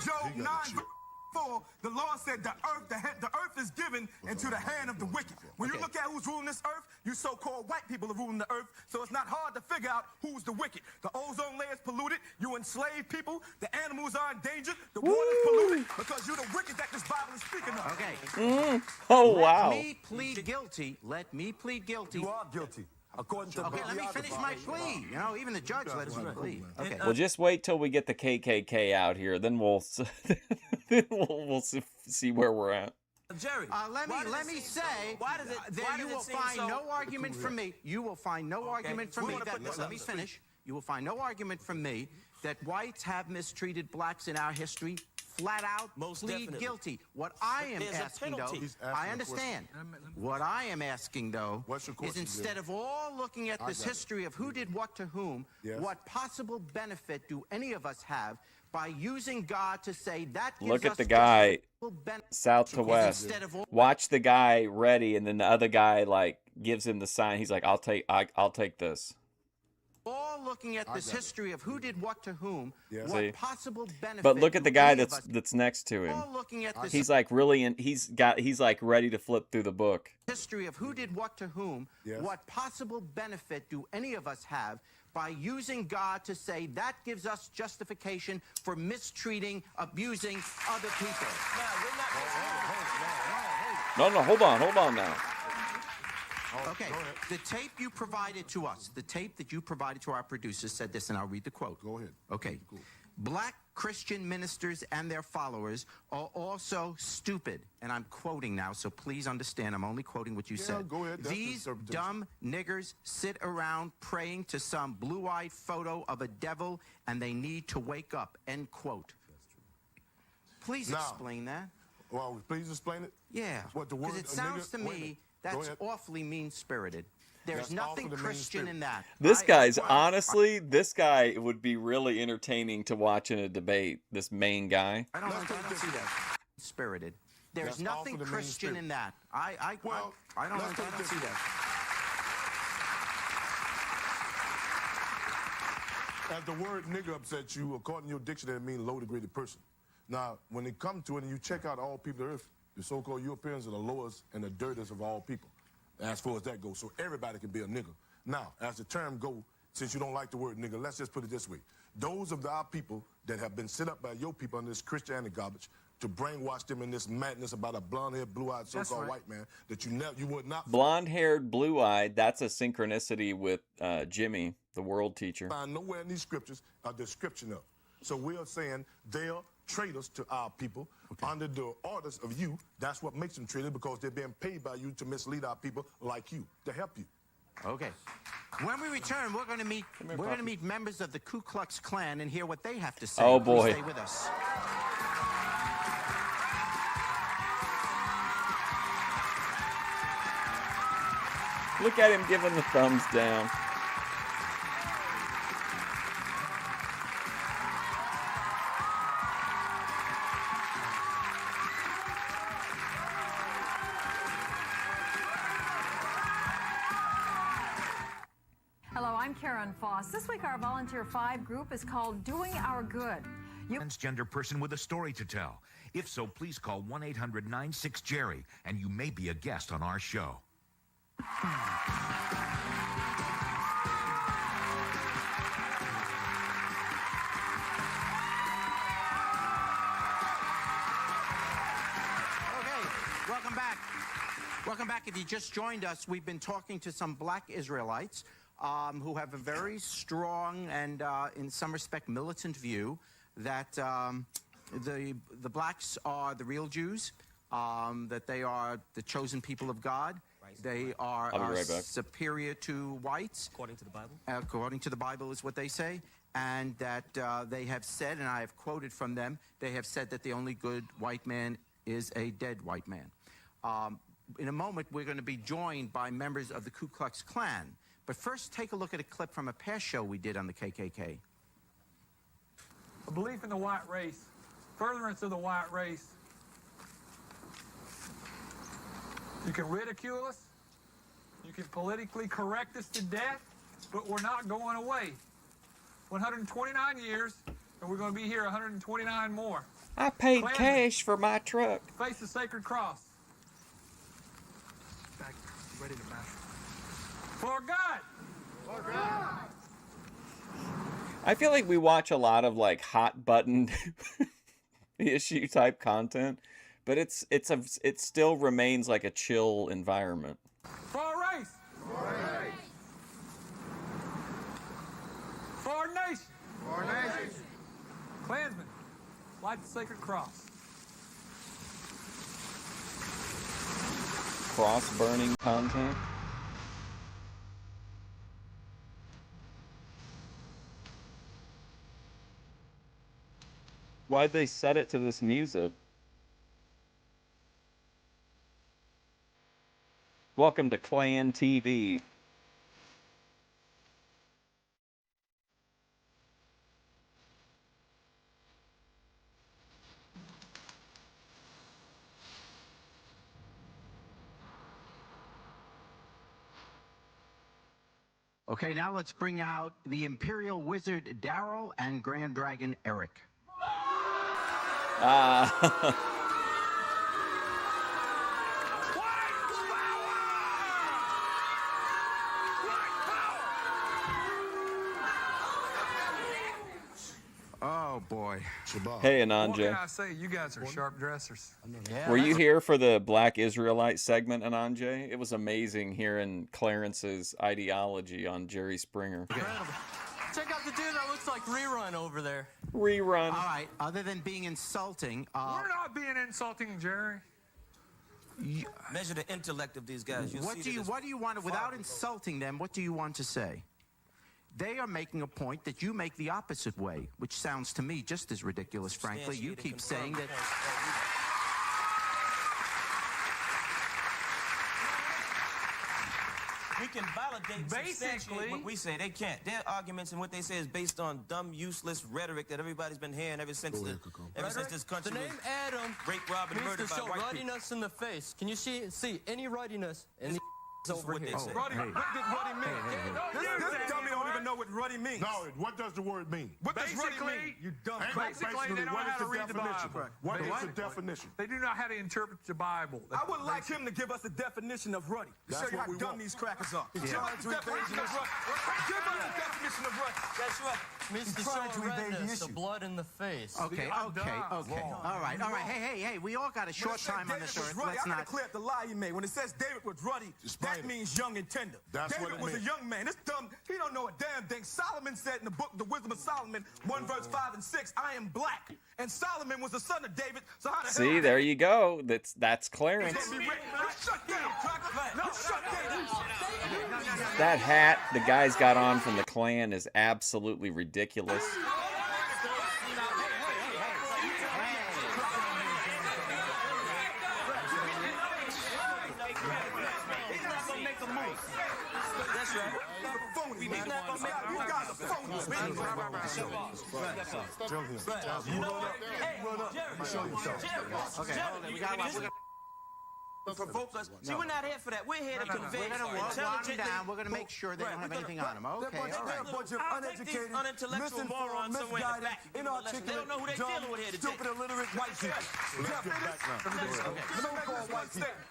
Job 9:4, the Lord said the earth is given into the hand of the wicked. When you look at who's ruling this earth, you so-called white people are ruling the earth. So it's not hard to figure out who's the wicked. The ozone layer is polluted. You enslaved people. The animals are endangered. The water's polluted because you're the wicked that this Bible is speaking of. Okay. Oh, wow. Let me plead guilty. Let me plead guilty. You are guilty. According to Okay, let me finish my plea. You know, even the judge lets me plead. Okay. Well, just wait till we get the KKK out here. Then we'll we'll see where we're at. Jerry, Let me say that you will find no argument from me. You will find no argument from me. Let me finish. You will find no argument from me that whites have mistreated blacks in our history. Flat out, plead guilty. What I am asking, though, I understand. What I am asking, though, is instead of all looking at this history of who did what to whom, what possible benefit do any of us have by using God to say that gives Look at us the guy, benefit south to west. Watch the guy ready, and then the other guy like gives him the sign. He's like, "I'll take this." all looking at this history of who did what to whom, what See? possible benefit. But look at the do guy any of us that's next to him. all looking at this He's like really in. He's like ready to flip through the book. history of who did what to whom, what possible benefit do any of us have by using God to say that gives us justification for mistreating, abusing other people? No, hold on now. Okay, the tape you provided to us, the tape that you provided to our producers said this, and I'll read the quote. Go ahead. Okay. Black Christian ministers and their followers are also stupid. And I'm quoting now, so please understand, I'm only quoting what you said. Go ahead. That's These interpretation. dumb niggers sit around praying to some blue-eyed photo of a devil, and they need to wake up, end quote. Please Now, explain that. Well, please explain it. Yeah, What the word? because it sounds to wait a me minute. that's Go ahead. awfully mean-spirited. There's That's nothing awfully Christian in mean-spirited. that. This guy's honestly, this guy would be really entertaining to watch in a debate. This main guy. I don't see that. Spirited. There's That's nothing awfully Christian mean-spirited. in that. I don't see that. As the word nigger upsets you, according to your dictionary, it means low-degraded person. Now, when it comes to it and you check out all people on earth, the so-called Europeans are the lowest and the dirtiest of all people, as far as that goes. So everybody can be a nigger. Now, as the term goes, since you don't like the word nigger, let's just put it this way. Those of our people that have been set up by your people under this Christianity garbage, to brainwash them in this madness about a blonde-haired, blue-eyed so-called white man that you would not Blonde-haired, blue-eyed. That's a synchronicity with Jimmy, the world teacher. find nowhere in these scriptures a description of. So we are saying they're traitors to our people under the orders of you. That's what makes them traitors, because they're being paid by you to mislead our people like you, to help you. Okay. When we return, we're going to meet members of the Ku Klux Klan and hear what they have to say. Oh, boy. Please stay with us. Look at him giving the thumbs down. Hello, I'm Karen Foss. This week our Volunteer 5 group is called Doing Our Good. Transgender person with a story to tell. If so, please call 1-800-96-JERRY and you may be a guest on our show. Welcome back. Welcome back. If you just joined us, we've been talking to some black Israelites who have a very strong and, in some respect, militant view that the blacks are the real Jews, that they are the chosen people of God. They are superior to whites. According to the Bible? According to the Bible is what they say. And that they have said, and I have quoted from them, they have said that the only good white man is a dead white man. In a moment, we're going to be joined by members of the Ku Klux Klan. But first, take a look at a clip from a past show we did on the KKK. A belief in the white race, furtherance of the white race. You can ridicule us, you can politically correct us to death, but we're not going away. 129 years, and we're going to be here 129 more. I paid cash for my truck. Face the sacred cross. Back, ready to mash. For God! For God! I feel like we watch a lot of like hot button issue type content, but it still remains like a chill environment. For our race! For our race! For our nation! For our nation! Klansmen, light the sacred cross. Cross-burning content. Why'd they set it to this music? Welcome to Klan TV. Okay, now let's bring out the Imperial Wizard Daryl and Grand Dragon Eric. Oh boy. Hey, What Ananje. can I say? You guys are sharp dressers. Were you here for the Black Israelite segment, Ananje? It was amazing hearing Clarence's ideology on Jerry Springer. Check out the dude that looks like Rerun over there. Rerun. All right, other than being insulting, We're not being insulting, Jerry. Measure the intellect of these guys. You'll what see do you that want, without insulting them, what do you want to say? They are making a point that you make the opposite way, which sounds to me just as ridiculous, frankly. You keep saying that... We can validate basically what we say. They can't. Their arguments and what they say is based on dumb, useless rhetoric that everybody's been hearing ever since this country The name was Adam raped, robbed, and means murdered to by show white ruddiness in the face. Can you see any ruddiness in the over here? Ruddy, what did Ruddy mean? This dummy on the even know what ruddy means. No, what does the word mean? What does ruddy Basically, mean? You dumb Ain't crap. Basically, they don't know what is how to the read the definition? Bible. What is What? the definition? They do not how to interpret the Bible. I would like him to give us a definition of ruddy. To show you how dumb these crackers are. He's Give trying us to a evade definition the of ruddy. Give us a definition of ruddy. That's right. Mr. trying to Sean evade the Redness, the issue. blood in the face. Okay. All right. Hey, we all got a short time on this earth. Let's I gotta not. clear up the lie he made. When it says David was ruddy, that means young and tender. That's David what it was meant. a young man. This dumb, he don't know a damn thing. Solomon said in the book, The Wisdom of Solomon, 1 verse 5 and 6, I am black. And Solomon was the son of David, so how the See, hell... there you go. That's Clarence. It's gonna be written. No, shut down, cracker. No, shut down. That hat the guy's got on from the Klan is absolutely ridiculous. That's right. He's not gonna make a move. You guys are phonies, man. Tell him. You know what? Hey, Jerry. Show yourself. Okay, hold on. We got a provoke us. See, we're not here for that. We're here to convey We're gonna walk intelligently. down. We're gonna make sure they don't have anything on them. Okay, all They're right. a bunch of I'll take these uneducated, unintellectual morons misinformed, somewhere in the misguided, back. They inarticulate, don't know who they're dumb, dealing with here today. stupid, illiterate white people.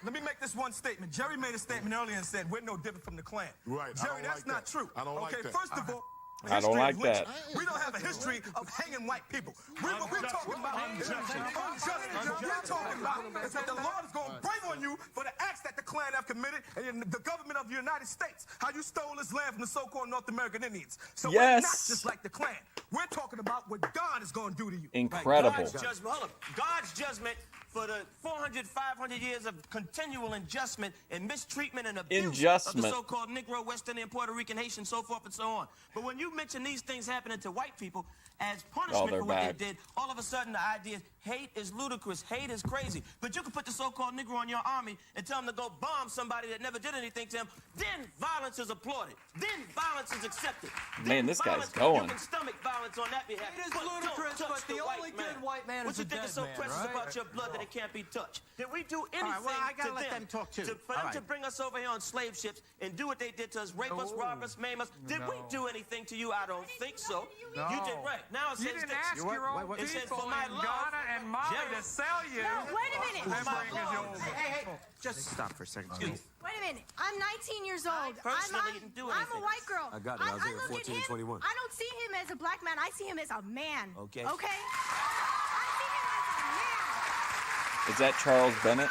Let me make this one statement. Jerry made a statement earlier and said, we're no different from the Klan. Right. Jerry, that's not true. I don't like that. First of all, I don't like that. We don't have a history of hanging white people. We're talking about injustice. What we're talking about is that the Lord is going to bring on you for the acts that the Klan have committed and the government of the United States. How you stole this land from the so-called North American Indians. So we're not just like the Klan. We're talking about what God is going to do to you. Incredible. God's judgment. Hold up. God's judgment for the 400, 500 years of continual injustment and mistreatment and abuse of the so-called Negro, West Indian, Puerto Rican, Haitian, so forth and so on. But when you mention these things happening to white people as punishment for what they did, all of a sudden the idea is hate is ludicrous, hate is crazy. But you can put the so-called Negro in your army and tell him to go bomb somebody that never did anything to him. Then violence is applauded. Then violence is accepted. Man, this guy's going. You can stomach violence on that behalf. It is ludicrous, but the only good white man is a dead man, What you think is so precious right? about your blood that it can't be touched? Did we do anything I gotta to let them talk too. For them to bring us over here on slave ships and do what they did to us, rape us, rob us, maim us? Did we do anything to you? I don't think so. No. You did right. Now it says You didn't this. ask your own It says, people for my in love, Ghana and Mali to sell you. No, wait a minute. And bring us over. Hey, just stop for a second, please. Wait a minute. I'm 19 years old. personally didn't do I'm a anything. white girl. I got it. I was there at look at 14, him, 21. I don't see him as a black man. I see him as a man. Okay. Okay? I see him as a man. Is that Charles Bennett?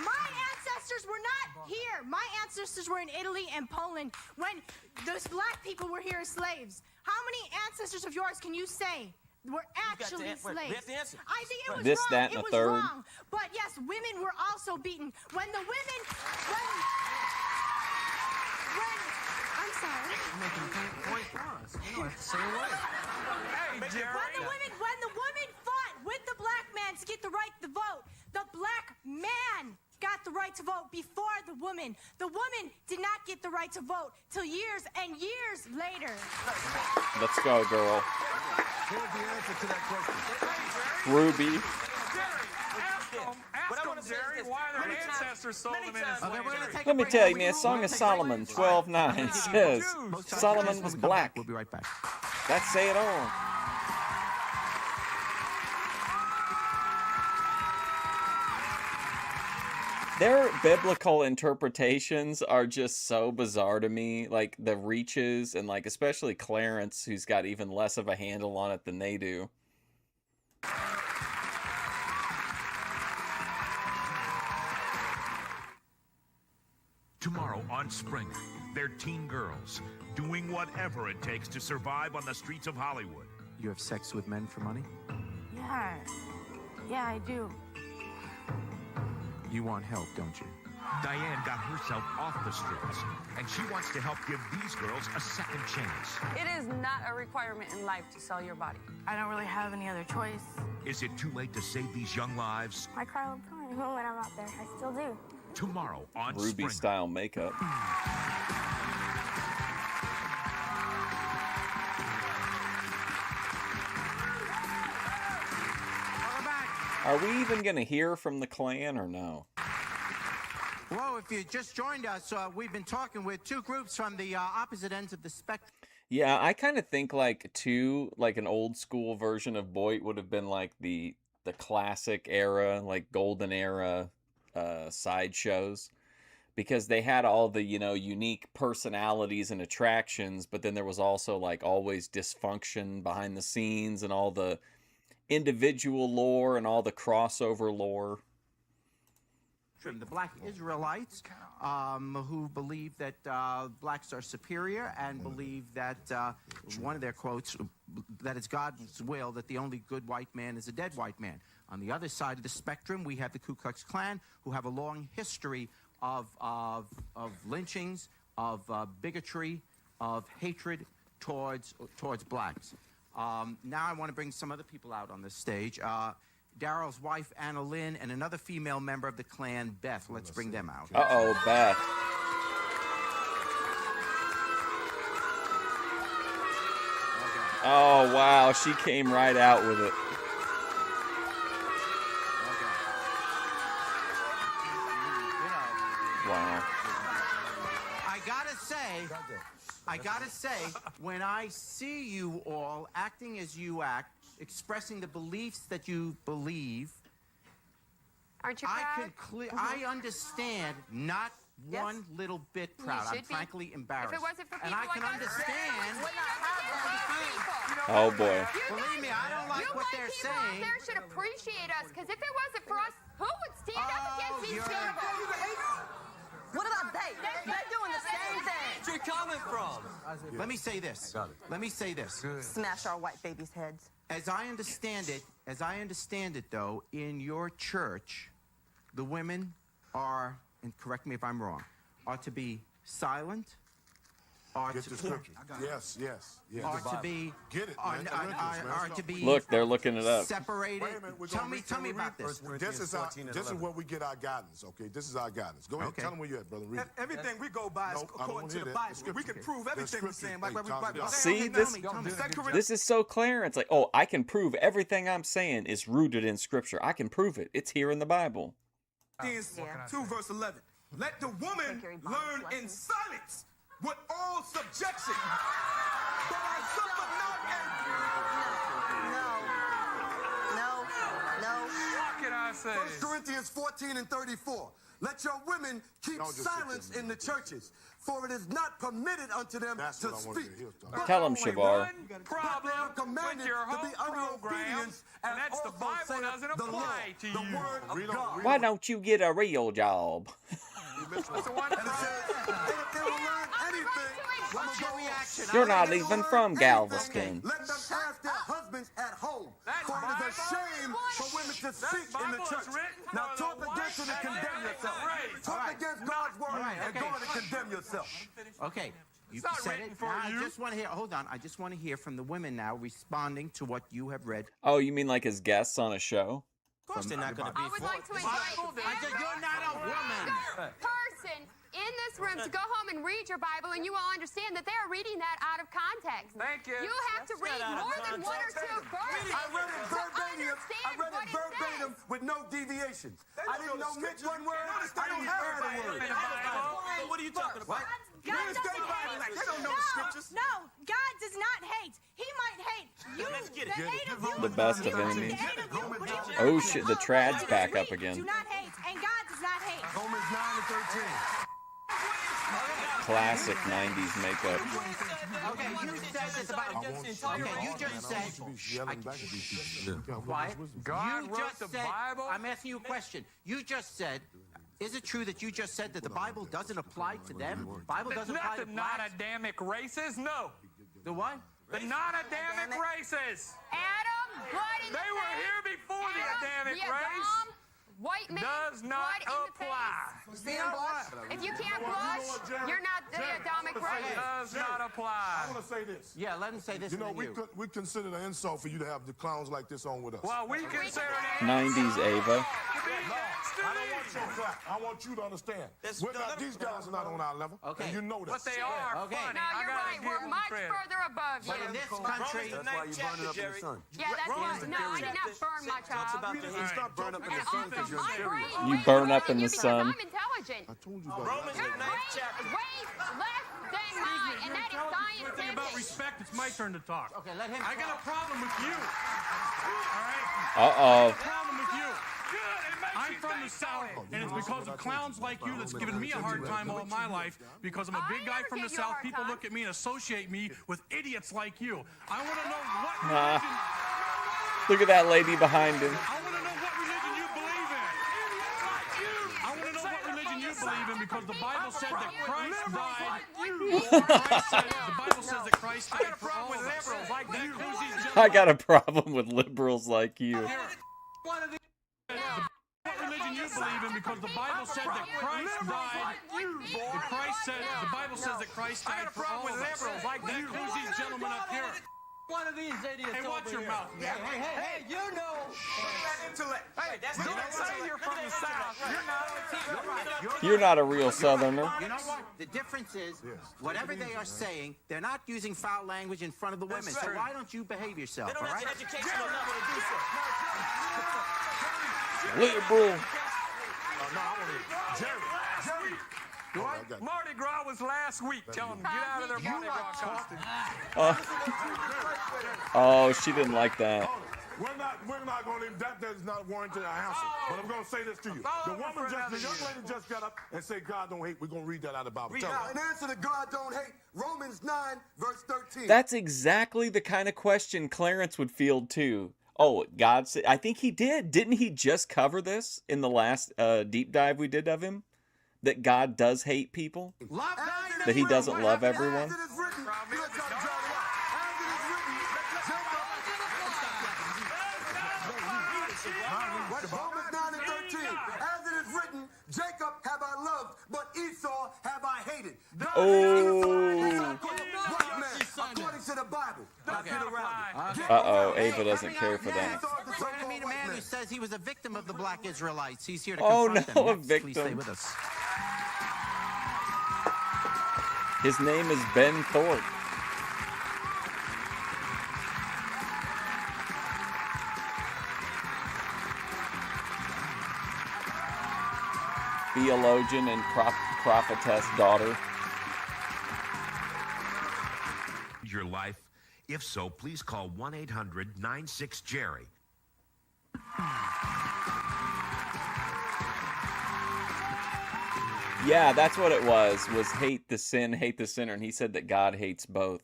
My ancestors were not here. My ancestors were in Italy and Poland when those black people were here as slaves. How many ancestors of yours can you say were actually slaves? We have to answer. I think it was This, wrong. that, and it a was third. wrong. But yes, women were also beaten. When the women, I'm sorry. You're making a point for us. You don't have to say a word. Hey, Jerry. When the women fought with the black man to get the right to vote, the black man got the right to vote before the woman. The woman did not get the right to vote till years and years later. Let's go, girl. Here's the answer to that question. Ruby. Ask them, Jerry, why their ancestors sold them into slavery. Let me tell you, man, Song of Solomon 12:9 says Solomon was black. We'll be right back. That's say it all. Their biblical interpretations are just so bizarre to me. Like the reaches and like especially Clarence, who's got even less of a handle on it than they do. Tomorrow on Springer, they're teen girls doing whatever it takes to survive on the streets of Hollywood. You have sex with men for money? Yeah, I do. You want help, don't you? Diane got herself off the streets, and she wants to help give these girls a second chance. It is not a requirement in life to sell your body. I don't really have any other choice. Is it too late to save these young lives? I cry all the time when I'm out there. I still do. Tomorrow on Ruby Springer. style makeup. Are we even going to hear from the Klan or no? Whoa, if you just joined us, we've been talking with two groups from the opposite ends of the spectrum. Yeah, I kind of think like an old school version of Boyd would have been like the classic era, like golden era sideshows, because they had all the, unique personalities and attractions, but then there was also like always dysfunction behind the scenes and all the individual lore and all the crossover lore. The black Israelites who believe that blacks are superior and believe that one of their quotes, that it's God's will that the only good white man is a dead white man. On the other side of the spectrum, we have the Ku Klux Klan, who have a long history of lynchings, of bigotry, of hatred towards blacks. Now I want to bring some other people out on the stage. Daryl's wife, Anna Lynn, and another female member of the Klan, Beth. Let's bring them out. Uh-oh, Beth. Oh, wow. She came right out with it. Wow. I gotta say, when I see you all acting as you act, expressing the beliefs that you believe, aren't you proud? I understand, not one little bit proud. I'm frankly embarrassed. If it wasn't for people and I can like us, understand. Oh boy. Believe me, I don't like what they're saying. You guys, there should appreciate us, because if it wasn't for us, who would stand up against these people? What about they? They're doing the same thing. Where's your comment from? Let me say this. Let me say this. Smash our white babies' heads. As I understand it, though, in your church, the women are, and correct me if I'm wrong, are to be silent, are Get to the scripture. Yes. are to be Get it, are, man. are to be Look, they're looking it up. separated. Wait a minute, Tell me about this. This is where we get our guidance, okay? This is our guidance. Go ahead, Okay. tell them where you're at, brother. Read it. Everything we go by is Nope, I don't according to hear the that. Bible. Scripture. We can prove everything we're saying. Like what we calm down. See, this is so clear. It's like, oh, I can prove everything I'm saying is rooted in Scripture. I can prove it. It's here in the Bible. Philippians 2, verse 11. Let the woman learn in silence with all subjection. But I suffer No. What can I say? 1 Corinthians 14 and 34. Let your women keep No, just silence in the churches, for it is not permitted unto them That's to what I want to speak. hear. But Tell 'em, Only Shavar. one problem commanded with your to be whole under program, obedience, and that's the also Bible saith doesn't the apply Lord, to the you. word of God. Why don't you get a real job? That's the one And it says, and if they will learn anything, What's your reaction? You're not they even learn from anything, Galveston. let them ask their husbands at home. That's For it is a Bible. shame for women to speak in the Bible is church. written Now for talk the against it and white condemn and yourself. race. Talk against God's word Right, and okay. go on and condemn yourself. Okay. You It's not said written it. for Now, you. I just want to hear. Hold on. I just want to hear from the women now, responding to what you have read. Oh, you mean like as guests on a show? Of course they're not going to be I would for like it. to invite I said you're not a woman. person in this room to go home and read your Bible, and you will understand that they are reading that out of context. Thank you. You have to read out of more than one or two verses I read it to verbatim. I understand read what it it verbatim says. with no deviations. I didn't know know the miss scripture. one word. Notice they I didn't don't have add a Bible word. in the Bible. So what are you talking about? God Where's doesn't their Bible? hate. Like, they don't know the scriptures. No, God does not hate. He might hate you. Let's get it. The hate of you. The best of He might enemies. hate of you, but he will Oh not shit, hate the us. trad's We back up do again. not hate, and God does not hate. Romans 9 and 13. Classic 90s makeup. Okay, you said this about. Okay, you just said. Yelling back at these people. Quiet. God You wrote just the said. Bible? I'm asking you a question. You just said. Is it true that you just said that the Bible doesn't apply to them? Bible doesn't apply Not to the blacks? non-Adamic races, no. The what? The non-Adamic races. Adam, blood in They the were face. here before the Adam, Adamic the race. Adam, white man, Does not blood apply. in the face. If you can't blush, you're not the Adamic race. Does not apply. I want to say this. Yeah, let him say this. You know, and then you. we consider it an insult for you to have the clowns like this on with us. Well, we consider it 90s Ava. I don't want your clap. I want you to understand. These guys are not on our level. Okay. And you know that. But they are funny. No, you're right. We're much further above you. But in this country, That's why you burn it up in the sun. Yeah, that's why. No, I did not burn much Talks up. about the heat. Burn up in the sun because you're My brain inferior. You weighs burn more up in than the you because sun. I'm intelligent. I told you about Romans Your the brain ninth chapter. weighs less than mine, and that is Good thing about scientific. respect, it's my turn to talk. okay, let him I got a talk. problem with you. All right? Uh-oh. Problem with you. I'm from the South, and it's because of clowns like you that's given me a hard time all my life. Because I'm a big guy from the South, people look at me and associate me with idiots like you. I want to know what religion. Look at that lady behind him. I want to know what religion you believe in. I want to know what religion you believe in because the Bible said that Christ died. The Bible says that Christ died for all of us. That includes these I got a problem with liberals like you. What religion you believe in because the Bible said that Christ died. The Bible says that Christ died for all of us. That includes these gentlemen up here. One of these idiots. Hey, watch your mouth, man. Hey, you know. Intellect. Hey, that's Don't say you're from the South. You're not. You're You're not a real Southerner. You know what? The difference is, whatever they are saying, they're not using foul language in front of the women. So why don't you behave yourself, They don't all have right? the educational level to do so. Liberal. No, I want to. Jerry. Mardi Gras was last week. Tell them, get out of their Mardi Gras costume. Oh, she didn't like that. We're not going to, that is not warranted our answer. But I'm going to say this to you. The young lady just got up and said, God don't hate. We're going to read that out of the Bible. Tell her. In answer to God don't hate, Romans 9, verse 13. That's exactly the kind of question Clarence would field too. Oh, God said, I think he did. Didn't he just cover this in the last deep dive we did of him? That God does hate people? That he doesn't love everyone? Romans 9 and 13. As it is written, Jacob have I loved, but Esau have I hated. Oh. According to the Bible. Uh-oh, Ava doesn't care for that. We're going to meet a man who says he was a victim of the black Israelites. He's here to Oh, confront no, them. a Next, please stay victim. with us. His name is Ben Thorpe. Theologian and prophetess daughter. Your life? If so, please call 1-800-96-JERRY. Yeah, that's what it was hate the sin, hate the sinner. And he said that God hates both.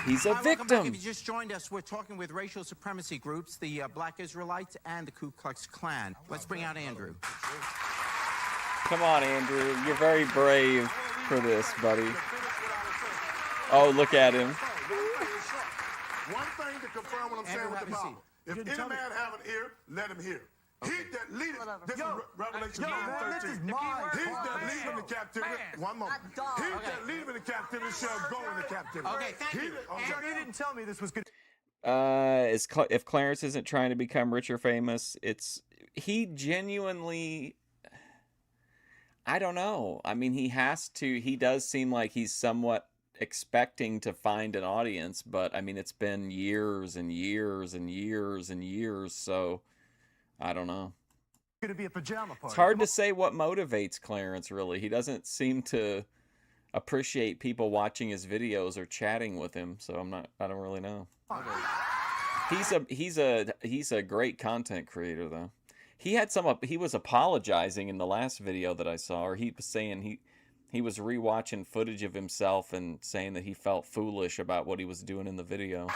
He's a Hi, welcome back. victim. If you just joined us, we're talking with racial supremacy groups, the Black Israelites and the Ku Klux Klan. Let's bring out Andrew. Come on, Andrew. You're very brave for this, buddy. Oh, look at him. One thing to confirm what I'm saying with the Bible. If any man have an ear, let him hear. He that leadeth, this is Revelation 9:13. He that leadeth into captivity, one moment. He that leadeth into captivity shall go into captivity. Okay, thank you. You didn't tell me this was good. If Clarence isn't trying to become rich or famous, he genuinely, I don't know. I mean, he does seem like he's somewhat expecting to find an audience, but I mean, it's been years and years and years and years, so I don't know. Gonna be a pajama party. It's hard to say what motivates Clarence, really. He doesn't seem to appreciate people watching his videos or chatting with him, so I don't really know. He's a great content creator though. He was apologizing in the last video that I saw, or he was saying he was rewatching footage of himself and saying that he felt foolish about what he was doing in the video. Take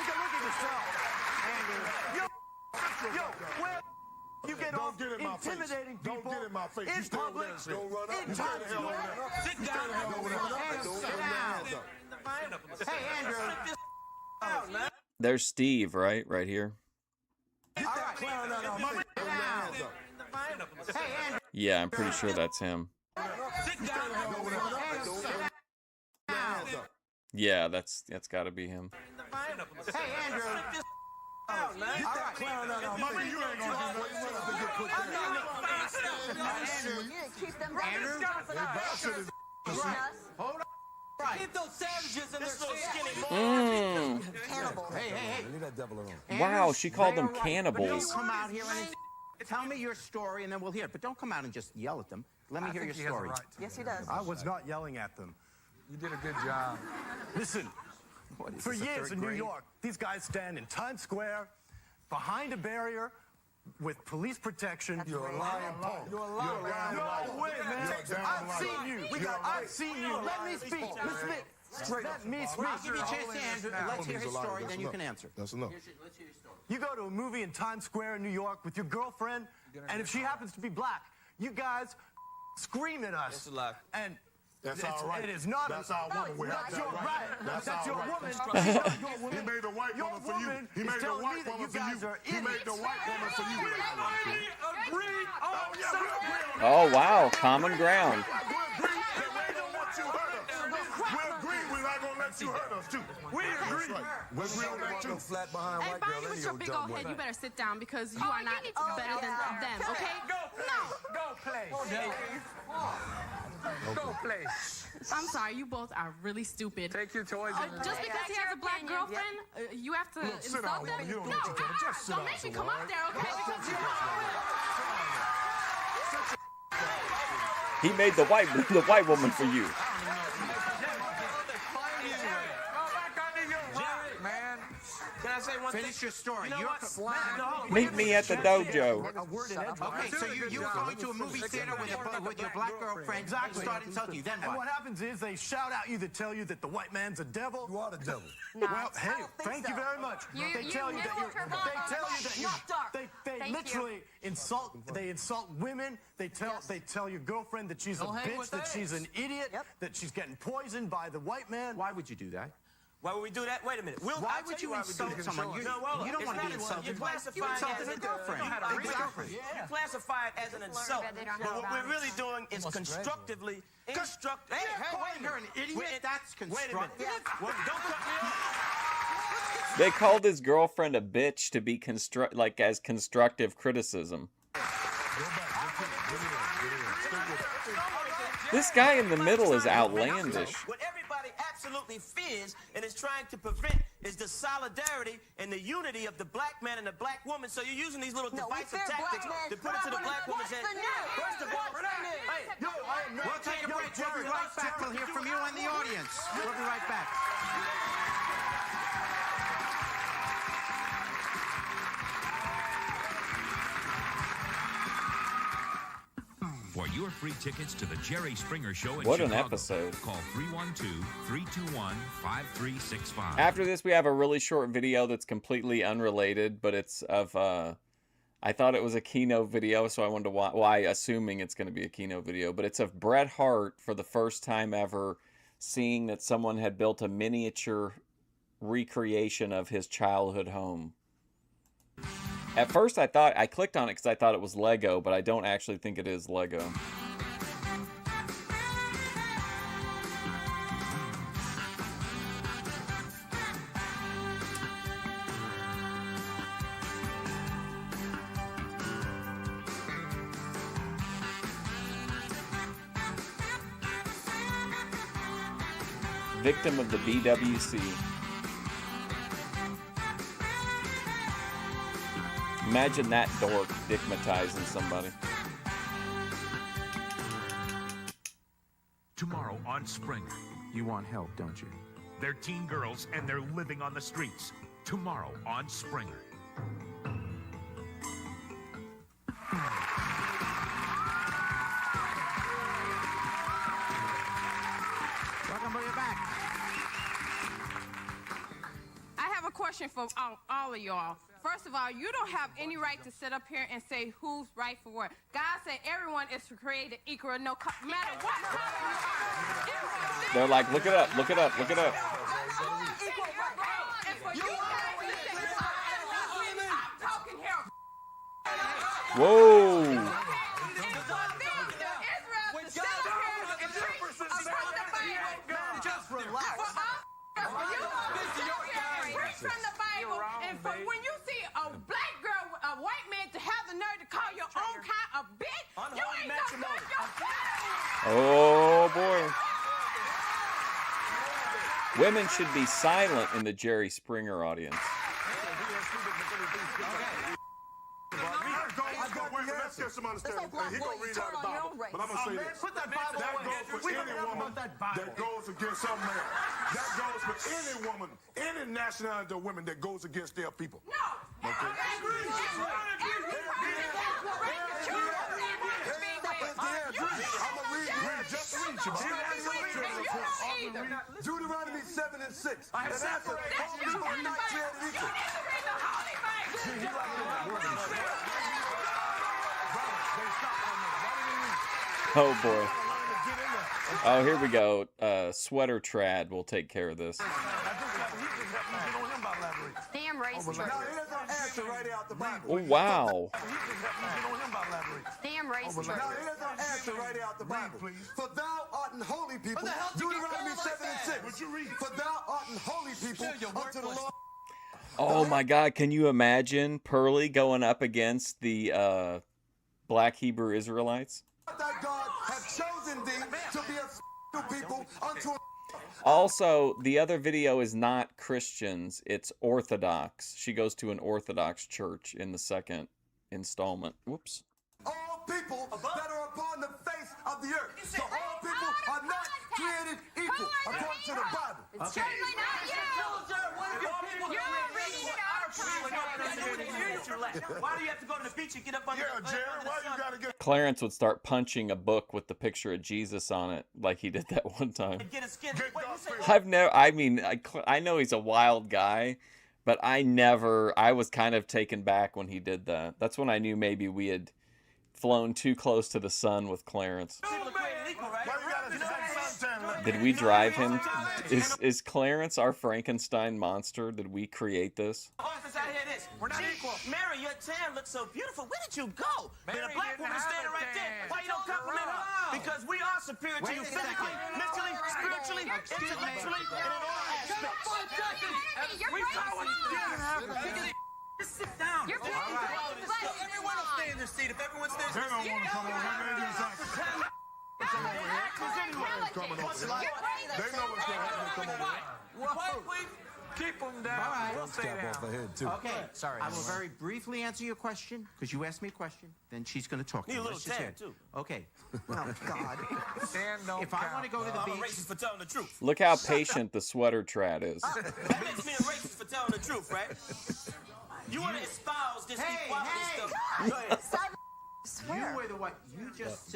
a look at yourself, Andrew. You get off intimidating people. Don't get in my face. In You stay over public. there. Don't run up. In You stay the hell over there. Sit You stay down. the hell over there. Hey, Andrew. There's Steve, right here. Yeah, I'm pretty sure that's him. Yeah, that's got to be him. Hey, Andrew. Out, man. Get that clown out of Mike, you ain't gonna do nothing to get put Hold on. Right. Get those savages in their skinny Cannibal. Hey. Leave that devil alone. Wow, she called them But cannibals. don't come out here and tell me your story, and then we'll hear it. But don't come out and just yell at them. Let me hear your story. Yes, he does. I was not yelling at them. You did a good job. Listen, for years in New York, these guys stand in Times Square, behind a barrier, with police protection. You're a lying punk. You're a lying. No way, man. I've seen you. I've seen you. Let me speak. Let me speak. I'll give you a chance to answer. Let's hear his story, then you can answer. That's enough. Let's hear your story. You go to a movie in Times Square in New York with your girlfriend, and if she happens to be black, you guys scream at us. That's a lie. And That's all right. It is not. That's our woman. We have That's that your right. That's That's your our woman. right. That's your woman. He made the white Your woman for you. woman He is made the telling me white that woman you for guys you. are He made the white woman for you. Agreed on Oh, wow. Common ground. We agree we're not gonna let you hurt us too. We agree. We agree on that too. Flat behind Hey, Barney, with your big old head, you better sit down because you are not better than them, okay? Go play. Go play. I'm sorry, you both are really stupid. Take your toys and Just because he has a black girlfriend, you have to sit insult down, them? woman. You don't No, know what you're doing. Just sit don't down make me somewhere. come up there, okay? Because you He made the white woman for you. Man. Can I say one thing? Finish your story. You know You're what? Meet me at the dojo. Okay, so you were going to a movie theater with your black girlfriend. Exactly. Started insulting you. Then And what what? happens is they shout out you to tell you that the white man's a devil. You are the devil. Well, hey, thank you very much. They tell you that you're. They literally insult. They insult women. They tell your girlfriend that she's a bitch, that she's an idiot, that she's getting poisoned by the white man. Why would you do that? Why would we do that? Wait a minute. Why would you insult someone? You don't want to be insulted. You classify You it insulted as a girlfriend. You classify it as an insult. But what we're really doing is constructively instruct. Hey, calling her an idiot? That's constructive. Wait a minute. Well, don't cut me off. They called his girlfriend a bitch to be as constructive criticism. This guy in the middle is outlandish. What everybody absolutely fears and is trying to prevent is the solidarity and the unity of the black man and the black woman. So you're using these little divisive tactics to put it to the black woman's head. First of all, We'll take a break. We'll be right back. We'll hear from you and the audience. We'll be right back. For your free tickets to the Jerry Springer Show in What an Chicago, episode. call 312-321-5365. After this, we have a really short video that's completely unrelated, but it's of, I thought it was a Keno video, so I wanted to watch, assuming it's going to be a Keno video, but it's of Bret Hart for the first time ever seeing that someone had built a miniature recreation of his childhood home. At first, I clicked on it because I thought it was Lego, but I don't actually think it is Lego. Victim of the BWC. Imagine that dork stigmatizing somebody. Tomorrow on Springer. You want help, don't you? They're teen girls and they're living on the streets. Tomorrow on Springer. Welcome back. I have a question for all of y'all. First of all, you don't have any right to sit up here and say who's right for what. God said everyone is created equal, no matter what. They're like, look it up, look it up, look it up. Whoa. Just relax. Preach from the Bible, and when you see a black girl, a white man to have the nerve to call your own kind a bitch, you ain't no good yourself. Oh, boy. Women should be silent in the Jerry Springer audience. Let's get some understanding. He gonna read out the Bible, but I'm gonna say this. That goes for any woman that goes against some man. That goes for any woman, any nationality of women that goes against their people. No. Okay. Deuteronomy 7 and 6. And after all people are not created equal. Oh, boy. Oh, here we go. Sweater Trad will take care of this. Damn racist. Oh, wow. Damn racist. Now here's our answer right out the Bible. For thou art an holy people. Deuteronomy 7 and 6. For thou art an holy people unto the Lord. Oh, my God. Can you imagine Pearly going up against the black Hebrew Israelites? Thy God hath chosen thee to be a people unto a... Also, the other video is not Christians, it's Orthodox. She goes to an Orthodox church in the second installment. Whoops. All people that are upon the face of the earth. So all people are not created equal according to the Bible. It's certainly not you. You're reading it out of context. Why do you have to go to the beach and get up under the Jerry, why you gotta get... Clarence would start punching a book with the picture of Jesus on it, like he did that one time. I know he's a wild guy, but I was kind of taken back when he did that. That's when I knew maybe we had flown too close to the sun with Clarence. Did we drive him? Is Clarence our Frankenstein monster? Did we create this? We're not equal. Mary, your tan looks so beautiful. Where did you go? Mary, a black woman is standing right there. Why you don't compliment her? Because we are superior to you physically, mentally, spiritually, intellectually, and in all aspects. Just sit down. You're everyone will stay in their seat. If everyone stays in their seat, they don't want to come over. They know what's going to happen. Come over. Keep them down. We'll stay down. Okay, sorry. I will very briefly answer your question, because you asked me a question. Then she's going to talk to you. Need a little tan, too. Okay. Oh, God. If I want to go to the I'm beach... a racist for telling the truth. Look how patient the Sweater Trad is. That makes me a racist for telling the truth, right? You want to espouse this equality stuff. Go ahead. You were the one. You just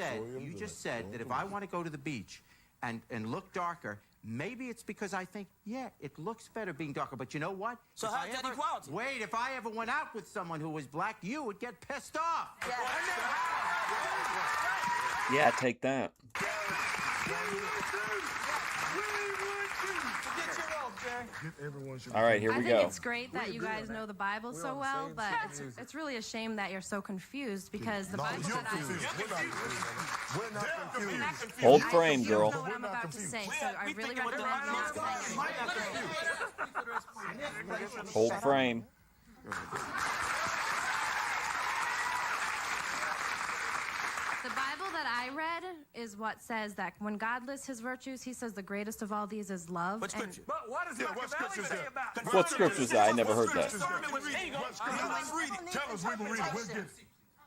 said that if I want to go to the beach and look darker, maybe it's because I think, yeah, it looks better being darker. But you know what? So how's that equality? Wait, if I ever went out with someone who was black, you would get pissed off. Yeah, take that. All right, here we go. I think it's great that you guys know the Bible so well, but it's really a shame that you're so confused because the Bible that We're not confused. Hold frame, I girl. know what I'm about to say, so I really recommend not saying it. Hold frame. The Bible that I read is what says that when God lists his virtues, he says the greatest of all these is love. What scripture? But what does Machiavelli say about What scripture is that? I never heard that. Let's read it. Tell us we can read it. We'll get it.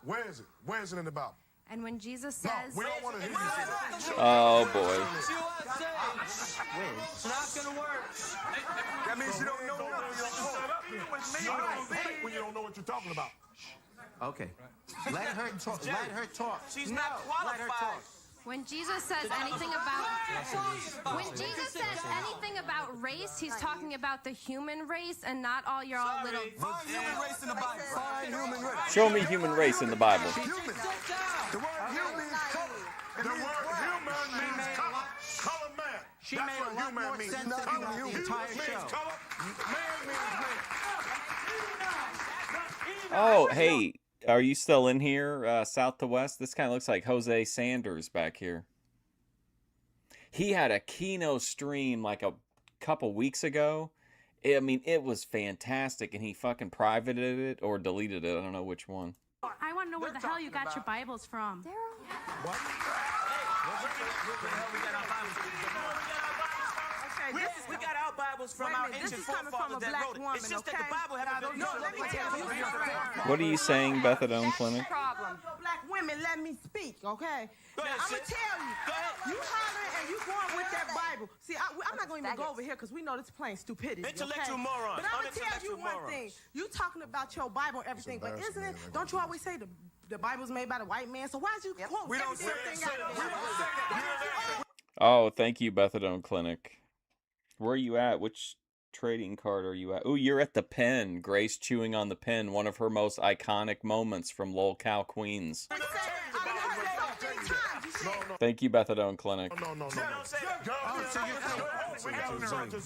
Where is it? Where is it in the Bible? And when Jesus says... We don't want to hear you say that. Oh, boy. It's not going to work. That means you don't know when you don't know what you're talking about. Okay. Let her talk. Let her talk. She's not qualified. Let her talk. When Jesus says anything about race, he's talking about the human race and not all your all little. Find human race in the Bible. Find human race. Show me human race in the Bible. Human. The word human means color. The word human means color. Color man. She made a lot more sense than the entire show. Color. Man means man. Oh, hey, are you still in here, south to west? This kind of looks like Jose Sanders back here. He had a Kino stream like a couple weeks ago. I mean, it was fantastic, and he fucking privated it or deleted it. I don't know which one. I want to know where the hell you got your Bibles from. We got our Bibles from our ancient forefathers that wrote it. It's just that the Bible haven't been let me tell you. What are you saying, Methadone Clinic? Black women, let me speak, okay? Now, I'm going to tell you. You hollering and you going with that Bible. See, I'm not going to even go over here because we know this plain stupidity. Intellectual okay? morons. But I'm going to tell you one thing. You talking about your Bible and everything, but isn't it, don't you always say the Bible's made by the white man? So why'd you quote We don't say everything it. out there? Oh, thank you, Methadone Clinic. Where are you at? Which trading card are you at? Oh, you're at the pen. Grace chewing on the pen. One of her most iconic moments from Lol Cow Queens. Thank you, Methadone Clinic. No. Don't say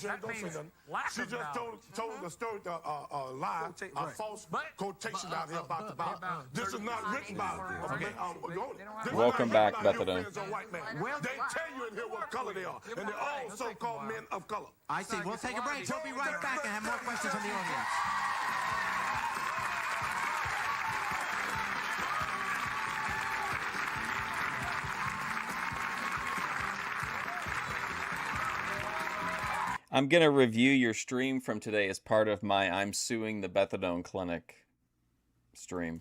nothing. She just told the story, a lie, a false quotation out here about the Bible. This is not written by. Welcome back, Methadone. They tell you in here what color they are, and they're all so-called men of color. I see. We'll take a break. We'll be right back and have more questions from the audience. I'm going to review your stream from today as part of my I'm Suing the Methadone Clinic stream.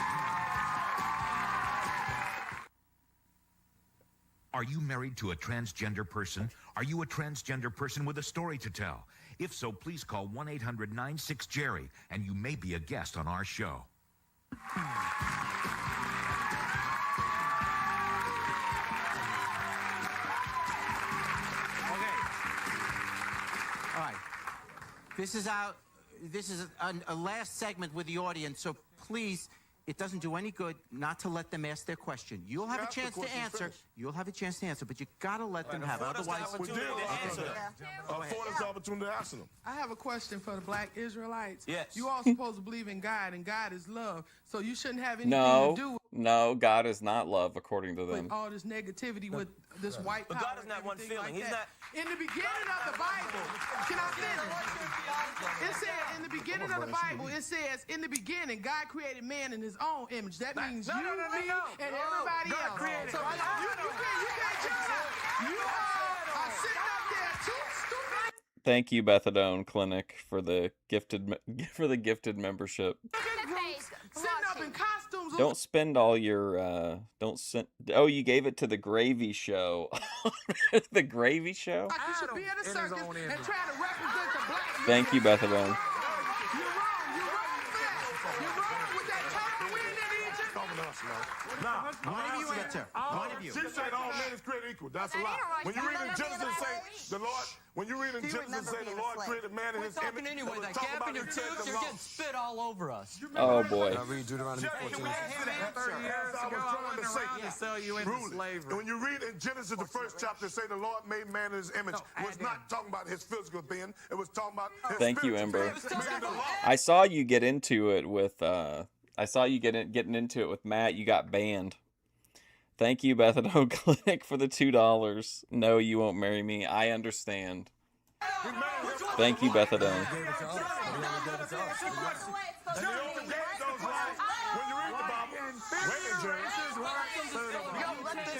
Are you married to a transgender person? Are you a transgender person with a story to tell? If so, please call 1-800-96-JERRY, and you may be a guest on our show. All right. This is a last segment with the audience, so please, it doesn't do any good not to let them ask their question. You'll have a chance to answer. You'll have a chance to answer, but you gotta let them have it. Otherwise, we did. Afford us the opportunity to answer them. I have a question for the Black Israelites. Yes. You all supposed to believe in God, and God is love. So you shouldn't have anything to do No, God is not love, according to with them. all this negativity with this white power. But God is not one feeling. Like He's that. In the beginning of the Bible, can I finish? It said in the beginning of the Bible, it says in the beginning, God created man in his own image. That means you, me, and everybody else. So you can't just you are sitting up there too stupid. Thank you, Methadone Clinic, for the gifted membership. Sitting up in costumes. Don't spend all your Oh, you gave it to the Gravy Show. The Gravy Show? Like you should be at a circus and try to represent the black. Thank you, Methadone. You're wrong with that time we in Egypt. One of you answer. One of you. She said all men is created equal. That's a lie. When you read in Genesis, say the Lord. When you read in Genesis, say the Lord created man in his image. Anyway, that gap in your tooth, you're getting spit all over us. Oh boy. I read Deuteronomy 14. When you read in Genesis, the first chapter, say the Lord made man in his image. Was not talking about his physical being. It was talking about his Thank you, spiritual Ember. being. I saw you get into it with getting into it with Matt. You got banned. Thank you, Methadone Clinic, for the $2. No, you won't marry me. I understand. Thank you, Methadone.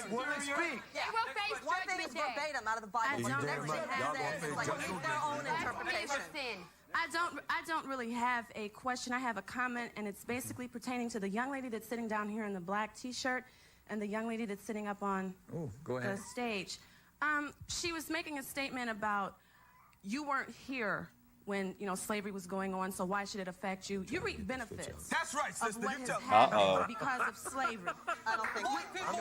One thing is verbatim out of the Bible. Everything has like their own interpretation. I don't really have a question. I have a comment, and it's basically pertaining to the young lady that's sitting down here in the black T-shirt and the young lady that's sitting up on the stage. She was making a statement about you weren't here when slavery was going on, so why should it affect you? You reap benefits. That's right, sister. Of what You has tell happened because of slavery. I don't think I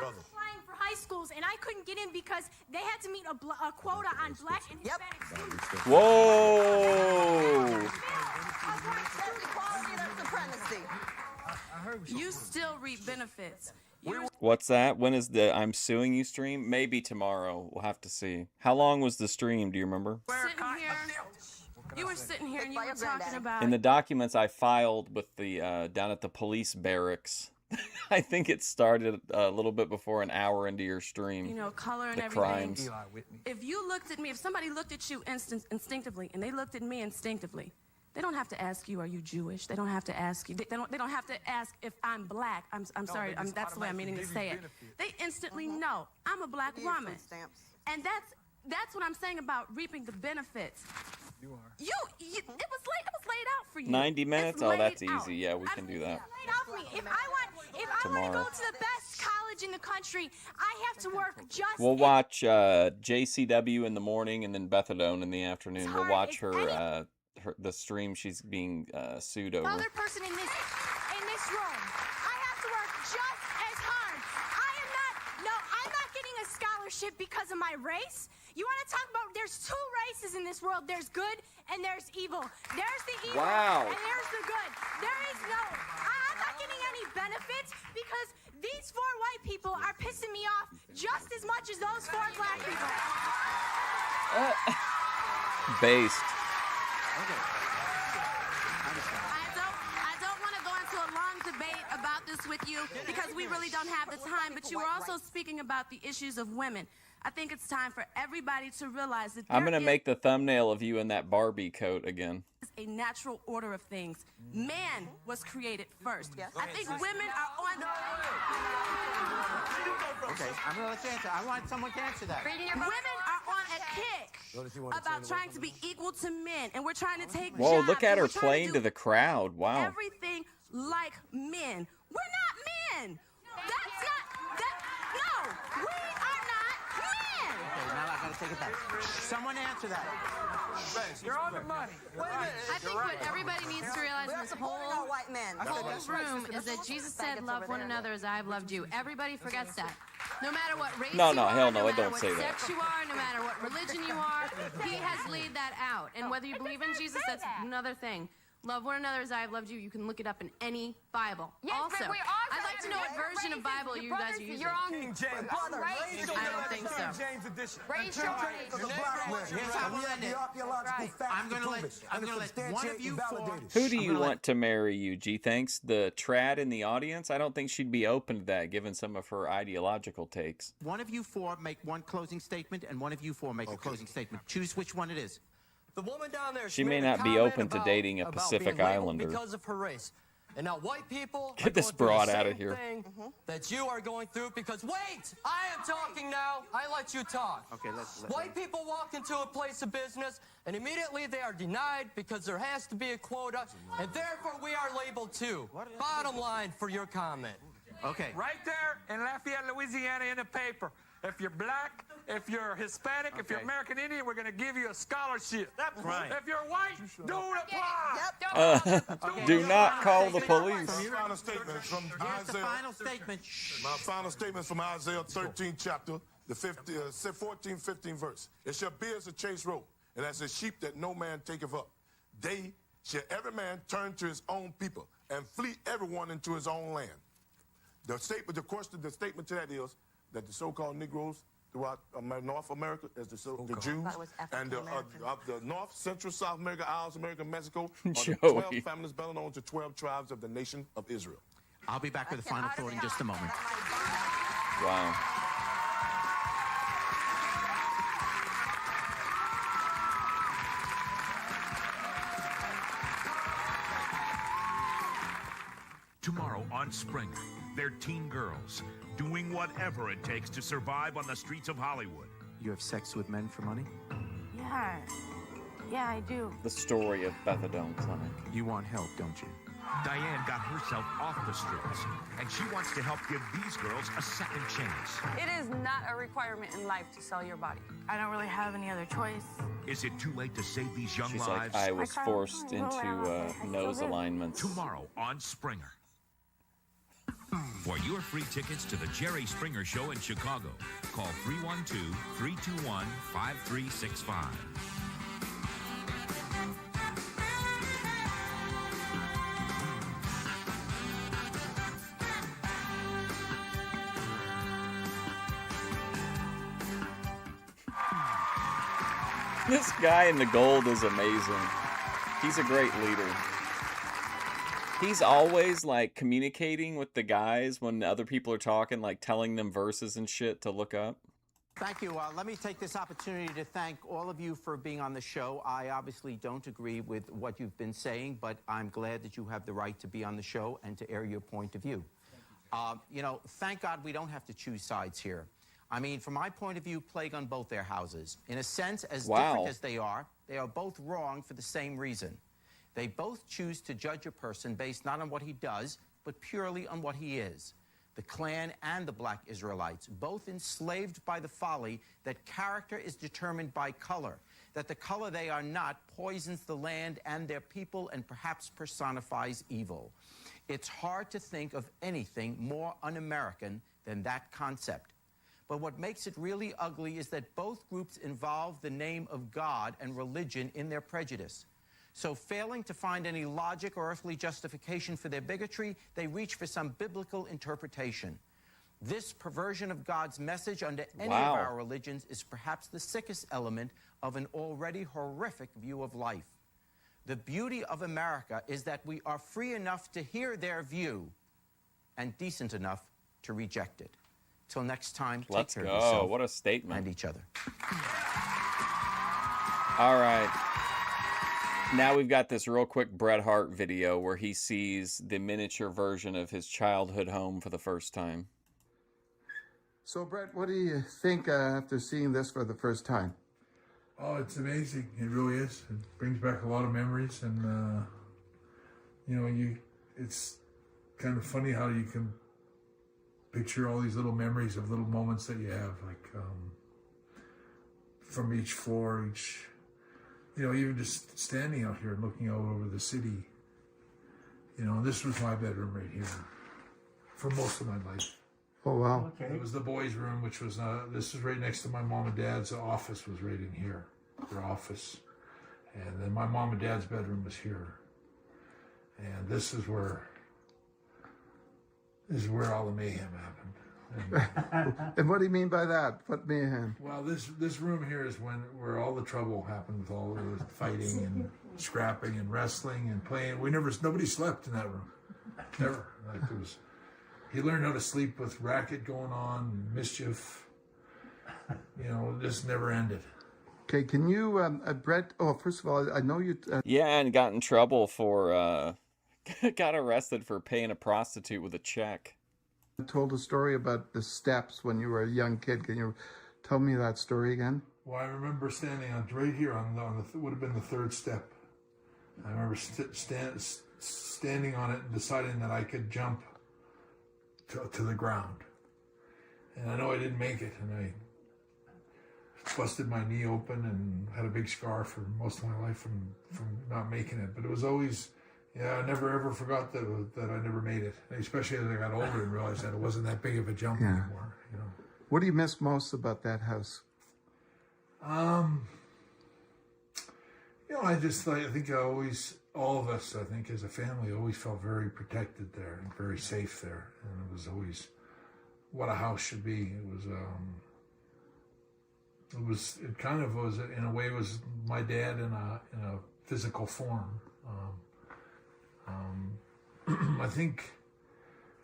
was applying for high schools, and I couldn't get in because they had to meet a quota on black and Hispanic students. Whoa! You still reap benefits. What's that? When is the I'm Suing You stream? Maybe tomorrow. We'll have to see. How long was the stream? Do you remember? You were sitting here and you were talking about... In the documents I filed with the down at the police barracks, I think it started a little bit before an hour into your stream. You know, color and the everything. Crimes. If you looked at me, if somebody looked at you instinctively, and they looked at me instinctively, they don't have to ask you, are you Jewish? They don't have to ask you. They don't have to ask if I'm black. I'm sorry. That's the way I'm meaning to say it. They instantly know I'm a black woman. And that's what I'm saying about reaping the benefits. You are. It was laid out for you. 90 minutes? It's Oh, that's laid out. easy. Yeah, we can do that. Laid out for me. If I want to go to the best college in the country, I have to work just. We'll watch JCW in the morning and then Bethadone in the afternoon. We'll watch her the stream she's being sued over. Other person in this room. I have to work just as hard. I'm not getting a scholarship because of my race. You want to talk about there's two races in this world. There's good and there's evil. There's the evil and there's the good. I'm not getting any benefits because these 4 white people are pissing me off just as much as those 4 black people. Based. I don't want to go into a long debate about this with you because we really don't have the time, but you were also speaking about the issues of women. I think it's time for everybody to realize that I'm going to make the thumbnail of you in that Barbie coat again. a natural order of things. Man was created first. I think women are on... Okay, I'm going to let you answer. I want someone to answer that. Women are on a kick about trying to be equal to men, and we're trying to take Whoa, jobs, look at her and we're trying playing to the crowd. Wow. everything like men. We're not men. That's not... No, we are not men. Okay, now I got to take it back. Someone answer that. You're on the money. I think what everybody needs to realize in this whole room is that Jesus said, love one another as I have loved you. Everybody forgets that. No matter what race No, you no, are, hell no, no it matter don't what say that. sex you are, no matter what religion you are, he has laid that out. And whether you believe in Jesus, that's another thing. Love one another as I have loved you. You can look it up in any Bible. Yes, also, but I'd like to know what version of Bible you guys are using. You're on King James. I don't think so. King James edition. Raise your Here's how we'll end it. I'm going to let one of you four... Who do you want to marry you, G? Thanks. The trad in the audience? I don't think she'd be open to that, given some of her ideological takes. One of you four make one closing statement, and one of you four make a closing statement. Choose which one it is. The woman down there. She may not be open to dating a Pacific Islander. Because of her race. And now white people Get this broad out of here. That you are going through because wait, I am talking now. I let you talk. Okay, let's White people walk into a place of business and immediately they are denied because there has to be a quota, and therefore we are labeled too. Bottom line for your comment. Okay. Right there in Lafayette, Louisiana, in the paper. If you're black, if you're Hispanic, if you're American Indian, we're going to give you a scholarship. That's right. If you're white, don't apply. Do not call the police. My final statement from Here's the Isaiah. final statement. My final statement from Isaiah 13 chapter, the 14, 15 verse. It shall be as a chase rope, and as a sheep that no man taketh up. They shall every man turn to his own people, and flee everyone into his own land. The statement to that is that the so-called Negroes throughout North America, as the Jews, and of the North, Central, South America, Isles, America, Mexico, are the 12 families belonging to 12 tribes of the nation of Israel. I'll be back with a final thought in just a moment. Wow. Tomorrow on Springer, they're teen girls doing whatever it takes to survive on the streets of Hollywood. You have sex with men for money? Yeah, I do. The story of Bethadone Clinic. You want help, don't you? Diane got herself off the streets, and she wants to help give these girls a second chance. It is not a requirement in life to sell your body. I don't really have any other choice. Is it too late to save these young She's lives? like, I was forced into nose alignments. Tomorrow on Springer. For your free tickets to the Jerry Springer Show in Chicago, call 312-321-5365. This guy in the gold is amazing. He's a great leader. He's always like communicating with the guys when other people are talking, like telling them verses and shit to look up. Thank you. Let me take this opportunity to thank all of you for being on the show. I obviously don't agree with what you've been saying, but I'm glad that you have the right to be on the show and to air your point of view. You know, thank God we don't have to choose sides here. I mean, from my point of view, plague on both their houses. In a sense, as different as they are both wrong for the same reason. They both choose to judge a person based not on what he does, but purely on what he is. The Klan and the Black Israelites, both enslaved by the folly that character is determined by color, that the color they are not poisons the land and their people and perhaps personifies evil. It's hard to think of anything more un-American than that concept. But what makes it really ugly is that both groups involve the name of God and religion in their prejudice. So failing to find any logic or earthly justification for their bigotry, they reach for some biblical interpretation. This perversion of God's message under any of our religions is perhaps the sickest element of an already horrific view of life. The beauty of America is that we are free enough to hear their view and decent enough to reject it. Till next time, take care of yourself. What a statement. And each other. All right. Now we've got this real quick Bret Hart video where he sees the miniature version of his childhood home for the first time. So, Bret, what do you think after seeing this for the first time? Oh, it's amazing. It really is. It brings back a lot of memories, and you know, it's kind of funny how you can picture all these little memories of little moments that you have, like from each floor, you know, even just standing out here and looking out over the city. You know, this was my bedroom right here for most of my life. Oh, wow. Okay. It was the boys' room, which was, this was right next to my mom and dad's. The office was right in here, their office. And then my mom and dad's bedroom was here. And this is where all the mayhem happened. And what do you mean by that? What mayhem? Well, this room here is where all the trouble happened with all the fighting and scrapping and wrestling and playing. Nobody slept in that room. Never. Like it was, he learned how to sleep with racket going on, mischief. You know, it just never ended. Okay, can you, Bret, first of all, I know you... yeah, and got in trouble for, got arrested for paying a prostitute with a check. Told a story about the steps when you were a young kid. Can you tell me that story again? Well, I remember standing on right here on the would have been the third step. I remember standing on it and deciding that I could jump to the ground. And I know I didn't make it, and I busted my knee open and had a big scar for most of my life from not making it. But it was always... yeah, I never ever forgot that I never made it, especially as I got older and realized that it wasn't that big of a jump anymore. You know. What do you miss most about that house? You know, I think all of us, I think as a family, always felt very protected there and very safe there, and it was always what a house should be. It kind of was in a way was my dad in a physical form. I think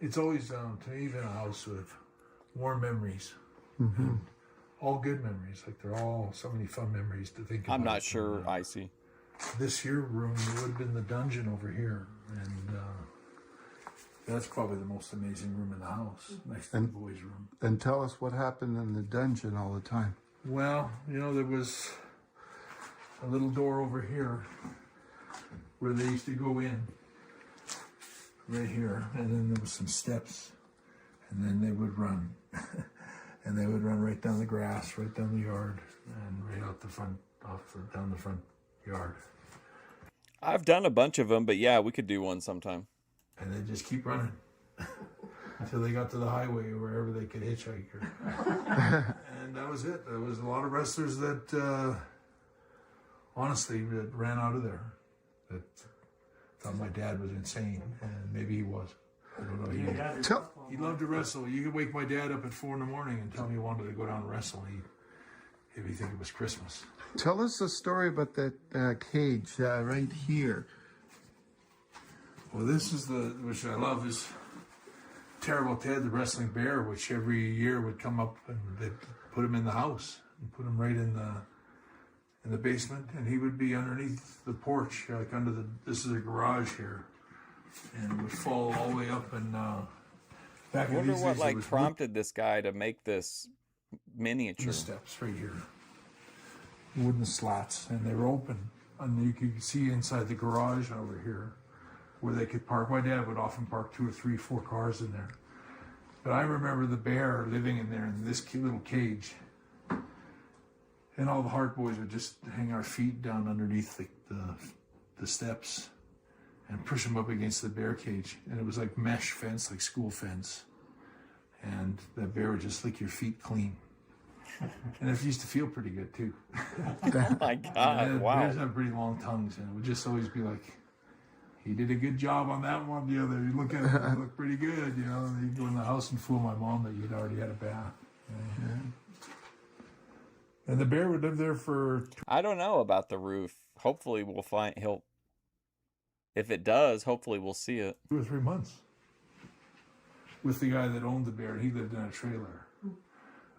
it's always, to me, been a house with warm memories. Mm-hmm. All good memories. Like, they're all so many fun memories to think about. I'm not sure, Icy. This here room, it would have been the dungeon over here. And that's probably the most amazing room in the house, next to the boys' room. Then tell us what happened in the dungeon all the time. Well, you know, there was a little door over here where they used to go in. Right here, and then there was some steps, and then they would run, and they would run right down the grass, right down the yard, and right out the front, down the front yard. I've done a bunch of them, but yeah, we could do one sometime. And they just keep running until they got to the highway or wherever they could hitchhike. And that was it. There was a lot of wrestlers that, honestly, that ran out of there. That thought my dad was insane, and maybe he was. I don't know. He loved to wrestle. You could wake my dad up at 4 in the morning and tell me he wanted to go down and wrestle. He'd think it was Christmas. Tell us the story about that cage right here. Well, this is which I love, is Terrible Ted, the wrestling bear, which every year would come up and they'd put him in the house and put him right in the basement, and he would be underneath the porch, like this is a garage here, and it would fall all the way up. And back I wonder what like prompted this guy to make this miniature. The steps right here, wooden slats, and they were open, and you could see inside the garage over here where they could park. My dad would often park 2 or 3, 4 cars in there. But I remember the bear living in there in this little cage. And all the Hart boys would just hang our feet down underneath the steps and push them up against the bear cage. And it was like mesh fence, like school fence. And that bear would just lick your feet clean. And it used to feel pretty good, too. Oh, my God. Wow. Bears have pretty long tongues, and it would just always be like, he did a good job on that one. The other, you look at it, it looked pretty good, you know. And he'd go in the house and fool my mom that you'd already had a bath. Yeah. And the bear would live there for... I don't know about the roof. Hopefully we'll if it does, hopefully we'll see it. 2 or 3 months. With the guy that owned the bear. He lived in a trailer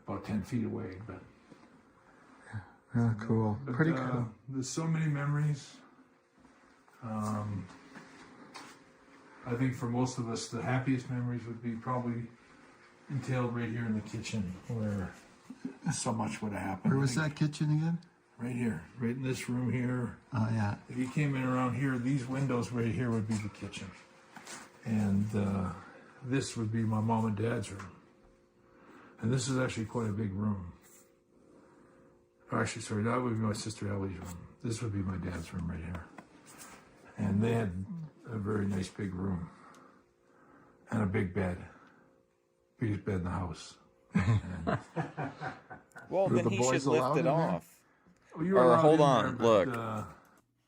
about 10 feet away. But yeah, cool. Pretty cool. There's so many memories. I think for most of us, the happiest memories would be probably entailed right here in the kitchen, where so much would have happened. Where was that kitchen again? Right here, right in this room here. Oh, yeah. If you came in around here, these windows right here would be the kitchen. And this would be my mom and dad's room. And this is actually quite a big room. Actually, sorry, that would be my sister Ellie's room. This would be my dad's room right here. And they had a very nice big room. And a big bed. Biggest bed in the house. Well, then he should lift it off. Well, or hold on, there, but, look.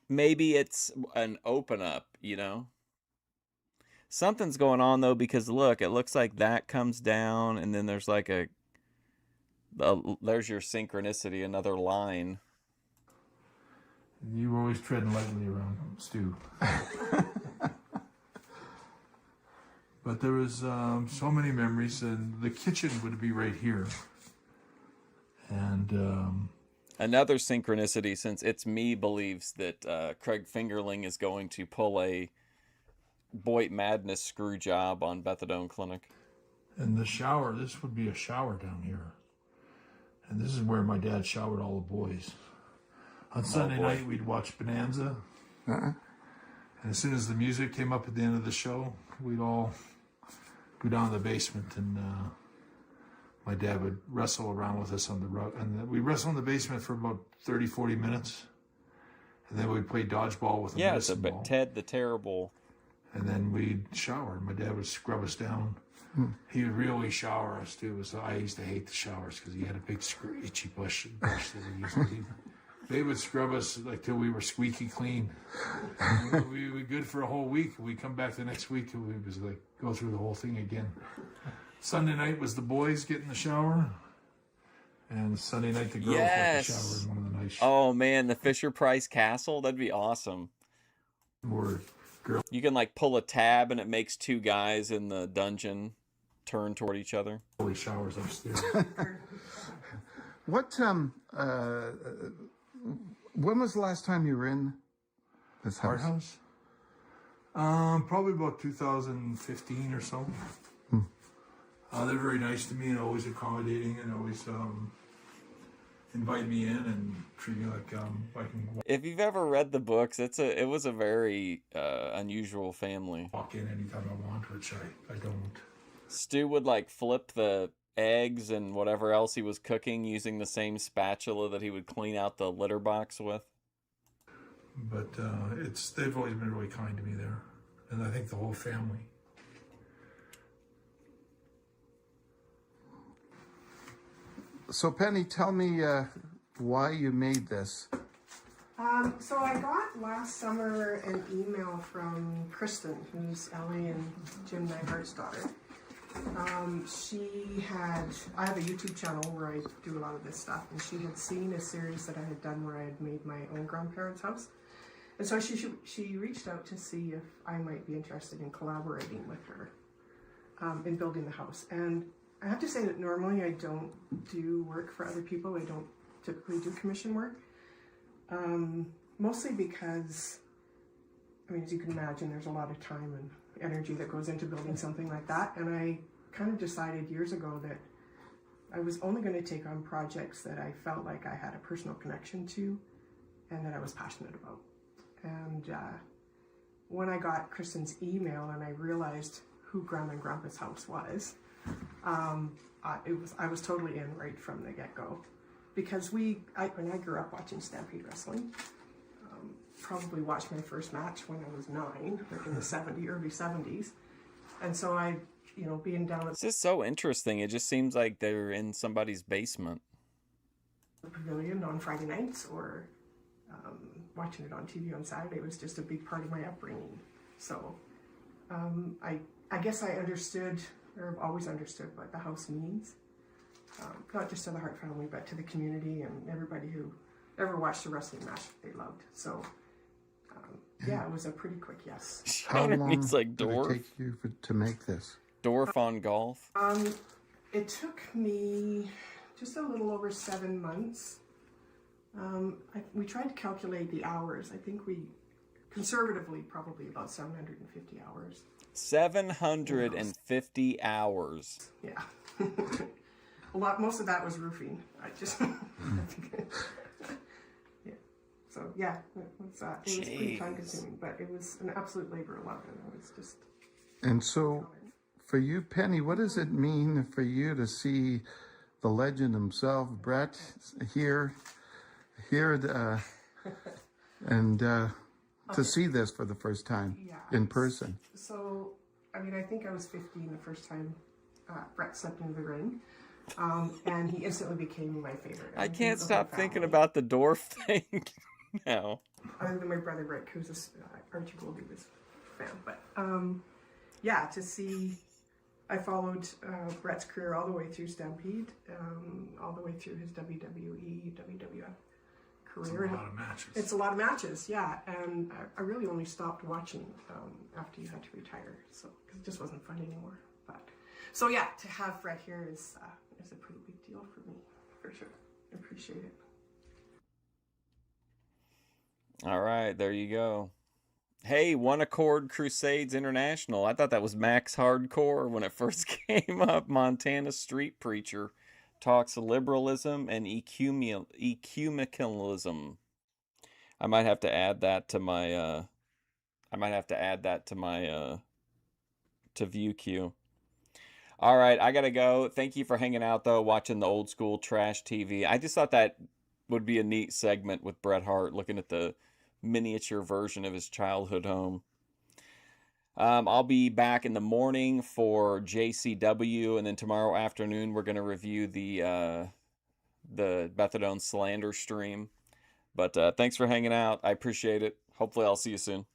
Maybe it's an open up, you know? Something's going on, though, because look, it looks like that comes down, and then there's like there's your synchronicity, another line. You were always treading lightly around Stu. But there was so many memories, and the kitchen would be right here. And another synchronicity, since It's Me believes that Craig Fingerling is going to pull a Boyd Madness screw job on Bethadone Clinic. And the shower, this would be a shower down here. And this is where my dad showered all the boys. On Sunday night, we'd watch Bonanza. And as soon as the music came up at the end of the show, we'd all go down to the basement, and my dad would wrestle around with us on the rug. And we'd wrestle in the basement for about 30, 40 minutes. And then we'd play dodgeball with a medicine ball. Ted the Terrible. And then we'd shower. My dad would scrub us down. He would really shower us, too. So I used to hate the showers because he had a big itchy bush that he used to use. They would scrub us like till we were squeaky clean. We were good for a whole week. We'd come back the next week and we was like go through the whole thing again. Sunday night was the boys get in the shower. And Sunday night the girls went to shower in one of the nice. Oh man, the Fisher-Price Castle? That'd be awesome. You can like pull a tab and it makes 2 guys in the dungeon turn toward each other. Holy showers upstairs. What when was the last time you were in this house? Our house? Probably about 2015 or so. They're very nice to me and always accommodating and always invite me in and treat me like I can. If you've ever read the books, it was a very unusual family. Walk in anytime I want, which I don't. Stu would like flip the eggs and whatever else he was cooking using the same spatula that he would clean out the litter box with. But they've always been really kind to me there, and I think the whole family. So Penny, tell me why you made this. So I got last summer an email from Kristen, who's Ellie and Jim Nyhart's daughter. I have a YouTube channel where I do a lot of this stuff, and she had seen a series that I had done where I had made my own grandparents' house. And so she reached out to see if I might be interested in collaborating with her in building the house. And I have to say that normally I don't do work for other people. I don't typically do commission work. Mostly because, I mean, as you can imagine, there's a lot of time and energy that goes into building something like that. And I kind of decided years ago that I was only going to take on projects that I felt like I had a personal connection to and that I was passionate about. And when I got Kristen's email and I realized who Grandma and Grandpa's house was, I was totally in right from the get-go. Because when I grew up watching Stampede Wrestling, probably watched my first match when I was 9, like in the early 70s. And so I, being down at This is so interesting. It just seems like they're in somebody's basement. the pavilion on Friday nights or watching it on TV on Saturday was just a big part of my upbringing. So I guess I understood, or have always understood, what the house means. Not just to the Hart family, but to the community and everybody who ever watched a wrestling match they loved. So yeah, it was a pretty quick yes. How long He's like did it Dorf. take you to make this? Dorf on golf. It took me just a little over 7 months. We tried to calculate the hours. I think we conservatively probably about 750 hours. 750 hours. Yeah. Most of that was roofing. Yeah. So yeah, it was pretty time consuming, but it was an absolute labor of love, and it was just. And so, for you, Penny, what does it mean for you to see the legend himself, Brett, here, and to see this for the first time in person? So, I mean, I think I was 15 the first time Brett stepped into the ring. And he instantly became my favorite. I can't stop thinking about the Dorf thing now. Other than my brother Rick, who's Archie Goldie was a fan. But yeah, to see, I followed Brett's career all the way through Stampede, all the way through his WWE, WWF career. It's a lot of matches. It's a lot of matches, yeah. And I really only stopped watching after you had to retire, so because it just wasn't fun anymore. But so yeah, to have Brett here is a pretty big deal for me, for sure. I appreciate it. All right, there you go. Hey, One Accord Crusades International. I thought that was Max Hardcore when it first came up. Montana street preacher talks liberalism and ecumenicalism. I might have to add that to my to view queue. All right, I gotta go. Thank you for hanging out, though, watching the old school trash TV. I just thought that would be a neat segment with Bret Hart, looking at the miniature version of his childhood home. I'll be back in the morning for JCW, and then tomorrow afternoon we're gonna review the Methadone Slander stream. But thanks for hanging out. I appreciate it. Hopefully I'll see you soon.